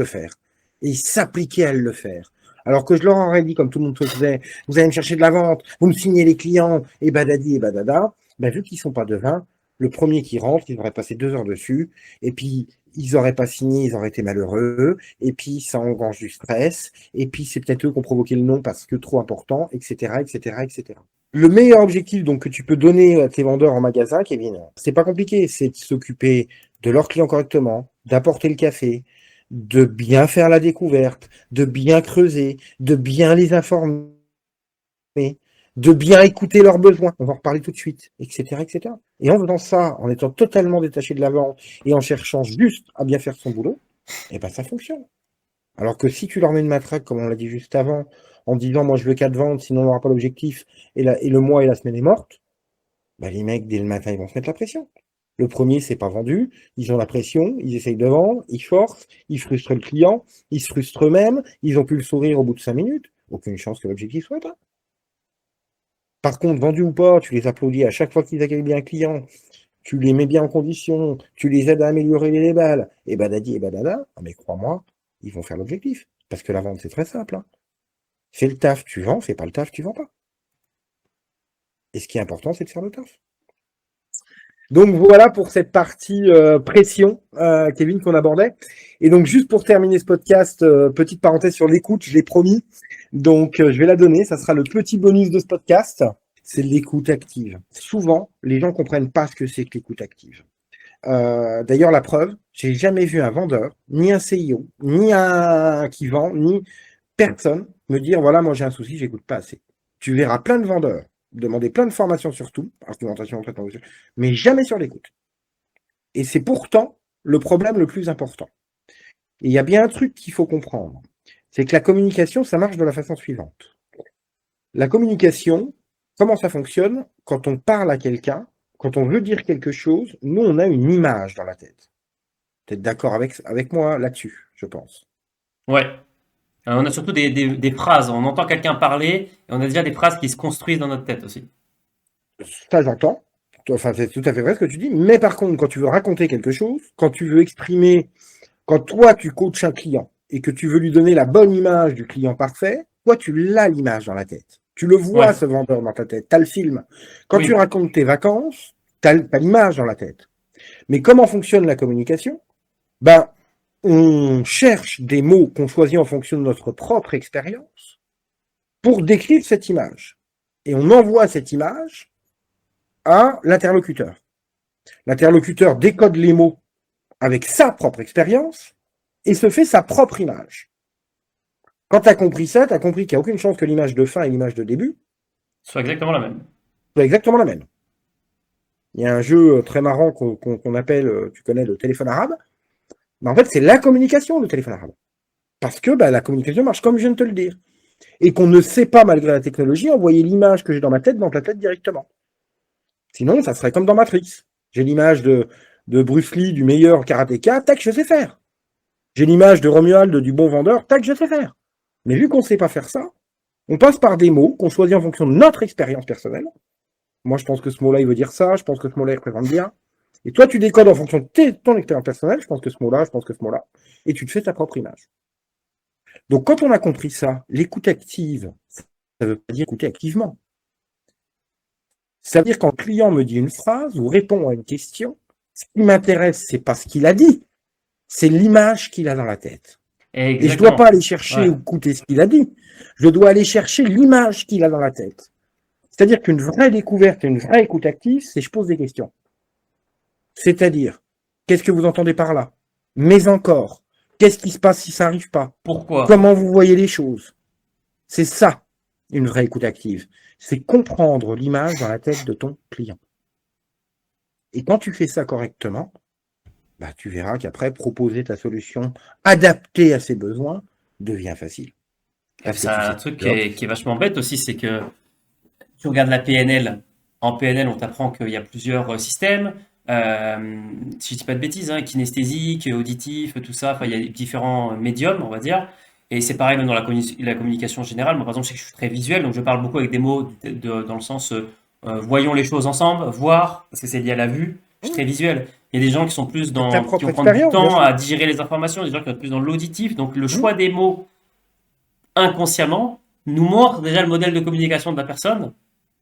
Et ils s'appliquaient à le faire. Alors que je leur aurais dit, comme tout le monde le faisait, vous allez me chercher de la vente, vous me signez les clients, et badadi et badada, ben, vu qu'ils sont pas devins, le premier qui rentre, ils auraient passé 2 heures dessus, et puis ils auraient pas signé, ils auraient été malheureux, et puis ça engrange du stress, et puis c'est peut-être eux qui ont provoqué le non parce que trop important, etc., etc., etc. Le meilleur objectif donc que tu peux donner à tes vendeurs en magasin, Kevin, c'est pas compliqué, c'est de s'occuper de leurs clients correctement, d'apporter le café, de bien faire la découverte, de bien creuser, de bien les informer, de bien écouter leurs besoins. On va en reparler tout de suite, etc., etc. Et en faisant ça, en étant totalement détaché de la vente et en cherchant juste à bien faire son boulot, eh ben ça fonctionne. Alors que si tu leur mets une matraque, comme on l'a dit juste avant, en disant moi je veux 4 ventes, sinon on n'aura pas l'objectif, et le mois et la semaine est morte, bah les mecs, dès le matin, ils vont se mettre la pression. Le premier, c'est pas vendu, ils ont la pression, ils essayent de vendre, ils forcent, ils frustrent le client, ils se frustrent eux-mêmes, ils ont plus le sourire au bout de 5 minutes. Aucune chance que l'objectif soit atteint. Par contre, vendu ou pas, tu les applaudis à chaque fois qu'ils accueillent bien un client, tu les mets bien en condition, tu les aides à améliorer les balles, et badadi et badada, ah, mais crois-moi, ils vont faire l'objectif. Parce que la vente, c'est très simple. Hein. Fais le taf, tu vends, fais pas le taf, tu vends pas. Et ce qui est important, c'est de faire le taf. Donc voilà pour cette partie pression, Kevin, qu'on abordait. Et donc juste pour terminer ce podcast, petite parenthèse sur l'écoute, je l'ai promis. Donc je vais la donner, ça sera le petit bonus de ce podcast. C'est l'écoute active. Souvent, les gens comprennent pas ce que c'est que l'écoute active. D'ailleurs, la preuve, j'ai jamais vu un vendeur, ni un CIO, ni un qui vend, ni personne me dire voilà, moi j'ai un souci, j'écoute pas assez. Tu verras plein de vendeurs demander plein de formations sur tout, argumentation, traitement, mais jamais sur l'écoute. Et c'est pourtant le problème le plus important. Et il y a bien un truc qu'il faut comprendre, c'est que la communication, ça marche de la façon suivante. La communication, comment ça fonctionne? Quand on parle à quelqu'un, quand on veut dire quelque chose, nous, on a une image dans la tête. Tu es d'accord avec moi là-dessus, je pense. Ouais. On a surtout des phrases. On entend quelqu'un parler et on a déjà des phrases qui se construisent dans notre tête aussi. Ça, j'entends. Enfin, c'est tout à fait vrai ce que tu dis. Mais par contre, quand tu veux raconter quelque chose, quand tu veux exprimer, quand toi, tu coaches un client et que tu veux lui donner la bonne image du client parfait, toi, tu l'as l'image dans la tête. Tu le vois, Ouais. ce vendeur dans ta tête. Tu as le film. Quand Oui. tu racontes tes vacances, tu as l'image dans la tête. Mais comment fonctionne la communication? Ben, on cherche des mots qu'on choisit en fonction de notre propre expérience pour décrire cette image. Et on envoie cette image à l'interlocuteur. L'interlocuteur décode les mots avec sa propre expérience et se fait sa propre image. Quand tu as compris ça, tu as compris qu'il n'y a aucune chance que l'image de fin et l'image de début Soit exactement la même. soient exactement la même. Il y a un jeu très marrant qu'on appelle, tu connais, le téléphone arabe. Mais en fait, c'est la communication, le téléphone arabe. Parce que la communication marche comme je viens de te le dire. Et qu'on ne sait pas, malgré la technologie, envoyer l'image que j'ai dans ma tête dans ta tête directement. Sinon, ça serait comme dans Matrix. J'ai l'image de Bruce Lee, du meilleur karatéka, tac, je sais faire. J'ai l'image de Romuald, du bon vendeur, tac, je sais faire. Mais vu qu'on ne sait pas faire ça, on passe par des mots qu'on choisit en fonction de notre expérience personnelle. Moi, je pense que ce mot-là, il veut dire ça, je pense que ce mot-là, il représente bien. Et toi, tu décodes en fonction de ton expérience personnelle, je pense que ce mot-là, je pense que ce mot-là, et tu te fais ta propre image. Donc, quand on a compris ça, l'écoute active, ça ne veut pas dire écouter activement. Ça veut dire quand le client me dit une phrase ou répond à une question, ce qui m'intéresse, c'est pas ce qu'il a dit, c'est l'image qu'il a dans la tête. Exactement. Et je ne dois pas aller chercher ou écouter ce qu'il a dit, je dois aller chercher l'image qu'il a dans la tête. C'est-à-dire qu'une vraie découverte et une vraie écoute active, c'est je pose des questions. C'est-à-dire, Qu'est-ce que vous entendez par là? Mais encore, qu'est-ce qui se passe si ça n'arrive pas? Pourquoi? Comment vous voyez les choses? C'est ça, une vraie écoute active. C'est comprendre l'image dans la tête de ton client. Et quand tu fais ça correctement, bah, tu verras qu'après, proposer ta solution adaptée à ses besoins devient facile. Parce que C'est tu un sais truc ce qui est vachement bête aussi, c'est que tu regardes la PNL. En PNL, on t'apprend qu'il y a plusieurs systèmes. Si je dis pas de bêtises, hein, kinesthésique, auditif, tout ça. Enfin, il y a différents médiums, on va dire. Et c'est pareil même dans la communication générale. Moi, par exemple, je sais que je suis très visuel, donc je parle beaucoup avec des mots dans le sens voyons les choses ensemble, voir, parce que c'est lié à la vue. Je suis très visuel. Il y a des gens qui sont plus C'est ta qui propre vont prendre du expérience, bien temps sûr. à digérer les informations, des gens qui vont être plus dans l'auditif. Donc, le Mmh. choix des mots inconsciemment nous montre déjà le modèle de communication de la personne,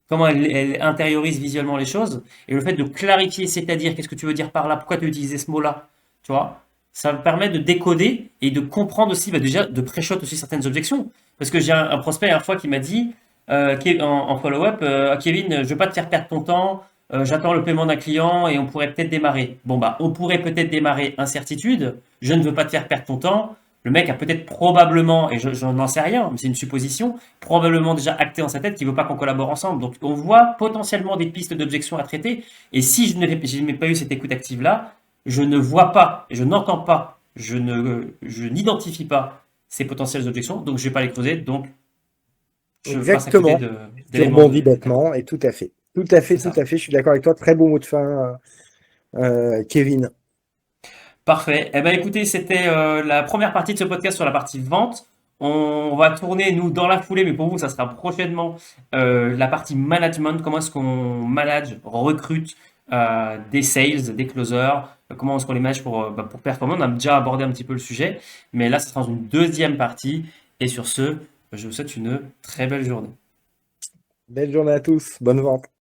comment elle intériorise visuellement les choses, et le fait de clarifier, c'est-à-dire qu'est-ce que tu veux dire par là, pourquoi tu as utilisé ce mot-là, tu vois, ça me permet de décoder et de comprendre aussi, bah déjà, de pré-shot aussi certaines objections. Parce que j'ai un prospect une fois qui m'a dit, en follow-up, Kevin, je veux pas te faire perdre ton temps, j'attends le paiement d'un client et on pourrait peut-être démarrer. Bon, bah, on pourrait peut-être démarrer, incertitude, je ne veux pas te faire perdre ton temps. Le mec a peut-être probablement, et je n'en sais rien, mais c'est une supposition, probablement déjà acté dans sa tête qu'il veut pas qu'on collabore ensemble. Donc on voit potentiellement des pistes d'objection à traiter. Et si je n'ai pas eu cette écoute active-là, je ne vois pas, et je n'entends pas, je n'identifie pas ces potentielles objections, donc je vais pas les creuser, donc je passe à côté Exactement. Tu d'éléments rebondis de réponse. bêtement, et tout à fait. Tout à fait, C'est tout ça. à fait. Je suis d'accord avec toi. Très beau mot de fin, Kevin. Parfait. Eh ben, écoutez, c'était la première partie de ce podcast sur la partie vente. On va tourner, nous, dans la foulée, mais pour vous, ça sera prochainement la partie management. Comment est-ce qu'on manage, recrute des sales, des closers, comment est-ce qu'on les manage pour performer. On a déjà abordé un petit peu le sujet, mais là, ça sera dans une deuxième partie. Et sur ce, je vous souhaite une très belle journée. Belle journée à tous. Bonne vente.